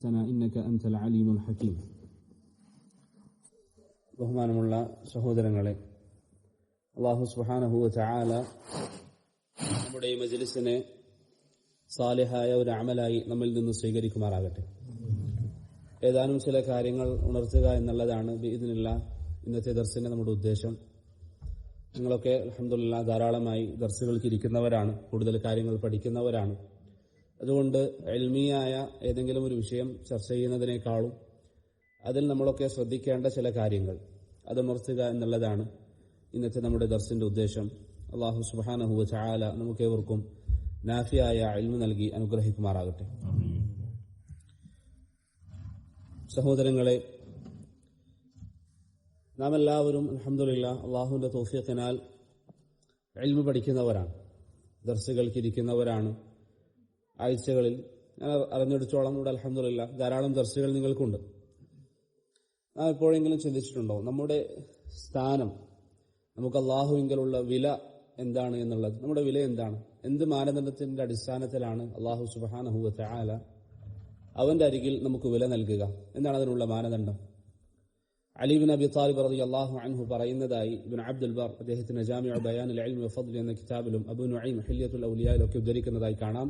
إنك أنت العليم الحكيم. ബഹുമാനമുള്ള സഹോദരങ്ങളെ, അല്ലാഹു സുബ്ഹാനഹു വ തആല നമ്മുടെ ഈ മജ്ലിസിനെ സാലിഹായ ഒരു അമലായി നമ്മിൽ നിന്ന് സ്വീകരിക്കുമാറാകട്ടെ. ഏതാനും ചില കാര്യങ്ങൾ ഉണർത്തുക എന്നുള്ളതാണ് ബിഇദ്നില്ലാഹ് ഇന്നത്തെ ദർസിന്റെ നമ്മുടെ ഉദ്ദേശം. നിങ്ങളൊക്കെ അൽഹംദുലില്ലാഹ് ധാരാളമായി ദർസുകൾക്ക് ഇരിക്കുന്നവരാണ്, കൂടുതൽ കാര്യങ്ങൾ പഠിക്കുന്നവരാണ്. അതുകൊണ്ട് ഇൽമിയായ ഏതെങ്കിലും ഒരു വിഷയം ചർച്ച ചെയ്യുന്നതിനേക്കാളും അതിൽ നമ്മളൊക്കെ ശ്രദ്ധിക്കേണ്ട ചില കാര്യങ്ങൾ അതുണർത്തുക എന്നുള്ളതാണ് ഇന്നത്തെ നമ്മുടെ ദർസിന്റെ ഉദ്ദേശം. അല്ലാഹു സുബ്ഹാനഹു വ തആല നമുക്കേവർക്കും നാഫിയായ ഇൽമു നൽകി അനുഗ്രഹിക്കുമാറാകട്ടെ. സഹോദരങ്ങളെ, നാം എല്ലാവരും അൽഹംദുലില്ലാഹ് അല്ലാഹുവിന്റെ തൗഫീഖിനാൽ ഇൽമു പഠിക്കുന്നവരാണ്, ദർസുകൾക്ക് ഇരിക്കുന്നവരാണ്. ആഴ്ചകളിൽ ഞാൻ അറിഞ്ഞെടുത്തോളം ഇവിടെ അൽഹംദുലില്ലാഹ് ധാരാളം ദർസുകൾ നിങ്ങൾക്കുണ്ട്. നാം എപ്പോഴെങ്കിലും ചിന്തിച്ചിട്ടുണ്ടോ നമ്മുടെ സ്ഥാനം, നമുക്ക് അള്ളാഹുവിങ്കലുള്ള വില എന്താണ് എന്നുള്ളത്? നമ്മുടെ വില എന്താണ്? എന്ത് മാനദണ്ഡത്തിന്റെ അടിസ്ഥാനത്തിലാണ് അള്ളാഹു സുബ്ഹാനഹു വ തആല അവന്റെ അരികിൽ നമുക്ക് വില നൽകുക? എന്താണ് അതിനുള്ള മാനദണ്ഡം? അലി ഇബ്നു അബി ത്വാലിബ് റളിയല്ലാഹു അൻഹു പറയുന്നതായി ഇബ്നു അബ്ദുൽ ബർ അദ്ദേഹത്തിന്റെ ജാമിഉ ബയാനുൽ ഇൽമി വ ഫദ്ലി എന്ന കിതാബിലും അബൂ നുഈം ഹില്യത്തുൽ ഔലിയായിലും ഒക്കെ ഉദ്ധരിക്കുന്നതായി കാണാം.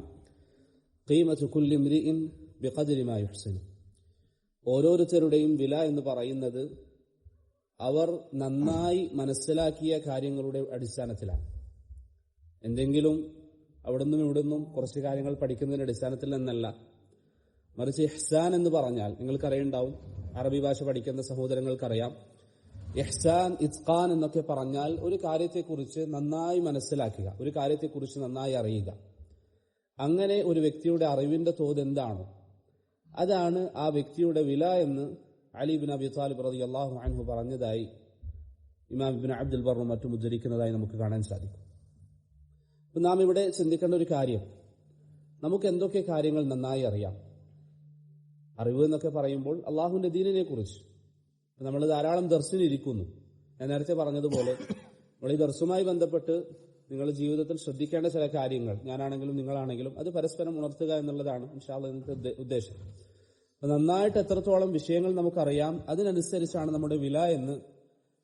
ഖീമത്തു കുല്ലി ഇംറിഇൻ ബിഖദ്രി മാ യുഹ്സിനു. ഓരോരുത്തരുടെയും വില എന്ന് പറയുന്നത് അവർ നന്നായി മനസ്സിലാക്കിയ കാര്യങ്ങളുടെ അടിസ്ഥാനത്തിലാണ്. എന്തെങ്കിലും അവിടുന്നും ഇവിടുന്നും കുറച്ച് കാര്യങ്ങൾ പഠിക്കുന്നതിന്റെ അടിസ്ഥാനത്തിൽ എന്നല്ല, മറിച്ച് ഇഹ്സാൻ എന്ന് പറഞ്ഞാൽ നിങ്ങൾക്കറിയുണ്ടാവും, അറബി ഭാഷ പഠിക്കുന്ന സഹോദരങ്ങൾക്കറിയാം. ഇഹ്സാൻ, ഇത്ഖാൻ എന്നൊക്കെ പറഞ്ഞാൽ ഒരു കാര്യത്തെക്കുറിച്ച് നന്നായി മനസ്സിലാക്കുക, ഒരു കാര്യത്തെക്കുറിച്ച് നന്നായി അറിയുക. അങ്ങനെ ഒരു വ്യക്തിയുടെ അറിവിന്റെ തോത് എന്താണോ അതാണ് ആ വ്യക്തിയുടെ വില എന്ന് അലി ഇബ്നു അബി ത്വാലിബ് റളിയല്ലാഹു അൻഹു പറഞ്ഞതായി ഇമാം ഇബ്നു അബ്ദുൽ ബർ മറ്റും ഉദ്ധരിക്കുന്നതായി നമുക്ക് കാണാൻ സാധിക്കും. അപ്പോൾ നാം ഇവിടെ ചിന്തിക്കേണ്ട ഒരു കാര്യം, നമുക്ക് എന്തൊക്കെ കാര്യങ്ങൾ നന്നായി അറിയാം? അറിവ് എന്നൊക്കെ പറയുമ്പോൾ അള്ളാഹുവിന്റെ ദീനിനെ കുറിച്ച് നമ്മൾ ധാരാളം ദർസിനിരിക്കുന്നു. ഞാൻ നേരത്തെ പറഞ്ഞതുപോലെ നമ്മൾ ഈ ദർസുമായി ബന്ധപ്പെട്ട് നിങ്ങളുടെ ജീവിതത്തിൽ ശ്രദ്ധിക്കേണ്ട ചില കാര്യങ്ങൾ, ഞാനാണെങ്കിലും നിങ്ങളാണെങ്കിലും, അത് പരസ്പരം ഉണർത്തുക എന്നുള്ളതാണ് ഇൻഷാ അല്ലാഹ് ഇന്നത്തെ ഉദ്ദേശം. നന്നായിട്ട് എത്രത്തോളം വിഷയങ്ങൾ നമുക്കറിയാം അതിനനുസരിച്ചാണ് നമ്മുടെ വില എന്ന്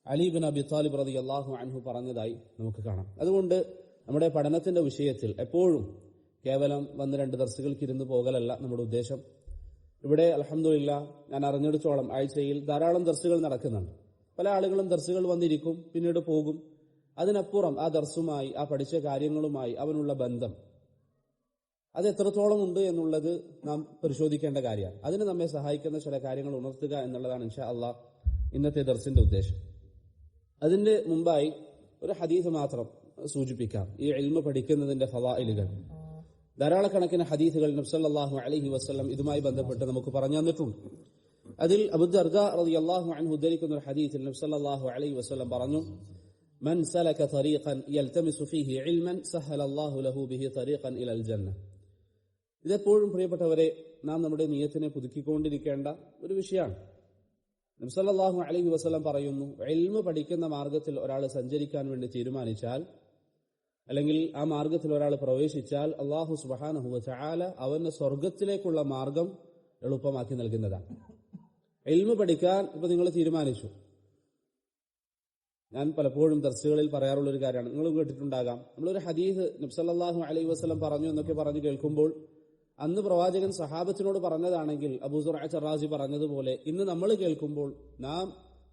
അലി ഇബ്നു അബി ത്വാലിബ് റളിയല്ലാഹു അൻഹു പറഞ്ഞതായി നമുക്ക് കാണാം. അതുകൊണ്ട് നമ്മുടെ പഠനത്തിന്റെ വിഷയത്തിൽ എപ്പോഴും കേവലം വന്ന് 2 ദർസുകൾക്ക് ഇരുന്ന് പോകലല്ല നമ്മുടെ ഉദ്ദേശം. ഇവിടെ അൽഹംദുലില്ലാഹ് ഞാൻ അറിഞ്ഞെടുത്തോളം ആഴ്ചയിൽ ധാരാളം ദർസുകൾ നടക്കുന്നുണ്ട്. പല ആളുകളും ദർസുകൾ വന്നിരിക്കും, പിന്നീട് പോകും. അതിനപ്പുറം ആ ദർസുമായി, ആ പഠിച്ച കാര്യങ്ങളുമായി അവനുള്ള ബന്ധം അത് എത്രത്തോളം ഉണ്ട് എന്നുള്ളത് നാം പരിശോധിക്കേണ്ട കാര്യമാണ്. അതിന് നമ്മെ സഹായിക്കുന്ന ചില കാര്യങ്ങൾ ഉണർത്തുക എന്നുള്ളതാണ് ഇൻഷാ അല്ലാഹ് ഇന്നത്തെ ദർസിന്റെ ഉദ്ദേശം. അതിന്റെ മുമ്പായി ഒരു ഹദീസ് മാത്രം സൂചിപ്പിക്കാം. ഈ ഇൽമു പഠിക്കുന്നതിന്റെ ഫളായിലുകൾ ധാരാളക്കണക്കിന് ഹദീസുകൾ നബി സല്ലല്ലാഹു അലൈഹി വസല്ലം ഇതുമായി ബന്ധപ്പെട്ട് നമുക്ക് പറഞ്ഞു തന്നിട്ടുണ്ട്. അതിൽ അബൂ ദർദ റളിയല്ലാഹു അൻഹു ഉദ്ധരിക്കുന്ന ഒരു ഹദീസിൽ നബി സല്ലല്ലാഹു അലൈഹി വസല്ലം പറഞ്ഞു, മൻ സലക തരീഖൻ യൽതമിസു ഫീഹി ഇൽമൻ സഹലല്ലാഹു ലഹു ബിഹി തരീഖൻ ഇലൽ ജന്ന. ഇതെപ്പോഴും പ്രിയപ്പെട്ടവരെ നാം നമ്മുടെ നിയത്തിനെ പുതുക്കിക്കൊണ്ടിരിക്കേണ്ട ഒരു വിഷയമാണ്. നബി സല്ലല്ലാഹു അലൈഹി വസല്ലം പറയുന്നു, ഇൽമു പഠിക്കുന്ന മാർഗത്തിൽ ഒരാൾ സഞ്ചരിക്കാൻ വേണ്ടി തീരുമാനിച്ചാൽ, അല്ലെങ്കിൽ ആ മാർഗത്തിൽ ഒരാൾ പ്രവേശിച്ചാൽ, അല്ലാഹു സുബ്ഹാനഹു വ തആല അവന് സ്വർഗത്തിലേക്കുള്ള മാർഗം എളുപ്പമാക്കി നൽകുന്നതാണ്. ഇൽമു പഠിക്കാൻ ഇപ്പൊ നിങ്ങൾ തീരുമാനിച്ചു. ഞാൻ പലപ്പോഴും ദർസുകളിൽ പറയാറുള്ള ഒരു കാര്യമാണ്, നിങ്ങൾ കേട്ടിട്ടുണ്ടാകാം. നമ്മളൊരു ഹദീസ് നബി സല്ലല്ലാഹു അലൈഹി വസല്ലം പറഞ്ഞു എന്നൊക്കെ പറഞ്ഞു കേൾക്കുമ്പോൾ, അന്ന് പ്രവാചകൻ സഹാബത്തിനോട് പറഞ്ഞതാണെങ്കിൽ അബൂ സുറഅത്ത് റാസി പറഞ്ഞതുപോലെ, ഇന്ന് നമ്മൾ കേൾക്കുമ്പോൾ നാം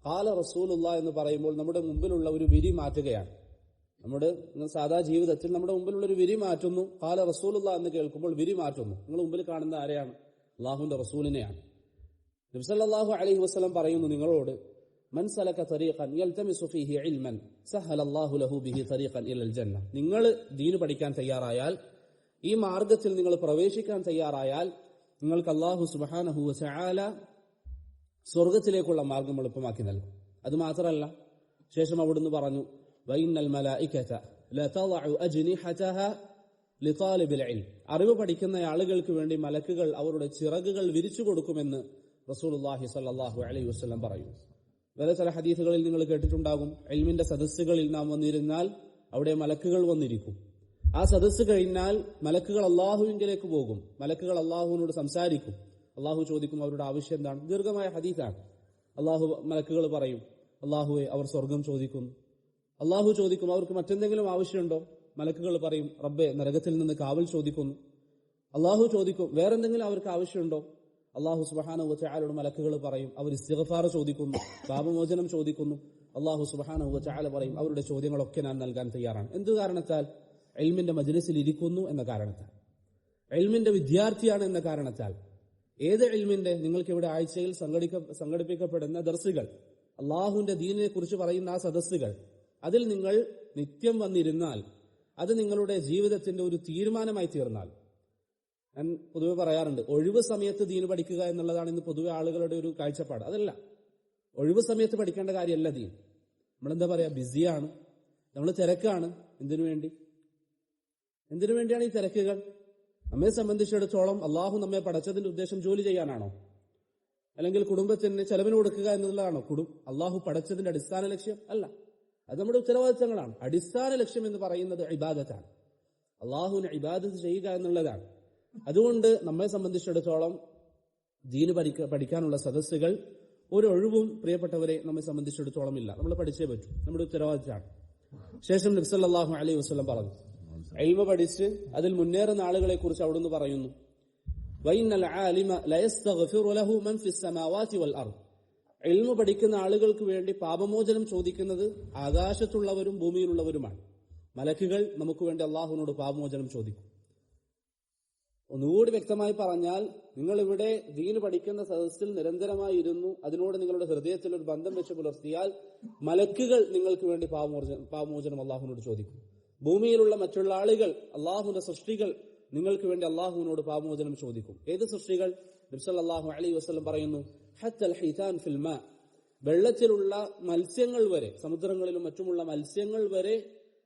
ഖാല റസൂലുള്ളാഹ് എന്ന് പറയുമ്പോൾ നമ്മുടെ മുമ്പിലുള്ള ഒരു വിരി മാറ്റുകയാണ്. നമ്മുടെ സാധാ ജീവിതത്തിൽ നമ്മുടെ മുമ്പിലുള്ള ഒരു വിരി മാറ്റുന്നു. ഖാല റസൂലുള്ളാഹ് എന്ന് കേൾക്കുമ്പോൾ വിരി മാറ്റുന്നു. നിങ്ങൾ മുമ്പിൽ കാണുന്ന ആരെയാണ്? അല്ലാഹുവിന്റെ റസൂലിനെയാണ്. നബി സല്ലല്ലാഹു അലൈഹി വസല്ലം പറയുന്നു നിങ്ങളോട്, മൻ സലക തരീഖൻ യൽതമിസു ഫീഹി ഇൽമൻ സഹലല്ലാഹു ലഹു ബിഹി തരീഖൻ ഇലൽ ജന്ന. നിങ്ങൾ ദീൻ പഠിക്കാൻ തയ്യാറായാൽ, ഈ മാർഗത്തിൽ നിങ്ങൾ പ്രവേശിക്കാൻ തയ്യാറായാൽ, നിങ്ങൾക്ക് അല്ലാഹു സുബ്ഹാനഹു വ തആല സ്വർഗ്ഗത്തിലേക്കുള്ള മാർഗം എളുപ്പമാക്കി നൽകും. അത് മാത്രമല്ല, ശേഷം അവിടുന്ന് പറഞ്ഞു, വഇന്നൽ മലായികത ലതളഉ അജ്നിഹതഹ ലിതാലിബിൽ ഇൽം. അറിവ് പഠിക്കുന്ന ആളുകൾക്ക് വേണ്ടി മലക്കുകൾ അവരുടെ ചിറകുകൾ വിരിച്ചു കൊടുക്കുമെന്ന് റസൂലുള്ളാഹി സ്വല്ലല്ലാഹു അലൈഹി വസല്ലം പറയുന്നു. വേറെ ചില ഹദീസുകളിൽ നിങ്ങൾ കേട്ടിട്ടുണ്ടാകും, ഇൽമിന്റെ സദസ്സുകളിൽ നാം വന്നിരുന്നാൽ അവിടെ മലക്കുകൾ വന്നിരിക്കും. ആ സദസ്സ് കഴിഞ്ഞാൽ മലക്കുകൾ അള്ളാഹുവിങ്കിലേക്ക് പോകും, മലക്കുകൾ അള്ളാഹുവിനോട് സംസാരിക്കും. അള്ളാഹു ചോദിക്കും അവരുടെ ആവശ്യം എന്താണ്? ദീർഘമായ ഹദീസാണ്. അള്ളാഹു മലക്കുകൾ പറയും, അള്ളാഹുവെ അവർ സ്വർഗം ചോദിക്കുന്നു. അള്ളാഹു ചോദിക്കും അവർക്ക് മറ്റെന്തെങ്കിലും ആവശ്യമുണ്ടോ? മലക്കുകൾ പറയും, റബ്ബെ നരകത്തിൽ നിന്ന് കാവൽ ചോദിക്കുന്നു. അള്ളാഹു ചോദിക്കും വേറെന്തെങ്കിലും അവർക്ക് ആവശ്യമുണ്ടോ? അള്ളാഹു സുബ്ഹാനഹു വ തആലയോട് മലക്കുകൾ പറയും അവർ ഇസ്തിഗ്ഫാർ ചോദിക്കുന്നു, പാപമോചനം ചോദിക്കുന്നു. അള്ളാഹു സുബ്ഹാനഹു വ തആല പറയും അവരുടെ ചോദ്യങ്ങളൊക്കെ ഞാൻ നൽകാൻ തയ്യാറാണ്. എന്തു കാരണത്താൽ? ഇൽമിന്റെ മജ്ലിസിൽ ഇരിക്കുന്നു എന്ന കാരണത്താൽ, ഇൽമിന്റെ വിദ്യാർത്ഥിയാണ് എന്ന കാരണത്താൽ. ഏത് ഇൽമിന്റെ? നിങ്ങൾക്ക് ഇവിടെ ആഴ്ചയിൽ സംഘടിപ്പിക്കപ്പെടുന്ന ദർസുകൾ, അള്ളാഹുവിന്റെ ദീനിനെ കുറിച്ച് പറയുന്ന ആ സദസ്സുകൾ, അതിൽ നിങ്ങൾ നിത്യം വന്നിരുന്നാൽ, അത് നിങ്ങളുടെ ജീവിതത്തിന്റെ ഒരു തീരുമാനമായി തീർന്നാൽ. ഞാൻ പൊതുവെ പറയാറുണ്ട്, ഒഴിവ് സമയത്ത് ദീൻ പഠിക്കുക എന്നുള്ളതാണ് ഇന്ന് പൊതുവെ ആളുകളുടെ ഒരു കാഴ്ചപ്പാട്. അതല്ല, ഒഴിവ് സമയത്ത് പഠിക്കേണ്ട കാര്യമല്ല ദീൻ. നമ്മളെന്താ പറയാ, ബിസിയാണ്, നമ്മൾ തിരക്കാണ്. എന്തിനു വേണ്ടിയാണ് ഈ തിരക്കുകൾ? നമ്മെ സംബന്ധിച്ചിടത്തോളം അള്ളാഹു നമ്മെ പടച്ചതിന്റെ ഉദ്ദേശം ജോലി ചെയ്യാനാണോ? അല്ലെങ്കിൽ കുടുംബത്തിന് ചെലവിന് കൊടുക്കുക എന്നുള്ളതാണോ അള്ളാഹു പടച്ചതിന്റെ അടിസ്ഥാന ലക്ഷ്യം? അല്ല, അത് നമ്മുടെ ഉത്തരവാദിത്തങ്ങളാണ്. അടിസ്ഥാന ലക്ഷ്യം എന്ന് പറയുന്നത് ഇബാദത്താണ്. അള്ളാഹുവിന് ഇബാദത്ത് ചെയ്യുക എന്നുള്ളതാണ്. അതുകൊണ്ട് നമ്മെ സംബന്ധിച്ചിടത്തോളം ദീന് പഠിക്കാനുള്ള സദസ്സുകൾ ഒരു ഒഴിവും പ്രിയപ്പെട്ടവരെ നമ്മെ സംബന്ധിച്ചിടത്തോളം ഇല്ല. നമ്മൾ പഠിച്ചേ പറ്റൂ, നമ്മുടെ ഉത്തരവാദിത്തമാണ്. ശേഷം നബി സല്ലല്ലാഹു അലൈഹി വസല്ലം പറഞ്ഞു, ഇൽമ പഠിച്ച് അതിൽ മുന്നേറുന്ന ആളുകളെ കുറിച്ച് അവിടുന്ന് പറയുന്നു, വഇന്നൽ ആലിമ ലയസ്തഗ്ഫിറു ലഹു മൻ ഫിസ് സമാവാതി വൽ അർദ്. ഇൽമ പഠിക്കുന്ന ആളുകൾക്ക് വേണ്ടി പാപമോചനം ചോദിക്കുന്നത് ആകാശത്തുള്ളവരും ഭൂമിയിലുള്ളവരുമാണ്. മലക്കുകൾ നമുക്ക് വേണ്ടി അള്ളാഹുവിനോട് പാപമോചനം ചോദിക്കും. ഒന്നുകൂടി വ്യക്തമായി പറഞ്ഞാൽ, നിങ്ങൾ ഇവിടെ ദീന് പഠിക്കുന്ന സദസ്സിൽ നിരന്തരമായി ഇരുന്നു, അതിനോട് നിങ്ങളുടെ ഹൃദയത്തിൽ ഒരു ബന്ധം വെച്ച് പുലർത്തിയാൽ മലക്കുകൾ നിങ്ങൾക്ക് വേണ്ടി പാപമോചനം അള്ളാഹുവിനോട് ചോദിക്കും. ഭൂമിയിലുള്ള മറ്റുള്ള ആളുകൾ, അള്ളാഹുവിന്റെ സൃഷ്ടികൾ നിങ്ങൾക്ക് വേണ്ടി അള്ളാഹുവിനോട് പാപമോചനം ചോദിക്കും. ഏത് സൃഷ്ടികൾ? നബി സല്ലല്ലാഹു അലൈഹി വസല്ലം പറയുന്നു, ഹത്തൽ ഹീതാൻ ഫിൽ മാ, വെള്ളത്തിലുള്ള മത്സ്യങ്ങൾ വരെ, സമുദ്രങ്ങളിലും മറ്റുമുള്ള മത്സ്യങ്ങൾ വരെ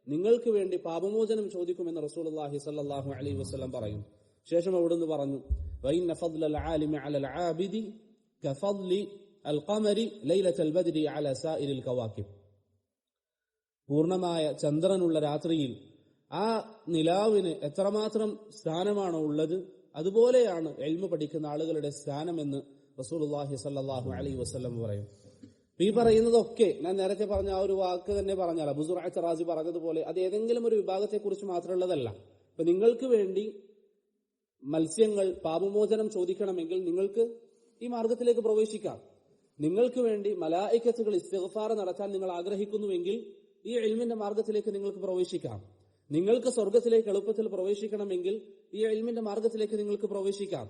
നിങ്ങൾക്ക് വേണ്ടി പാപമോചനം ചോദിക്കുമെന്ന് റസൂലുള്ളാഹി സ്വല്ലല്ലാഹു അലൈഹി വസല്ലം പറയുന്നു. ശേഷം അവിടുന്ന് പറഞ്ഞു, വഇന്ന ഫദ്ലൽ ആലിമി അലൽ ആബിദി കഫദ്ലി അൽ ഖമരി ലൈലത്തുൽ ബദ്രി അലാ സായിരിൽ കവാകിബ്. പൂർണ്ണമായ ചന്ദ്രനുള്ള രാത്രിയിൽ ആ നിലാവിന് എത്രമാത്രം സ്ഥാനമാണോ ഉള്ളത്, അതുപോലെയാണ് ഇൽമ പഠിക്കുന്ന ആളുകളുടെ സ്ഥാനമെന്ന് റസൂലുള്ളാഹി സ്വല്ലല്ലാഹു അലൈഹി വസല്ലം പറയും. ഈ പറയുന്നതൊക്കെ ഞാൻ നേരത്തെ പറഞ്ഞ ആ ഒരു വാക്ക് തന്നെ പറഞ്ഞാൽ, അബൂ സുറഅത്ത് റാസി പറഞ്ഞതുപോലെ, അത് ഏതെങ്കിലും ഒരു വിഭാഗത്തെക്കുറിച്ച് മാത്രമുള്ളതല്ല. ഇപ്പൊ നിങ്ങൾക്ക് വേണ്ടി മത്സ്യങ്ങൾ പാപമോചനം ചോദിക്കണമെങ്കിൽ നിങ്ങൾക്ക് ഈ മാർഗത്തിലേക്ക് പ്രവേശിക്കാം. നിങ്ങൾക്ക് വേണ്ടി മലായികത്തുകൾ ഇസ്തിഗ്ഫാർ നടത്താൻ നിങ്ങൾ ആഗ്രഹിക്കുന്നുവെങ്കിൽ ഈ ഇൽമിന്റെ മാർഗത്തിലേക്ക് നിങ്ങൾക്ക് പ്രവേശിക്കാം. നിങ്ങൾക്ക് സ്വർഗത്തിലേക്ക് എളുപ്പത്തിൽ പ്രവേശിക്കണമെങ്കിൽ ഈ ഇൽമിന്റെ മാർഗത്തിലേക്ക് നിങ്ങൾക്ക് പ്രവേശിക്കാം.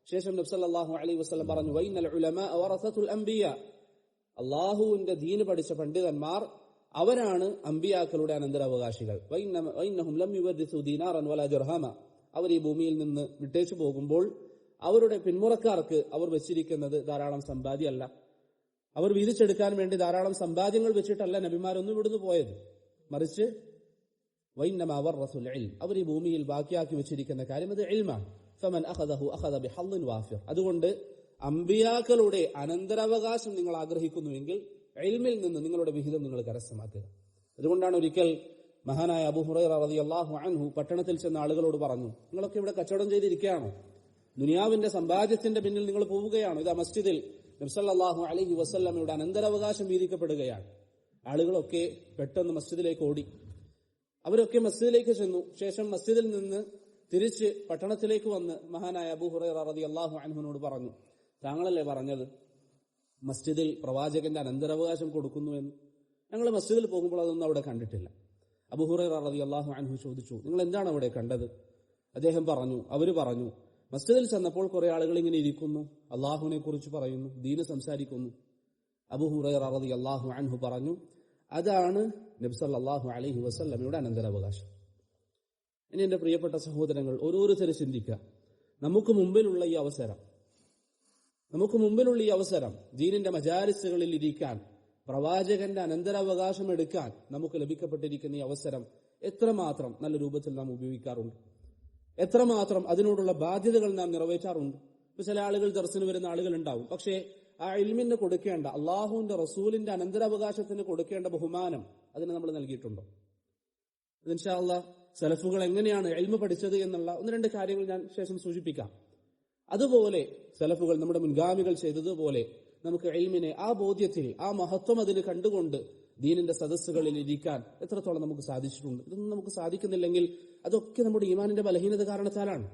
ശേഷം നബി സല്ലല്ലാഹു അലൈഹി വസല്ലം പറഞ്ഞു, വഇന്നൽ ഉലമാ വറസത്തുൽ അംബിയാ, അല്ലാഹുവിന്റെ ദീൻ പഠിച്ച പണ്ഡിതന്മാർ അവരാണ് അംബിയാക്കളുടെ അനന്തരാവകാശികൾ. വഇന്നഹും ലം യുവദ്ദിസു ദീനാറൻ വലാ ദിർഹമ, അവർ ഈ ഭൂമിയിൽ നിന്ന് വിട്ടേച്ചു പോകുമ്പോൾ അവരുടെ പിന്മുറക്കാർക്ക് അവർ വെച്ചിരിക്കുന്നത് ധാരാളം സമ്പാദ്യമല്ല, അവർ വീതിച്ചെടുക്കാൻ വേണ്ടി ധാരാളം സമ്പാദ്യങ്ങൾ വെച്ചിട്ടല്ല നബിമാരൊന്നും ഇവിടുന്ന് പോയത്. മറിച്ച് വഇന്നമാ വറസുൽ ഇൽം, അവർ ഈ ഭൂമിയിൽ ബാക്കിയാക്കി വെച്ചിരിക്കുന്ന കാര്യം അത് ഇൽമാണ്. ഫമൻ അഖദഹു അഖദ ബിഹദ്ദിൻ വാഫിർ. അതുകൊണ്ട് അംബിയാക്കളുടെ അനന്തരാവകാശം നിങ്ങൾ ആഗ്രഹിക്കുന്നുവെങ്കിൽ ഇൽമിൽ നിന്ന് നിങ്ങളുടെ വിഹിതം നിങ്ങൾ കരസ്ഥമാക്കുക. അതുകൊണ്ടാണ് ഒരിക്കൽ മഹാനായ അബൂ ഹുറൈറ റളിയല്ലാഹു അൻഹു പട്ടണത്തിൽ ചെന്ന ആളുകളോട് പറഞ്ഞു, നിങ്ങളൊക്കെ ഇവിടെ കച്ചവടം ചെയ്തിരിക്കുകയാണോ? ദുനിയാവിന്റെ സമ്പാദ്യത്തിന്റെ പിന്നിൽ നിങ്ങൾ പോവുകയാണോ? ഇതാ മസ്ജിദിൽ നബി സല്ലല്ലാഹു അലൈഹി വസല്ലമയുടെ അനന്തരാവകാശം വീതിക്കപ്പെടുകയാണ്. ആളുകളൊക്കെ പെട്ടെന്ന് മസ്ജിദിലേക്ക് ഓടി. അവരൊക്കെ മസ്ജിദിലേക്ക് ചെന്നു. ശേഷം മസ്ജിദിൽ നിന്ന് തിരിച്ച് പട്ടണത്തിലേക്ക് വന്ന് മഹാനായ അബൂ ഹുറൈറ റളിയല്ലാഹു അൻഹുവിനോട് പറഞ്ഞു, താങ്കളല്ലേ പറഞ്ഞത് മസ്ജിദിൽ പ്രവാചകന്റെ അനന്തരാവകാശം കൊടുക്കുന്നു എന്ന്? ഞങ്ങൾ മസ്ജിദിൽ പോകുമ്പോൾ അതൊന്നും അവിടെ കണ്ടിട്ടില്ല. അബൂ ഹുറൈറ റളിയല്ലാഹു അൻഹു ചോദിച്ചു, നിങ്ങൾ എന്താണ് അവിടെ കണ്ടത്? അദ്ദേഹം പറഞ്ഞു, അവര് പറഞ്ഞു, മസ്ജിദിൽ ചെന്നപ്പോൾ കുറെ ആളുകൾ ഇങ്ങനെ ഇരിക്കുന്നു, അള്ളാഹുവിനെ കുറിച്ച് പറയുന്നു, ദീന് സംസാരിക്കുന്നു. അബൂ ഹുറൈറ റളിയല്ലാഹു അൻഹു പറഞ്ഞു, അതാണ് നബി സല്ലല്ലാഹു അലൈഹി വസല്ലമയുടെ അനന്തരാവകാശം. ഇനി എന്റെ പ്രിയപ്പെട്ട സഹോദരങ്ങൾ, ഓരോരുത്തരും ചിന്തിക്കുക, നമുക്ക് മുമ്പിലുള്ള ഈ അവസരം ദീനിന്റെ മജാലിസുകളിൽ ഇരിക്കാൻ, പ്രവാചകന്റെ അനന്തരാവകാശം എടുക്കാൻ നമുക്ക് ലഭിക്കപ്പെട്ടിരിക്കുന്ന ഈ അവസരം എത്രമാത്രം നല്ല രൂപത്തിൽ നാം ഉപയോഗിക്കാറുണ്ട്, എത്രമാത്രം അതിനോടുള്ള ബാധ്യതകൾ നാം നിറവേറ്റാറുണ്ട്. ഇപ്പൊ ചില ആളുകൾ ദർസിന് വരുന്ന ആളുകൾ ഉണ്ടാവും, പക്ഷേ ആ ഇൽമിന് കൊടുക്കേണ്ട, അള്ളാഹുവിന്റെ റസൂലിന്റെ അനന്തരാവകാശത്തിന് കൊടുക്കേണ്ട ബഹുമാനം അതിന് നമ്മൾ നൽകിയിട്ടുണ്ടോ? ഇൻഷാ അല്ലാഹ് സലഫുകൾ എങ്ങനെയാണ് ഇൽമ പഠിച്ചത് എന്നുള്ള ഒന്ന് രണ്ട് കാര്യങ്ങൾ ഞാൻ ശേഷം സൂചിപ്പിക്കാം. അതുപോലെ സലഫുകൾ നമ്മുടെ മുൻഗാമികൾ ചെയ്തതുപോലെ നമുക്ക് ഇൽമിനെ ആ ബോധ്യത്തിൽ ആ മഹത്വം അതിന് കണ്ടുകൊണ്ട് ദീനിന്റെ സദസ്സുകളിൽ ഇരിക്കാൻ എത്രത്തോളം നമുക്ക് സാധിച്ചിട്ടുണ്ട്. ഇതൊന്നും നമുക്ക് സാധിക്കുന്നില്ലെങ്കിൽ അതൊക്കെ നമ്മുടെ ഈമാനിന്റെ ബലഹീനത കാരണത്താലാണ്,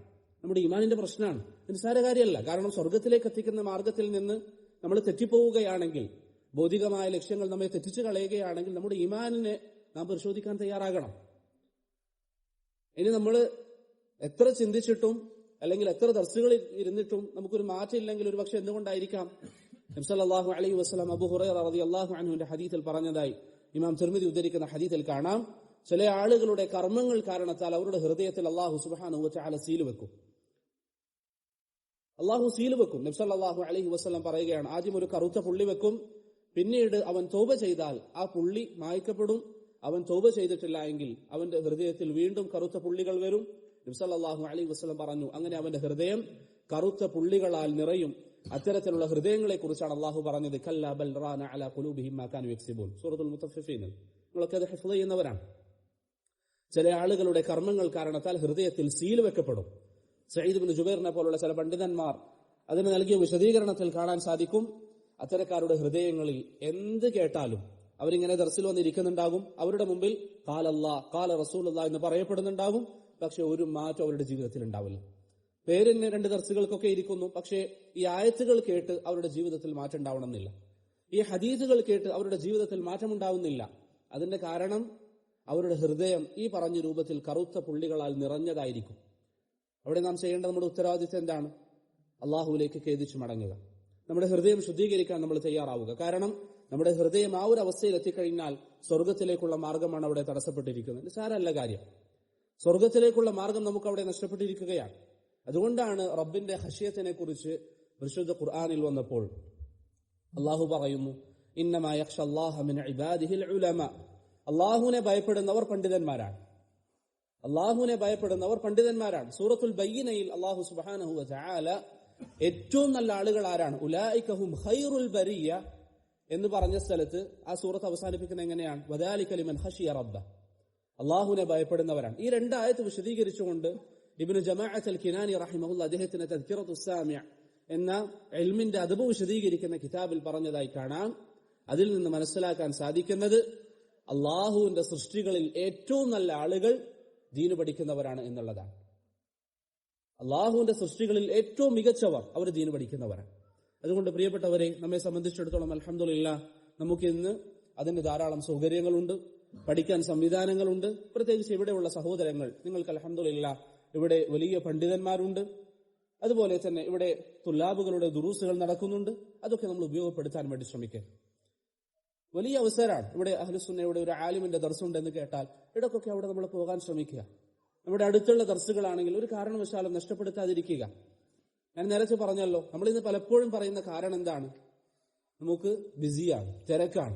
നമ്മുടെ ഈമാനിന്റെ പ്രശ്നമാണ്. നിസ്സാര കാര്യമല്ല. കാരണം സ്വർഗത്തിലേക്ക് എത്തിക്കുന്ന മാർഗത്തിൽ നിന്ന് നമ്മൾ തെറ്റിപ്പോവുകയാണെങ്കിൽ, ഭൗതികമായ ലക്ഷ്യങ്ങൾ നമ്മെ തെറ്റിച്ചു കളയുകയാണെങ്കിൽ നമ്മുടെ ഈമാനിനെ നാം പരിശോധിക്കാൻ തയ്യാറാകണം. ഇനി നമ്മൾ എത്ര ചിന്തിച്ചിട്ടും അല്ലെങ്കിൽ എത്ര ദർസുകളിൽ ഇരുന്നിട്ടും നമുക്കൊരു മാറ്റമില്ലെങ്കിൽ ഒരു പക്ഷെ എന്തുകൊണ്ടായിരിക്കാം? നബി സല്ലല്ലാഹു അലൈഹി വസല്ലം അബൂ ഹുറൈറ റളിയല്ലാഹു അൻഹുവിന്റെ ഹദീസിൽ പറഞ്ഞതായി ഇമാം തിർമിദി ഉദ്ധരിക്കുന്ന ഹദീസിൽ കാണാം, ചില ആളുകളുടെ കർമ്മങ്ങൾ കാരണത്താൽ അവരുടെ ഹൃദയത്തിൽ അല്ലാഹു സുബ്ഹാനഹു വ തആല സീൽ വെക്കും. അല്ലാഹു സീൽ വെക്കും. നബി സല്ലല്ലാഹു അലൈഹി വസല്ലം പറയുകയാണ്, ആദ്യം ഒരു കറുത്ത പുള്ളി വെക്കും, പിന്നീട് അവൻ തൗബ ചെയ്താൽ ആ പുള്ളി മായ്ക്കപ്പെടും. അവൻ തൗബ ചെയ്തിട്ടില്ല എങ്കിൽ അവന്റെ ഹൃദയത്തിൽ വീണ്ടും കറുത്ത പുള്ളികൾ വരും. നബി സല്ലല്ലാഹു അലൈഹി വസല്ലം പറഞ്ഞു, അങ്ങനെ അവന്റെ ഹൃദയം കറുത്ത പുള്ളികളാൽ നിറയും. അത്തരത്തിലുള്ള ഹൃദയങ്ങളെ കുറിച്ചാണ് അള്ളാഹു പറഞ്ഞത്, കല്ലാ ബൽ റാന അലാ ഖുലൂബിഹിം മാ കാനൂ യക്സിബൂൻ, സൂറത്തുൽ മുത്തഫിഫീൻ. നിങ്ങളൊക്കെ അത് ഹിഫ്ള് ചെയ്യുന്നവരാണ്. ചില ആളുകളുടെ കർമ്മങ്ങൾ കാരണത്താൽ ഹൃദയത്തിൽ സീൽ വെക്കപ്പെടും. സഈദ് ഇബ്നു ജുബൈറിനെ പോലുള്ള ചില പണ്ഡിതന്മാർ അതിന് നൽകിയ വിശദീകരണത്തിൽ കാണാൻ സാധിക്കും, അത്തരക്കാരുടെ ഹൃദയങ്ങളിൽ എന്ത് കേട്ടാലും അവരിങ്ങനെ ദർസിൽ വന്നിരിക്കുന്നുണ്ടാകും, അവരുടെ മുമ്പിൽ ഖാല അല്ലാഹ് ഖാല റസൂലുള്ളാഹ് എന്ന് പറയപ്പെടുന്നുണ്ടാകും, പക്ഷെ ഒരു മാറ്റം അവരുടെ ജീവിതത്തിൽ ഉണ്ടാവില്ല. പേരിന് 2 ദർസുകൾക്കൊക്കെ ഇരിക്കുന്നു, പക്ഷേ ഈ ആയത്തുകൾ കേട്ട് അവരുടെ ജീവിതത്തിൽ മാറ്റം ഉണ്ടാവണമെന്നില്ല. ഈ ഹദീസുകൾ കേട്ട് അവരുടെ ജീവിതത്തിൽ മാറ്റമുണ്ടാവുന്നില്ല. അതിന്റെ കാരണം അവരുടെ ഹൃദയം ഈ പറഞ്ഞ രൂപത്തിൽ കറുത്ത പുള്ളികളാൽ നിറഞ്ഞതായിരിക്കും. അവിടെ നാം ചെയ്യേണ്ട നമ്മുടെ ഉത്തരവാദിത്വം എന്താണ്? അള്ളാഹുവിലേക്ക് ഖേദിച്ചു മടങ്ങുക. നമ്മുടെ ഹൃദയം ശുദ്ധീകരിക്കാൻ നമ്മൾ തയ്യാറാവുക. കാരണം നമ്മുടെ ഹൃദയം ആ ഒരു അവസ്ഥയിൽ എത്തിക്കഴിഞ്ഞാൽ സ്വർഗത്തിലേക്കുള്ള മാർഗമാണ് അവിടെ തടസ്സപ്പെട്ടിരിക്കുന്നത്. നിസ്സാരമല്ല കാര്യം. സ്വർഗത്തിലേക്കുള്ള മാർഗം നമുക്ക് അവിടെ നഷ്ടപ്പെട്ടിരിക്കുകയാണ്. അതുകൊണ്ടാണ് റബ്ബിന്റെ ഖശിയത്തിനെ കുറിച്ച് പരിശുദ്ധ ഖുർആനിൽ വന്നപ്പോൾ അള്ളാഹു പറയുന്നു, ഇന്നമാ യഖ്ശല്ലാഹ മിൻ ഇബാദിഹിൽ ഉലമാ, അള്ളാഹുവിനെ ഭയപ്പെടുന്നവർ പണ്ഡിതന്മാരാണ്. അള്ളാഹുവിനെ ഭയപ്പെടുന്നവർ പണ്ഡിതന്മാരാണ്. സൂറത്തുൽ ബയ്യിനയിൽ അള്ളാഹു സുബ്ഹാനഹു വ തആല ഏറ്റവും നല്ല ആളുകൾ ആരാണ്? ഉലൈക ഹും ഖൈറുൽ ബരിയ എന്ന് പറഞ്ഞ സ്ഥലത്ത് ആ സൂറത്ത് അവസാനിപ്പിക്കുന്നത് എങ്ങനെയാണ്? വദാലിക ലിമൻ ഖശിയ റബ്ബ, അള്ളാഹുവിനെ ഭയപ്പെടുന്നവരാണ്. ഈ 2 ആയത്ത് വിശദീകരിച്ചുകൊണ്ട് ഇബ്നു ജമാഅത്ത് അൽ കിനാനി റഹിമഹുല്ല അദ്ദേഹത്തിന്റെ തദ്കിറത്തുസ് സാമിഅ എന്ന ഇൽമിന്റെ അദബ് വിശദീകരിക്കുന്ന കിതാബിൽ പറഞ്ഞതായി കാണാം. അതിൽ നിന്ന് മനസ്സിലാക്കാൻ സാധിക്കുന്നത് അള്ളാഹുവിന്റെ സൃഷ്ടികളിൽ ഏറ്റവും നല്ല ആളുകൾ ദീന് പഠിക്കുന്നവരാണ് എന്നുള്ളതാണ്. അള്ളാഹുവിന്റെ സൃഷ്ടികളിൽ ഏറ്റവും മികച്ചവർ അവർ ദീന് പഠിക്കുന്നവരാണ്. അതുകൊണ്ട് പ്രിയപ്പെട്ടവരെ, നമ്മെ സംബന്ധിച്ചിടത്തോളം അൽഹംദുലില്ലാഹ് നമുക്ക് ഇന്ന് അതിന് ധാരാളം സൗകര്യങ്ങളുണ്ട്, പഠിക്കാൻ സംവിധാനങ്ങളുണ്ട്. പ്രത്യേകിച്ച് ഇവിടെയുള്ള സഹോദരങ്ങൾ, നിങ്ങൾക്ക് അൽഹംദുലില്ലാഹ് ഇവിടെ വലിയ പണ്ഡിതന്മാരുണ്ട്. അതുപോലെ തന്നെ ഇവിടെ തുല്ലാബുകളുടെ ദുറൂസുകൾ നടക്കുന്നുണ്ട്. അതൊക്കെ നമ്മൾ ഉപയോഗപ്പെടുത്താൻ വേണ്ടി ശ്രമിക്കുക. വലിയ അവസരമാണ്. ഇവിടെ അഹ്ലുസുന്നയുടെ ഒരു ആലിമിന്റെ ദർസുണ്ട് എന്ന് കേട്ടാൽ ഇടയ്ക്കൊക്കെ അവിടെ നമ്മൾ പോകാൻ ശ്രമിക്കുക. നമ്മുടെ അടുത്തുള്ള ദർസുകളാണെങ്കിൽ ഒരു കാരണവശാലും നഷ്ടപ്പെടുത്താതിരിക്കുക. ഞാൻ നേരത്തെ പറഞ്ഞല്ലോ, നമ്മളിന്ന് പലപ്പോഴും പറയുന്ന കാരണം എന്താണ്? നമുക്ക് ബിസിയാണ്, തിരക്കാണ്.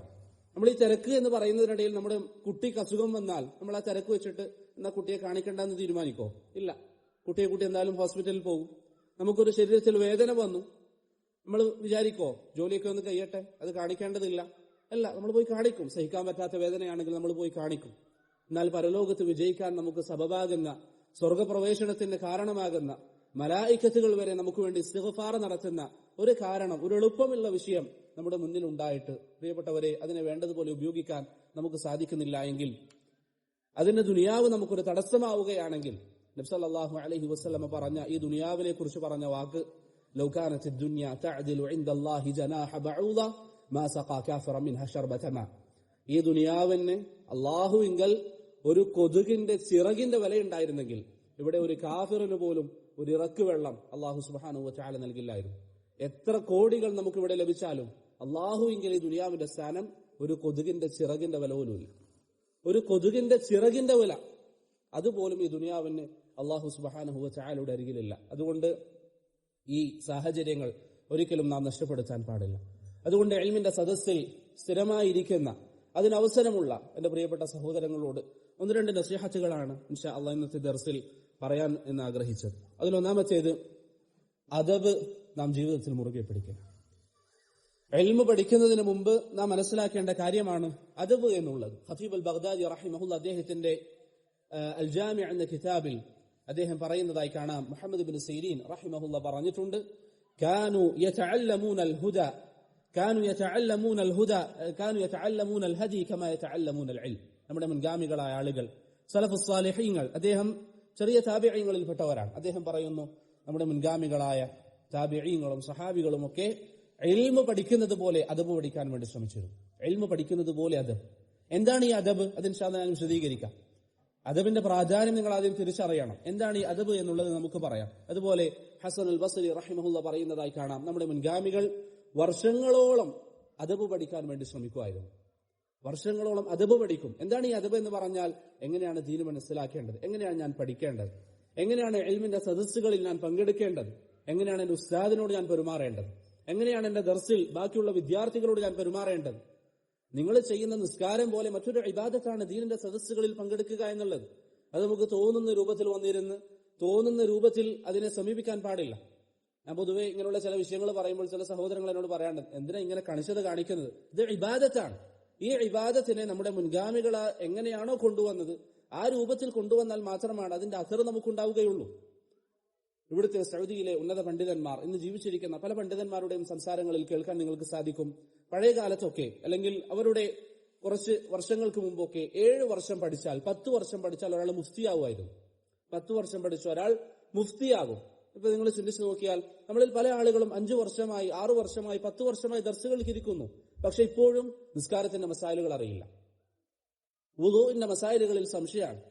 നമ്മൾ ഈ തിരക്ക് എന്ന് പറയുന്നതിനിടയിൽ നമ്മുടെ കുട്ടിക്ക് അസുഖം വന്നാൽ നമ്മൾ ആ തിരക്ക് വെച്ചിട്ട് എന്നാ കുട്ടിയെ കാണിക്കണ്ടെന്ന് തീരുമാനിക്കോ? ഇല്ല. കുട്ടി എന്തായാലും ഹോസ്പിറ്റലിൽ പോകും. നമുക്കൊരു ശരീരത്തിൽ വേദന വന്നു, നമ്മൾ വിചാരിക്കോ ജോലിയൊക്കെ ഒന്ന് കഴിയട്ടെ, അത് കാണിക്കേണ്ടതില്ല? അല്ല, നമ്മൾ പോയി കാണിക്കും. സഹിക്കാൻ പറ്റാത്ത വേദനയാണെങ്കിൽ നമ്മൾ പോയി കാണിക്കും. എന്നാൽ പരലോകത്ത് വിജയിക്കാൻ നമുക്ക് സബബാകുന്ന, സ്വർഗപ്രവേശനത്തിന് കാരണമാകുന്ന മലായിക്കത്തുകൾ വരെ നമുക്ക് വേണ്ടി ഇസ്തിഗ്ഫാർ നടത്തുന്ന ഒരു കാരണം, ഒരു എളുപ്പമുള്ള വിഷയം നമ്മുടെ മുന്നിൽ ഉണ്ടായിട്ട് പ്രിയപ്പെട്ടവരെ അതിനെ വേണ്ടതുപോലെ ഉപയോഗിക്കാൻ നമുക്ക് സാധിക്കുന്നില്ല എങ്കിൽ, അതിന്റെ ദുനിയാവ് നമുക്കൊരു തടസ്സമാവുകയാണെങ്കിൽ, നബി സല്ലല്ലാഹു അലൈഹി വസല്ലം പറഞ്ഞ ഈ ദുനിയാവിനെ കുറിച്ച് പറഞ്ഞ വാക്ക്, ലൗ കാനത്തിദ് ദുനിയ തഅദിലു ഇൻദല്ലാഹി ജനാഹ ബഊദ മാ സഖാ കാഫിറൻ മിൻഹാ ശർബത മാ, ഈ ദുനിയാവിന് അല്ലാഹുവിങ്കൽ ഒരു കൊതുകിന്റെ ചിറകിന്റെ വിലയുണ്ടായിരുന്നെങ്കിൽ ഇവിടെ ഒരു കാഫിറിന് പോലും ഒരു ഇറക്ക് വെള്ളം അല്ലാഹു സുബ്ഹാനഹു വ തആല നൽകില്ലായിരുന്നു. എത്ര കോടികൾ നമുക്ക് ഇവിടെ ലഭിച്ചാലും അല്ലാഹുവിങ്കൽ ഈ ദുനിയാവിന്റെ സ്ഥാനം ഒരു കൊതുകിന്റെ ചിറകിന്റെ വില പോലുമില്ല. ഒരു കൊതുകിന്റെ ചിറകിന്റെ വില അതുപോലും ഈ ദുനിയാവിന് അല്ലാഹു സുബ്ഹാനഹു വ തആലയുടെ അരികിലില്ല. അതുകൊണ്ട് ഈ സാഹചര്യങ്ങൾ ഒരിക്കലും നാം നഷ്ടപ്പെടുത്താൻ പാടില്ല. അതുകൊണ്ട് ഇൽമിന്റെ സദസ്സിൽ സ്ഥിരമായിരിക്കുന്ന, അതിനവസരമുള്ള എന്റെ പ്രിയപ്പെട്ട സഹോദരങ്ങളോട് 1-2 നസീഹത്തുകളാണ് ഇൻഷാ അല്ലാഹ് ഇന്നത്തെ ദർസിൽ പറയാൻ എന്ന് ആഗ്രഹിച്ചത്. അതിലൊന്നാമത്തേത്, അദബ് നാം ജീവിതത്തിൽ മുറുകെ പിടിക്കുക. ഇൽമു പഠിക്കുന്നതിന് മുമ്പ് നാം മനസ്സിലാക്കേണ്ട കാര്യമാണ് അദബ് എന്നുള്ളത്. ഖതീബ് അൽ ബഗ്ദാദി റഹിമഹുല്ലാഹ് അദ്ദേഹത്തിന്റെ അൽ ജാമി എന്ന കിതാബിൽ അദ്ദേഹം പറയുന്നതായി കാണാം, മുഹമ്മദ് ബിൻ സീരീൻ റഹിമഹുല്ല പറഞ്ഞിട്ടുണ്ട്, കാനു യതഅല്ലമൂന അൽ-ഹദി കമാ യതഅല്ലമൂന അൽ-ഇൽം. നമ്മുടെ മുൻഗാമികളായ ആളുകൾ, സലഫുസ് സാലിഹീങ്ങൾ, അദ്ദേഹം ചെറിയ താബിഈങ്ങളിൽപ്പെട്ടവരാണ്. അദ്ദേഹം പറയുന്നു, നമ്മുടെ മുൻഗാമികളായ താബിഈങ്ങളും സഹാബികളും ഒക്കെ ഇൽമു പഠിക്കുന്നത് പോലെ അദബ് പഠിക്കാൻ വേണ്ടി ശ്രമിച്ചിരുന്നു. ഇൽമു പഠിക്കുന്നത് പോലെ അദബ്. എന്താണ് ഈ അദബ്? അത് ഇൻഷാ അല്ലാഹ് ഞാൻ വിശദീകരിക്കാം. അദബിന്റെ പ്രാധാന്യം നിങ്ങൾ ആദ്യം തിരിച്ചറിയണം. എന്താണ് ഈ അദബ് എന്നുള്ളത് നമുക്ക് പറയാം. അതുപോലെ ഹസൻ അൽ ബസ്രി റഹിമഹുല്ല പറയുന്നതായി കാണാം, നമ്മുടെ മുൻഗാമികൾ വർഷങ്ങളോളം അദബ് പഠിക്കാൻ വേണ്ടി ശ്രമിക്കുമായിരുന്നു. വർഷങ്ങളോളം അദബ് പഠിക്കും. എന്താണ് ഈ അദബ് എന്ന് പറഞ്ഞാൽ, എങ്ങനെയാണ് ദീൻ മനസ്സിലാക്കേണ്ടത്, എങ്ങനെയാണ് ഞാൻ പഠിക്കേണ്ടത്, എങ്ങനെയാണ് ഇൽമിന്റെ സദസ്സുകളിൽ ഞാൻ പങ്കെടുക്കേണ്ടത്, എങ്ങനെയാണ് എന്റെ ഉസ്താദിനോട് ഞാൻ പെരുമാറേണ്ടത്, എങ്ങനെയാണ് എന്റെ ദർസിൽ ബാക്കിയുള്ള വിദ്യാർത്ഥികളോട് ഞാൻ പെരുമാറേണ്ടത്. നിങ്ങൾ ചെയ്യുന്ന നിസ്കാരം പോലെ മറ്റൊരു ഇബാദത്താണ് ദീനിന്റെ സദസ്സുകളിൽ പങ്കെടുക്കുക എന്നുള്ളത്. അത് നമുക്ക് തോന്നുന്ന രൂപത്തിൽ വന്നിരുന്ന് തോന്നുന്ന രൂപത്തിൽ അതിനെ സമീപിക്കാൻ പാടില്ല. ഞാൻ പൊതുവെ ഇങ്ങനെയുള്ള ചില വിഷയങ്ങൾ പറയുമ്പോൾ ചില സഹോദരങ്ങൾ എന്നോട് പറയാണ്ട്, എന്തിനാ ഇങ്ങനെ കണിശത കാണിക്കുന്നത്? ഇത് ഇബാദത്താണ്. ഈ ഇബാദത്തിനെ നമ്മുടെ മുൻഗാമികൾ എങ്ങനെയാണോ കൊണ്ടുവന്നത് ആ രൂപത്തിൽ കൊണ്ടുവന്നാൽ മാത്രമാണ് അതിന്റെ അസർ നമുക്കുണ്ടാവുകയുള്ളൂ. ഇവിടുത്തെ സൗദിയിലെ ഉന്നത പണ്ഡിതന്മാർ, ഇന്ന് ജീവിച്ചിരിക്കുന്ന പല പണ്ഡിതന്മാരുടെയും സംസാരങ്ങളിൽ കേൾക്കാൻ നിങ്ങൾക്ക് സാധിക്കും, പഴയ കാലത്തൊക്കെ അല്ലെങ്കിൽ അവരുടെ കുറച്ച് വർഷങ്ങൾക്ക് മുമ്പൊക്കെ 7 വർഷം പഠിച്ചാൽ 10 വർഷം പഠിച്ചാൽ ഒരാൾ മുഫ്തിയാവുമായിരുന്നു. 10 വർഷം പഠിച്ച ഒരാൾ മുഫ്തിയാകും. ഇപ്പൊ നിങ്ങൾ ചിന്തിച്ചു നോക്കിയാൽ നമ്മളിൽ പല ആളുകളും 5 വർഷമായി 6 വർഷമായി 10 വർഷമായി ദർസുകൾക്ക് ഇരിക്കുന്നു. പക്ഷെ ഇപ്പോഴും നിസ്കാരത്തിന്റെ മസായിലുകൾ അറിയില്ല, വുദൂഇന്റെ മസായിലുകളിൽ സംശയമാണ്.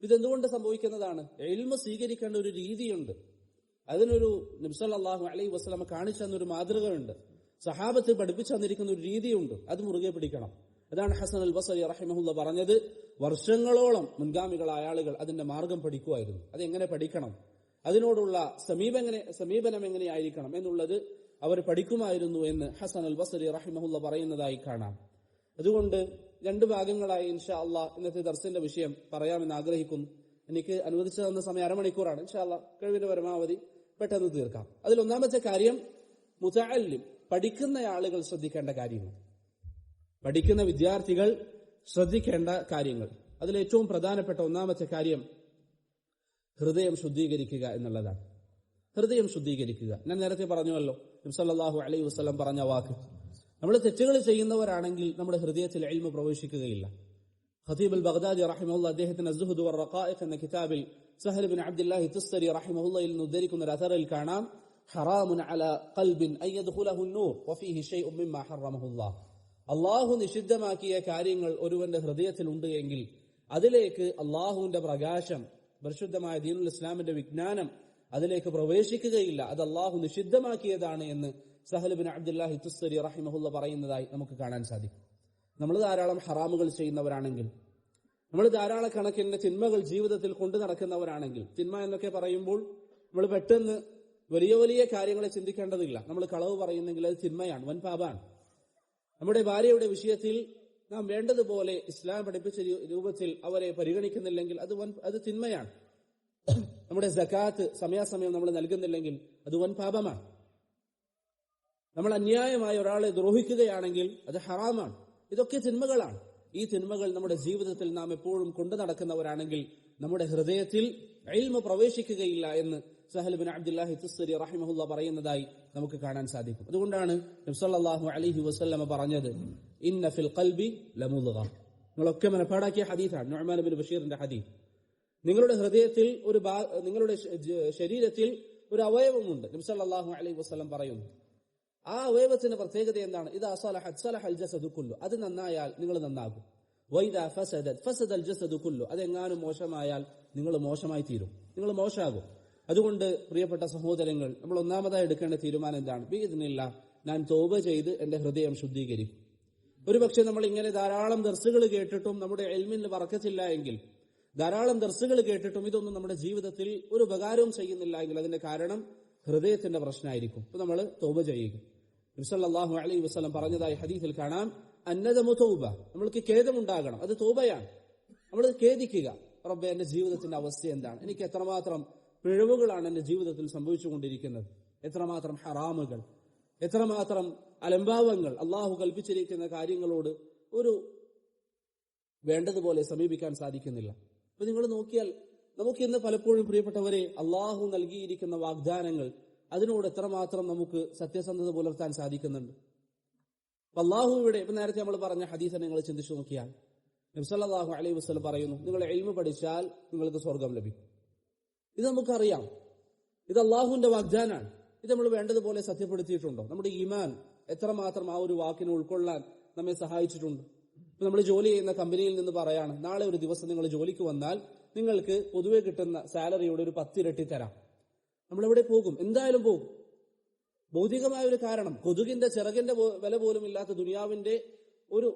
ഇതെന്തുകൊണ്ട് സംഭവിക്കുന്നതാണ്? ഇൽമു സ്വീകരിക്കേണ്ട ഒരു രീതിയുണ്ട്. അതിനൊരു നബി സല്ലല്ലാഹു അലൈഹി വസല്ലം കാണിച്ചു തന്നൊരു മാതൃകയുണ്ട്. സഹാബത്ത് പഠിപ്പിച്ചു തന്നിരിക്കുന്ന ഒരു രീതിയുണ്ട്. അത് മുറുകെ പിടിക്കണം. അതാണ് ഹസൻ അൽ ബസ്രി റഹിമഹുല്ല പറഞ്ഞത്, വർഷങ്ങളോളം മുൻഗാമികളായ ആളുകൾ അതിന്റെ മാർഗം പഠിക്കുമായിരുന്നു. അതെങ്ങനെ പഠിക്കണം, അതിനോടുള്ള സമീപനം എങ്ങനെയായിരിക്കണം എന്നുള്ളത് അവർ പഠിക്കുമായിരുന്നു എന്ന് ഹസൻ അൽ ബസ്രി റഹിമഹുല്ല പറയുന്നതായി കാണാം. അതുകൊണ്ട് 2 ഭാഗങ്ങളായി ഇൻഷാ അല്ലാഹ് ഇന്നത്തെ ദർസിന്റെ വിഷയം പറയാമെന്ന് ആഗ്രഹിക്കുന്നു. എനിക്ക് അനുവദിച്ചു തന്ന സമയം അരമണിക്കൂറാണ്. ഇൻഷാ അല്ലാഹ് കഴിവിന്റെ പരമാവധി പെട്ടെന്ന് തീർക്കാം. അതിൽ ഒന്നാമത്തെ കാര്യം, മുതഅല്ലിം, പഠിക്കുന്ന ആളുകൾ ശ്രദ്ധിക്കേണ്ട കാര്യങ്ങൾ, പഠിക്കുന്ന വിദ്യാർത്ഥികൾ ശ്രദ്ധിക്കേണ്ട കാര്യങ്ങൾ. അതിലേറ്റവും പ്രധാനപ്പെട്ട ഒന്നാമത്തെ കാര്യം ഹൃദയം ശുദ്ധീകരിക്കുക എന്നുള്ളതാണ്. ഹൃദയം ശുദ്ധീകരിക്കുക. ഞാൻ നേരത്തെ പറഞ്ഞുവല്ലോ, നബി സല്ലല്ലാഹു അലൈഹി വസല്ലം പറഞ്ഞ വാക്ക്, നമ്മൾ തെറ്റുകൾ ചെയ്യുന്നവരാണെങ്കിൽ നമ്മുടെ ഹൃദയത്തിൽ ഇൽമു പ്രവേശിക്കുകയില്ല. ഖതീബ് അൽ ബഗ്ദാദി റഹിമഹുല്ലാഹ് അദ്ദേഹത്തിന്റെ അസ്സുഹുദ് വറഖായിഖ് എന്ന കിതാബിൽ സഹൽ ഇബ്നു അബ്ദുല്ലാഹി തുസ്തരി റഹിമഹുല്ലാഹിൽ നിന്ന് ഉദ്ധരിക്കുന്ന ഒരു അഥറിൽ കാണാം, ഹറാമുൻ അലാ ഖൽബിൻ അൻ യദ്ഖുലഹു അൻ-നൂർ വഫീഹി ശൈഉൻ മിമ്മാ ഹറമഹുല്ലാഹ്. അല്ലാഹു നിഷിദ്ധമാക്കിയ കാര്യങ്ങൾ ഒരുവന്റെ ഹൃദയത്തിൽ ഉണ്ട് എങ്കിൽ അതിലേക്ക് അല്ലാഹുവിന്റെ പ്രകാശം, പരിശുദ്ധമായ ദീനുൽ ഇസ്ലാമിന്റെ വിജ്ഞാനം അതിലേക്ക് പ്രവേശിക്കുകയില്ല. അത് അല്ലാഹു നിഷിദ്ധമാക്കിയതാണ് എന്ന് സഹൽ ഇബ്നു അബ്ദുല്ലാഹി തുസ്തരി റഹിമഹുല്ലാഹ് പറയുന്നതായി നമുക്ക് കാണാൻ സാധിക്കും. നമ്മൾ ധാരാളം ഹറാമുകൾ ചെയ്യുന്നവരാണെങ്കിൽ, നമ്മൾ ധാരാളക്കണക്കിന് തിന്മകൾ ജീവിതത്തിൽ കൊണ്ടു നടക്കുന്നവരാണെങ്കിൽ, തിന്മ എന്നൊക്കെ പറയുമ്പോൾ നമ്മൾ പെട്ടെന്ന് വലിയ വലിയ കാര്യങ്ങളെ ചിന്തിക്കേണ്ടതില്ല. നമ്മൾ കളവ് പറയുന്നെങ്കിൽ അത് തിന്മയാണ്, വൻ പാപാണ്. നമ്മുടെ ഭാര്യയുടെ വിഷയത്തിൽ നാം വേണ്ടതുപോലെ ഇസ്ലാം പഠിപ്പിച്ച രൂപത്തിൽ അവരെ പരിഗണിക്കുന്നില്ലെങ്കിൽ അത് തിന്മയാണ്. നമ്മുടെ സകാത്ത് സമയാസമയം നമ്മൾ നൽകുന്നില്ലെങ്കിൽ അത് വൻ പാപമാണ്. നമ്മൾ അന്യായമായ ഒരാളെ ദ്രോഹിക്കുകയാണെങ്കിൽ അത് ഹറാമാണ്. ഇതൊക്കെ തിന്മകളാണ്. ഈ തിന്മകൾ നമ്മുടെ ജീവിതത്തിൽ നാം എപ്പോഴും കൊണ്ടു നടക്കുന്നവരാണെങ്കിൽ നമ്മുടെ ഹൃദയത്തിൽ ഇൽമു പ്രവേശിക്കുകയില്ല എന്ന് സഹൽ ഇബ്നു അബ്ദുല്ലാഹി തുസ്തരി റഹിമഹുല്ലാഹ് പറയുന്നതായി നമുക്ക് കാണാൻ സാധിക്കും. അതുകൊണ്ടാണ് നബി സല്ലല്ലാഹു അലൈഹി വസല്ലം പറഞ്ഞത്, ഇന്ന ഫിൽ ഖൽബി ലമുദ്ഗ. നിങ്ങളൊക്കെ മനപ്പാടാക്കിയ ഹദീസാണ്, നുഅ്മാൻ ഇബ്നു ബഷീറിന്റെ ഹദീസ്. നിങ്ങളുടെ ഹൃദയത്തിൽ നിങ്ങളുടെ ശരീരത്തിൽ ഒരു അവയവമുണ്ട്. നബി സല്ലല്ലാഹു അലൈഹി വസല്ലം പറയുന്നു, ആ അവയവത്തിന്റെ പ്രത്യേകത എന്താണ്? ഇദാ സലഹത് സലഹൽ ജസദു കുല്ലു. അത് നന്നായാൽ നിങ്ങൾ നന്നാകും. വൈദാ ഫസദത് ഫസദൽ ജസദു കുല്ലു. അതെങ്ങാനും മോശമായാൽ നിങ്ങൾ മോശമായി തീരും, നിങ്ങൾ മോശമാകും. അതുകൊണ്ട് പ്രിയപ്പെട്ട സഹോദരങ്ങൾ, നമ്മൾ ഒന്നാമതായി എടുക്കേണ്ട തീരുമാനം എന്താണ്? ബിഇദ്നില്ലാഹ്, ഞാൻ തൗബ ചെയ്ത് എന്റെ ഹൃദയം ശുദ്ധീകരിക്കും. ഒരുപക്ഷെ നമ്മൾ ഇങ്ങനെ ധാരാളം ദർസുകൾ കേട്ടിട്ടും നമ്മുടെ ഇൽമിന് ബറക്കത്തില്ല എങ്കിൽ, ധാരാളം ദർസുകൾ കേട്ടിട്ടും ഇതൊന്നും നമ്മുടെ ജീവിതത്തിൽ ഒരു ഉപകാരവും ചെയ്യുന്നില്ല എങ്കിൽ അതിന്റെ കാരണം ഹൃദയത്തിന്റെ പ്രശ്നമായിരിക്കും. ഇപ്പൊ നമ്മൾ തൗബ ചെയ്യുക. നബി സല്ലല്ലാഹു അലൈഹി വസല്ലം പറഞ്ഞതായി ഹദീസിൽ കാണാം, അന്നദമു തൗബ. നമ്മൾക്ക് ഖേദമുണ്ടാകണം, അത് തൗബയാണ്. നമ്മൾ ഖേദിക്കുക, റബ്ബേ എന്റെ ജീവിതത്തിന്റെ അവസ്ഥ എന്താണ്, എനിക്ക് എത്രമാത്രം പിഴവുകളാണ് എന്റെ ജീവിതത്തിൽ സംഭവിച്ചുകൊണ്ടിരിക്കുന്നത്, എത്രമാത്രം ഹറാമുകൾ, എത്രമാത്രം അലംഭാവങ്ങൾ, അള്ളാഹു കൽപ്പിച്ചിരിക്കുന്ന കാര്യങ്ങളോട് ഒരു വേണ്ടതുപോലെ സമീപിക്കാൻ സാധിക്കുന്നില്ല. അപ്പൊ നിങ്ങൾ നോക്കിയാൽ നമുക്കിന്ന് പലപ്പോഴും പ്രിയപ്പെട്ടവരെ അള്ളാഹു നൽകിയിരിക്കുന്ന വാഗ്ദാനങ്ങൾ അതിനോട് എത്രമാത്രം നമുക്ക് സത്യസന്ധത പുലർത്താൻ സാധിക്കുന്നുണ്ട്. അള്ളാഹുവിടെ ഇപ്പൊ നേരത്തെ നമ്മൾ പറഞ്ഞ ഹദീസ് നിങ്ങൾ ചിന്തിച്ചു നോക്കിയാൽ നബി സല്ലല്ലാഹു അലൈഹി വസല്ലം പറയുന്നു, നിങ്ങൾ ഇൽമു പഠിച്ചാൽ നിങ്ങൾക്ക് സ്വർഗം ലഭിക്കും. ഇത് നമുക്കറിയാം, ഇത് അള്ളാഹുവിന്റെ വാഗ്ദാനാണ്. ഇത് നമ്മൾ വേണ്ടതുപോലെ സത്യപ്പെടുത്തിയിട്ടുണ്ടോ? നമ്മുടെ ഈമാൻ എത്രമാത്രം ആ ഒരു വാക്കിനെ ഉൾക്കൊള്ളാൻ നമ്മെ സഹായിച്ചിട്ടുണ്ട്? ഇപ്പൊ നമ്മൾ ജോലി ചെയ്യുന്ന കമ്പനിയിൽ നിന്ന് പറയാണ്, നാളെ ഒരു ദിവസം നിങ്ങൾ ജോലിക്ക് വന്നാൽ നിങ്ങൾക്ക് പൊതുവെ കിട്ടുന്ന സാലറിയുടെ ഒരു 10 ഇരട്ടി തരാം. നമ്മളെവിടെ പോകും? എന്തായാലും പോകും. ഭൗതികമായ ഒരു കാരണം, കൊതുകിന്റെ ചിറകിന്റെ വില പോലും ഇല്ലാത്ത ദുനിയാവിന്റെ ഒരു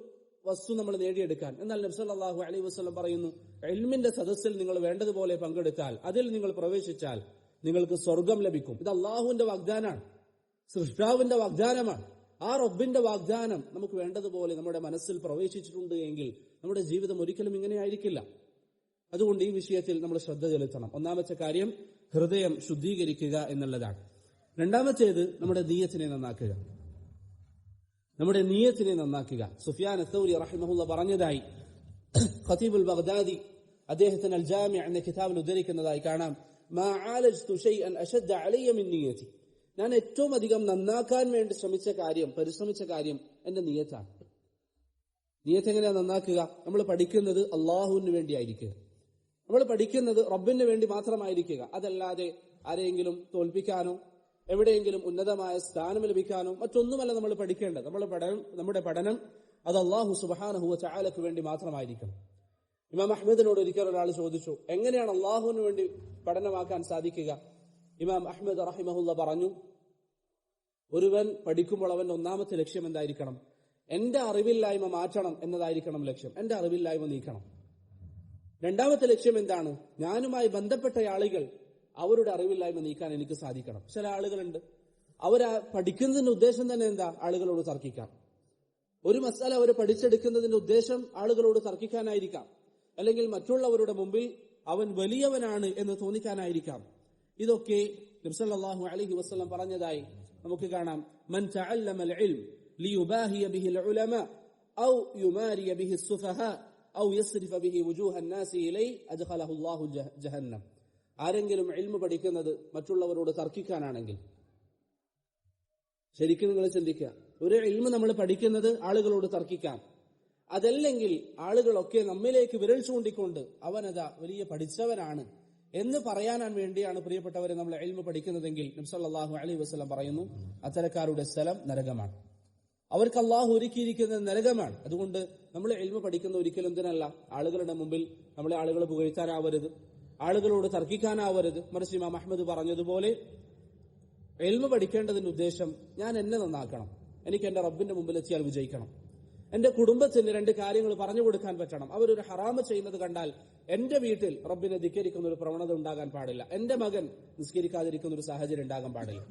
വസ്തു നമ്മൾ നേടിയെടുക്കാൻ. എന്നാൽ നബി സല്ലല്ലാഹു അലൈഹി വസല്ലം പറയുന്നു, ഇൽമിന്റെ സദസ്സിൽ നിങ്ങൾ വേണ്ടതുപോലെ പങ്കെടുത്താൽ, അതിൽ നിങ്ങൾ പ്രവേശിച്ചാൽ നിങ്ങൾക്ക് സ്വർഗം ലഭിക്കും. ഇത് അള്ളാഹുവിന്റെ വാഗ്ദാനാണ്, സൃഷ്ടാവിന്റെ വാഗ്ദാനമാണ്. ആ റബ്ബിന്റെ വാഗ്ദാനം നമുക്ക് വേണ്ടതുപോലെ നമ്മുടെ മനസ്സിൽ പ്രവേശിച്ചിട്ടുണ്ട് എങ്കിൽ നമ്മുടെ ജീവിതം ഒരിക്കലും ഇങ്ങനെയായിരിക്കില്ല. അതുകൊണ്ട് ഈ വിഷയത്തിൽ നമ്മൾ ശ്രദ്ധ ചെലുത്തണം. ഒന്നാമത്തെ കാര്യം ഹൃദയം ശുദ്ധീകരിക്കുക എന്നുള്ളതാണ്. രണ്ടാമത്തേത് നമ്മുടെ നിയ്യത്തിനെ നന്നാക്കുക. നമ്മുടെ നിയ്യത്തിനെ നന്നാക്കുക. സുഫിയാൻ അസ്സൗരി റഹിമഹുല്ലാഹ് പറഞ്ഞതായി ഖതീബുൽ ബഗ്ദാദി അദ്ദേഹത്തിന് അൽ ജാമി എന്ന കിതാബിൽ ഉദ്ധരിക്കുന്നതായി കാണാം, മാ ആലജ്തു ശൈഅൻ അശദ്ദ അലയ്യ മിൻ നിയ്യതി. ഞാൻ ഏറ്റവും അധികം നന്നാക്കാൻ വേണ്ടി പരിശ്രമിച്ച കാര്യം എന്റെ നിയ്യത്താണ്. നിയ്യത്ത് എങ്ങനെയാ നന്നാക്കുക? നമ്മൾ പഠിക്കുന്നത് അള്ളാഹുവിന് വേണ്ടിയായിരിക്കുക, നമ്മൾ പഠിക്കുന്നത് റബ്ബിന് വേണ്ടി മാത്രമായിരിക്കുക. അതല്ലാതെ ആരെയെങ്കിലും തോൽപ്പിക്കാനോ എവിടെയെങ്കിലും ഉന്നതമായ സ്ഥാനം ലഭിക്കാനോ മറ്റൊന്നുമല്ല നമ്മൾ പഠിക്കേണ്ടത്. നമ്മുടെ പഠനം അത് അള്ളാഹു സുബ്ഹാനഹു വ തആലക്ക് വേണ്ടി മാത്രമായിരിക്കണം. ഇമാം അഹ്മദിനോട് ഒരിക്കൽ ഒരാൾ ചോദിച്ചു, എങ്ങനെയാണ് അള്ളാഹുവിന് വേണ്ടി പഠനമാക്കാൻ സാധിക്കുക? ഇമാം അഹ്മദ് റഹിമഹുല്ലാഹ് പറഞ്ഞു, ഒരുവൻ പഠിക്കുമ്പോൾ അവന്റെ ഒന്നാമത്തെ ലക്ഷ്യം എന്തായിരിക്കണം? എന്റെ അറിവില്ലായ്മ മാറ്റണം എന്നതായിരിക്കണം ലക്ഷ്യം. എന്റെ അറിവില്ലായ്മ നീക്കണം. രണ്ടാമത്തെ ലക്ഷ്യം എന്താണ്? ഞാനുമായി ബന്ധപ്പെട്ട ആളുകൾ അവരുടെ അറിവില്ലായ്മ നീക്കാൻ എനിക്ക് സാധിക്കണം. ചില ആളുകളുണ്ട്, അവരാ പഠിക്കുന്നതിന്റെ ഉദ്ദേശം തന്നെ എന്താ? ആളുകളോട് തർക്കിക്കാം. ഒരു മസാല അവർ പഠിച്ചെടുക്കുന്നതിന്റെ ഉദ്ദേശം ആളുകളോട് തർക്കിക്കാനായിരിക്കാം, അല്ലെങ്കിൽ മറ്റുള്ളവരുടെ മുമ്പിൽ അവൻ വലിയവനാണ് എന്ന് തോന്നിക്കാനായിരിക്കാം. ഇതൊക്കെ നബി സല്ലല്ലാഹു അലൈഹി വസല്ലം പറഞ്ഞതായി നമുക്ക് കാണാം. മൻ തഅല്ലമൽ ഇൽം ലിയുബാഹിയ ബിഹിൽ ഉലമാ ഔ യുമാരിയ ബിഹി സുഫഹാ ഔ യസ്രിഫ ബിഹി വുജൂഹൻ നാസി ഇലൈ അദ്ഖലഹു അല്ലാഹു ജഹന്നം. ആരെങ്കിലും ഇൽമു പഠിക്കുന്നത് മറ്റുള്ളവരോട് തർക്കിക്കാനാണെങ്കിൽ, ശരിക്കും നിങ്ങൾ ചിന്തിക്കുക, ഒരു ഇൽമു നമ്മൾ പഠിക്കുന്നത് ആളുകളോട് തർക്കിക്കാൻ, അതല്ലെങ്കിൽ ആളുകളൊക്കെ നമ്മിലേക്ക് വിരൽ ചൂണ്ടിക്കൊണ്ട് അവനതാ വലിയ പഠിച്ചവനാണ് എന്ന് പറയാൻ വേണ്ടിയാണ് പ്രിയപ്പെട്ടവരെ നമ്മൾ ഇൽമു പഠിക്കുന്നതെങ്കിൽ നബി സല്ലല്ലാഹു അലൈഹി വസല്ലം പറയുന്നു, അത്തരക്കാരുടെ സ്ഥലം നരകമാണ്. അവർക്ക് അള്ളാഹു ഒരുക്കിയിരിക്കുന്നത് നരകമാണ്. അതുകൊണ്ട് നമ്മൾ ഇൽമു പഠിക്കുന്ന ഒരിക്കലും എന്തിനല്ല, ആളുകളുടെ മുമ്പിൽ നമ്മളെ ആളുകൾ പുകഴ്ത്താനാവരുത്, ആളുകളോട് തർക്കിക്കാനാവരുത്. മറിച്ച് ഇമാം അഹ്മദ് പറഞ്ഞതുപോലെ ഇൽമു പഠിക്കേണ്ടതിന്റെ ഉദ്ദേശം ഞാൻ എന്നെ നന്നാക്കണം, എനിക്ക് എന്റെ റബ്ബിന്റെ മുമ്പിൽ എത്തിയാൽ വിജയിക്കണം, എന്റെ കുടുംബത്തിന് 2 കാര്യങ്ങൾ പറഞ്ഞു കൊടുക്കാൻ പറ്റണം. അവരൊരു ഹറാമ് ചെയ്യുന്നത് കണ്ടാൽ എന്റെ വീട്ടിൽ റബ്ബിനെ ധിക്കരിക്കുന്ന ഒരു പ്രവണത ഉണ്ടാകാൻ പാടില്ല, എന്റെ മകൻ നിസ്കരിക്കാതിരിക്കുന്ന ഒരു സാഹചര്യം ഉണ്ടാകാൻ പാടില്ല,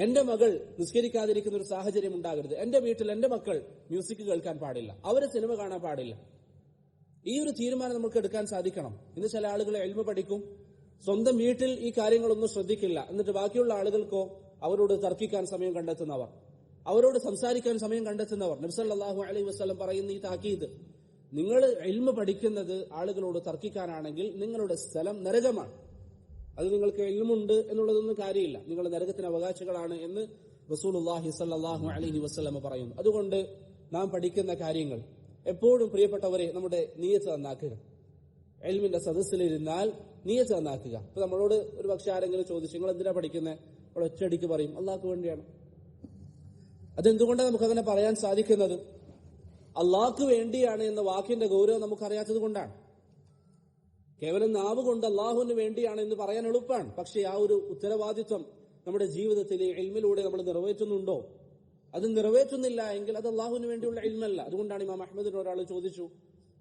എന്റെ മകൾ നിസ്കരിക്കാതിരിക്കുന്ന ഒരു സാഹചര്യം ഉണ്ടാകരുത്, എന്റെ വീട്ടിൽ എന്റെ മക്കൾ മ്യൂസിക് കേൾക്കാൻ പാടില്ല, അവരെ സിനിമ കാണാൻ പാടില്ല. ഈ ഒരു തീരുമാനം നമുക്ക് എടുക്കാൻ സാധിക്കണം. ഇന്ന് ചില ആളുകൾ ഇൽമു പഠിക്കും, സ്വന്തം വീട്ടിൽ ഈ കാര്യങ്ങളൊന്നും ശ്രദ്ധിക്കില്ല, എന്നിട്ട് ബാക്കിയുള്ള ആളുകൾക്കോ അവരോട് തർക്കിക്കാൻ സമയം കണ്ടെത്തുന്നവർ, അവരോട് സംസാരിക്കാൻ സമയം കണ്ടെത്തുന്നവർ. നബി സല്ലല്ലാഹു അലൈഹി വസല്ലം പറയുന്ന ഈ താക്കീത്, നിങ്ങൾ ഇൽമു പഠിക്കുന്നത് ആളുകളോട് തർക്കിക്കാനാണെങ്കിൽ നിങ്ങളുടെ സ്ഥലം നരകമാണ്. അത് നിങ്ങൾക്ക് ഇൽമുണ്ട് എന്നുള്ളതൊന്നും കാര്യമില്ല, നിങ്ങൾ നരകത്തിന് അവകാശികളാണ് എന്ന് റസൂലുള്ളാഹി സ്വല്ലല്ലാഹു അലൈഹി വസല്ലം പറയുന്നു. അതുകൊണ്ട് നാം പഠിക്കുന്ന കാര്യങ്ങൾ എപ്പോഴും പ്രിയപ്പെട്ടവരെ നമ്മുടെ നിയ്യത്ത് നന്നാക്കുക. ഇൽമിന്റെ സദസ്സിലിരുന്നാൽ നിയ്യത്ത് നന്നാക്കുക. ഇപ്പൊ നമ്മളോട് ഒരു പക്ഷെ ആരെങ്കിലും ചോദിച്ചു, നിങ്ങൾ എന്തിനാ പഠിക്കുന്നത്? അപ്പോൾ ഒറ്റയടിക്ക് പറയും, അള്ളാഹ്ക്ക് വേണ്ടിയാണ്. അതെന്തുകൊണ്ടാണ് നമുക്കങ്ങനെ പറയാൻ സാധിക്കുന്നത്? അള്ളാഹ്ക്ക് വേണ്ടിയാണ് എന്ന വാക്കിന്റെ ഗൗരവം നമുക്കറിയാത്തത് കൊണ്ടാണ്. കേവലം നാവ് കൊണ്ട് അള്ളാഹുവിന് വേണ്ടിയാണ് എന്ന് പറയാൻ എളുപ്പമാണ്. പക്ഷേ ആ ഒരു ഉത്തരവാദിത്വം നമ്മുടെ ജീവിതത്തിലെ ഇൽമിലൂടെ നമ്മൾ നിറവേറ്റുന്നുണ്ടോ? അത് നിറവേറ്റുന്നില്ല എങ്കിൽ അത് അള്ളാഹുവിന് വേണ്ടിയുള്ള ഇൽമല്ല. അതുകൊണ്ടാണ് ഇമാം അഹ്മദിനോട് ഒരാൾ ചോദിച്ചു,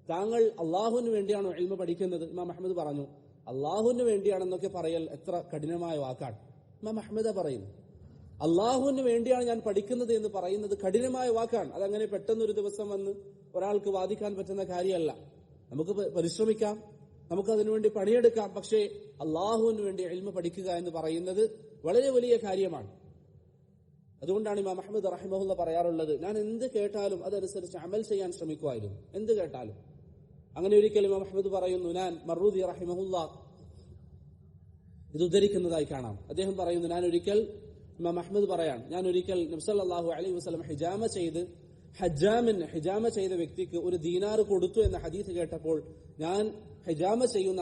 താങ്കൾ അള്ളാഹുവിന് വേണ്ടിയാണോ ഇൽമ പഠിക്കുന്നത്? ഇമാം അഹ്മദ് പറഞ്ഞു, അള്ളാഹുവിന് വേണ്ടിയാണെന്നൊക്കെ പറയൽ എത്ര കഠിനമായ വാക്കാണ്. ഇമാം അഹ്മദ് പറയുന്നു, അള്ളാഹുവിന് വേണ്ടിയാണ് ഞാൻ പഠിക്കുന്നത് എന്ന് പറയുന്നത് കഠിനമായ വാക്കാണ്. അതങ്ങനെ പെട്ടെന്നൊരു ദിവസം വന്ന് ഒരാൾക്ക് വാദിക്കാൻ പറ്റുന്ന കാര്യമല്ല. നമുക്ക് പരിശ്രമിക്കാം, നമുക്ക് അതിനുവേണ്ടി പണിയെടുക്കാം. പക്ഷേ അള്ളാഹുവിന് വേണ്ടി ഇൽമ പഠിക്കുക എന്ന് പറയുന്നത് വളരെ വലിയ കാര്യമാണ്. അതുകൊണ്ടാണ് ഇമാം അഹ്മദ് റഹിമഹുല്ലാഹ് പറയാറുള്ളത്, ഞാൻ എന്ത് കേട്ടാലും അതനുസരിച്ച് അമൽ ചെയ്യാൻ ശ്രമിക്കുമായിരുന്നു, എന്ത് കേട്ടാലും. അങ്ങനെ ഒരിക്കലും ഇമാം അഹ്മദ് പറയുന്നു, ഞാൻ മർറൂദി റഹിമഹുല്ലാഹ് ഇത് ഉദ്ധരിക്കുന്നതായി കാണാം. അദ്ദേഹം പറയുന്നു, ഇമാം അഹ്മദ് പറയാൻ, ഞാൻ ഒരിക്കൽ നബി സല്ലല്ലാഹു അലൈഹി വസല്ലം ഹിജാമ ചെയ്ത വ്യക്തിക്ക് ഒരു ദീനാർ കൊടുത്തു എന്ന ഹദീസ് കേട്ടപ്പോൾ ഞാൻ ഹിജാമ ചെയ്യുന്ന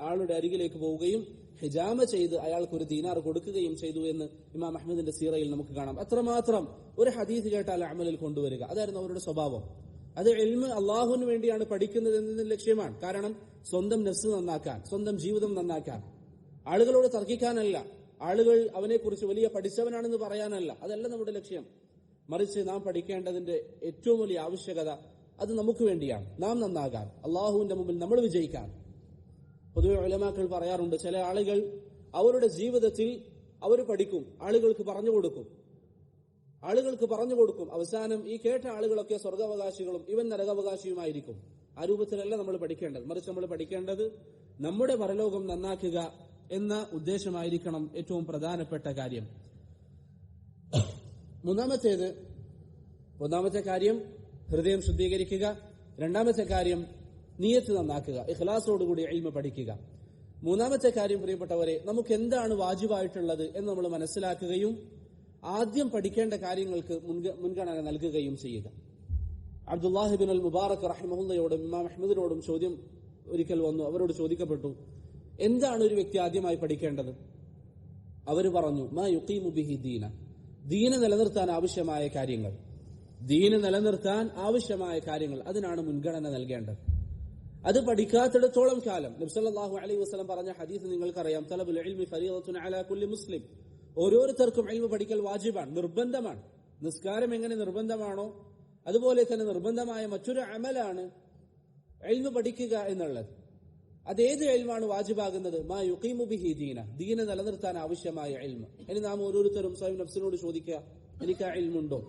ആളുടെ അരികിലേക്ക് പോവുകയും ഹിജാമ ചെയ്ത് അയാൾക്ക് ഒരു ദീനാർ കൊടുക്കുകയും ചെയ്തു എന്ന് ഇമാം അഹ്മദിന്റെ സീറയിൽ നമുക്ക് കാണാം. അത്രമാത്രം ഒരു ഹദീസ് കേട്ടാൽ അമലിൽ കൊണ്ടുവരിക, അതായിരുന്നു അവരുടെ സ്വഭാവം. അത് ഇൽമ് അള്ളാഹുവിന് വേണ്ടിയാണ് പഠിക്കുന്നത് എന്നതിന്റെ ലക്ഷ്യമാണ്. കാരണം സ്വന്തം നഫ്സ് നന്നാക്കാൻ, സ്വന്തം ജീവിതം നന്നാക്കാൻ, ആളുകളോട് തർക്കിക്കാനല്ല, ആളുകൾ അവനെക്കുറിച്ച് വലിയ പഠിച്ചവനാണെന്ന് പറയാനല്ല, അതല്ല നമ്മുടെ ലക്ഷ്യം. മറിച്ച് നാം പഠിക്കേണ്ടതിന്റെ ഏറ്റവും വലിയ ആവശ്യകത അത് നമുക്ക് വേണ്ടിയാണ്, നാം നന്നാകാൻ, അള്ളാഹുവിന്റെ മുമ്പിൽ നമ്മൾ വിജയിക്കാൻ. പൊതുവെ ഉലമാക്കൾ പറയാറുണ്ട്, ചില ആളുകൾ അവരുടെ ജീവിതത്തിൽ അവർ പഠിക്കും, ആളുകൾക്ക് പറഞ്ഞു കൊടുക്കും, അവസാനം ഈ കേട്ട ആളുകളൊക്കെ സ്വർഗാവകാശികളും ഇവൻ നരകാവകാശിയുമായിരിക്കും. ആ രൂപത്തിലല്ല നമ്മൾ പഠിക്കേണ്ടത്. മറിച്ച് നമ്മൾ പഠിക്കേണ്ടത് നമ്മുടെ പരലോകം നന്നാക്കുക എന്ന ഉദ്ദേശമായിരിക്കണം ഏറ്റവും പ്രധാനപ്പെട്ട കാര്യം. ഒന്നാമത്തെ കാര്യം ഹൃദയം ശുദ്ധീകരിക്കുക. രണ്ടാമത്തെ കാര്യം നിയത്ത് നന്നാക്കുക, ഇഖ്ലാസോടുകൂടി ഇൽമ പഠിക്കുക. മൂന്നാമത്തെ കാര്യം, പ്രിയപ്പെട്ടവരെ, നമുക്ക് എന്താണ് വാജിബായിട്ടുള്ളത് എന്ന് നമ്മൾ മനസ്സിലാക്കുകയും ആദ്യം പഠിക്കേണ്ട കാര്യങ്ങൾക്ക് മുൻഗണന നൽകുകയും ചെയ്യുക. അബ്ദുല്ലാഹിബിൻ അൽ മുബാറക് റഹിമഹുല്ലയോടും ഇമാം അഹ്മദിനോടും ചോദ്യം ഒരിക്കൽ വന്നു. അവരോട് ചോദിക്കപ്പെട്ടു, എന്താണ് ഒരു വ്യക്തി ആദ്യമായി പഠിക്കേണ്ടത്? അവർ പറഞ്ഞു, മാ യുഖീമു ബിഹി ദീന, ദീന് നിലനിർത്താൻ ആവശ്യമായ കാര്യങ്ങൾ, അതിനാണ് മുൻഗണന നൽകേണ്ടത്. അത് പഠിക്കാത്തിടത്തോളം കാലം നബി സല്ലല്ലാഹു അലൈഹി വസല്ലം പറഞ്ഞ ഹദീസ് നിങ്ങൾക്കറിയാം, തലബുൽ ഇൽമി ഫരീദത്തുൻ അലാ കുല്ലി മുസ്ലിം, ഓരോരുത്തർക്കും ഇൽമ പഠിക്കൽ വാജിബാണ്, നിർബന്ധമാണ്. നിസ്കാരം എങ്ങനെ നിർബന്ധമാണോ അതുപോലെ തന്നെ നിർബന്ധമായ മറ്റൊരു അമലാണ് ഇൽമ പഠിക്കുക എന്നുള്ളത്. അതേത് ഇൽമാണ് വാജിബാകുന്നത്? മാ യുഖീമു ബിഹി ദീന, ദീന നിലനിർത്താൻ ആവശ്യമായ ഇൽമ. ഇനി നാം ഓരോരുത്തരും സ്വയം നഫ്സിനോട് ചോദിക്കുക, എനിക്ക് ആ ഇൽമുണ്ടോ?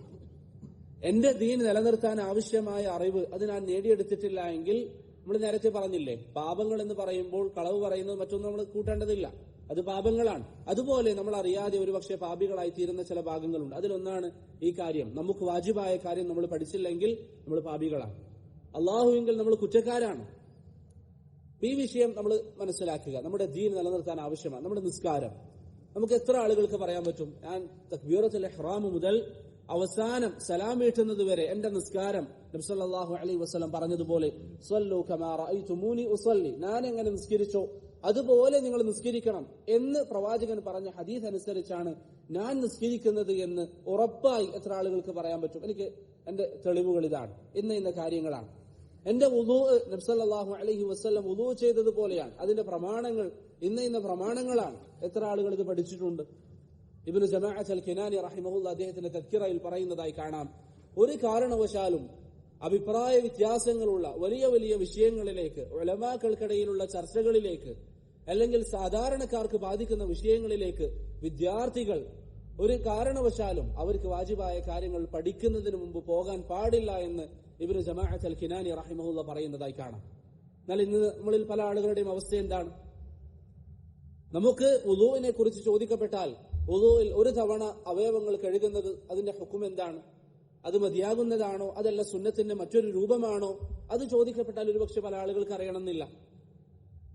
എന്റെ ദീൻ നിലനിർത്താൻ ആവശ്യമായ അറിവ് അത് ഞാൻ നേടിയെടുത്തിട്ടില്ല എങ്കിൽ, നമ്മൾ നേരത്തെ പറഞ്ഞില്ലേ, പാപങ്ങൾ എന്ന് പറയുമ്പോൾ കളവ് പറയുന്നത് മറ്റൊന്നും നമ്മൾ കൂട്ടേണ്ടതില്ല, അത് പാപങ്ങളാണ്. അതുപോലെ നമ്മൾ അറിയാതെ ഒരുപക്ഷെ പാപികളായി തീരുന്ന ചില ഭാഗങ്ങളുണ്ട്. അതിലൊന്നാണ് ഈ കാര്യം. നമുക്ക് വാജിബായ കാര്യം നമ്മൾ പഠിച്ചില്ലെങ്കിൽ നമ്മൾ പാപികളാണ്, അള്ളാഹുവിങ്കിൽ നമ്മൾ കുറ്റക്കാരാണ്. ഈ വിഷയം നമ്മൾ മനസ്സിലാക്കുക. നമ്മുടെ ദീൻ നിലനിർത്താൻ ആവശ്യമാണ്. നമ്മുടെ നിസ്കാരം, നമുക്ക് എത്ര ആളുകൾക്ക് പറയാൻ പറ്റും, ഞാൻ തക്ബീറത്തുൽ ഇഹ്റാം മുതൽ അവസാനം സലാം വീട്ടുന്നത് വരെ എന്റെ നിസ്കാരം നബി സല്ലല്ലാഹു അലൈഹി വസല്ലം പറഞ്ഞതുപോലെ സ്വല്ലു കമാ റഅയ്തുമൂനി ഉസല്ലി, ഞാൻ എങ്ങനെ നിസ്കരിച്ചോ അതുപോലെ നിങ്ങൾ നിസ്കരിക്കണം എന്ന് പ്രവാചകൻ പറഞ്ഞ ഹദീസ് അനുസരിച്ചാണ് ഞാൻ നിസ്കരിക്കുന്നത് എന്ന് ഉറപ്പായി എത്ര ആളുകൾക്ക് പറയാൻ പറ്റും? എനിക്ക് എന്റെ തെളിവുകൾ ഇതാണ്, ഇന്ന കാര്യങ്ങളാണ്. എന്റെ വുളൂ നബി സല്ലല്ലാഹു അലൈഹി വസല്ലം വുളൂ ചെയ്തതുപോലെയാണ്, അതിന്റെ പ്രമാണങ്ങൾ ഇന്ന പ്രമാണങ്ങളാണ്. എത്ര ആളുകൾ ഇത് പഠിച്ചിട്ടുണ്ട്? ഇബ്നു ജമാഅത്ത് അൽ കിനാനി റഹിമഹുല്ലാഹ് അദ്ദേഹത്തിന്റെ തദ്കിറയിൽ പറയുന്നതായി കാണാം, ഒരു കാരണവശാലും അഭിപ്രായ വ്യത്യാസങ്ങളുള്ള വലിയ വലിയ വിഷയങ്ങളിലേക്ക്, ഉലമാക്കൾക്കിടയിലുള്ള ചർച്ചകളിലേക്ക്, അല്ലെങ്കിൽ സാധാരണക്കാർക്ക് ബാധിക്കുന്ന വിഷയങ്ങളിലേക്ക് വിദ്യാർത്ഥികൾ ഒരു കാരണവശാലും അവർക്ക് വാജിബായ കാര്യങ്ങൾ പഠിക്കുന്നതിന് മുമ്പ് പോകാൻ പാടില്ല എന്ന് ഇബ്നു ജമാഅത്ത് അൽ കിനാനി റഹിമഹുല്ലാഹ് പറയുന്നതായി കാണാം. എന്നാൽ ഇന്ന് നമ്മളിൽ പല ആളുകളുടെയും അവസ്ഥ എന്താണ്? നമുക്ക് വുളൂഇനെ കുറിച്ച് ചോദിക്കപ്പെട്ടാൽ വുളൂഇൽ ഒരു തവണ അവയവങ്ങൾ കഴുകുന്നത് അതിന്റെ ഹുക്ം എന്താണ്? അത് മതിയാകുന്നതാണോ? അതല്ല സുന്നത്തിന്റെ മറ്റൊരു രൂപമാണോ? അത് ചോദിക്കപ്പെട്ടാൽ ഒരുപക്ഷെ പല ആളുകൾക്ക് അറിയണമെന്നില്ല.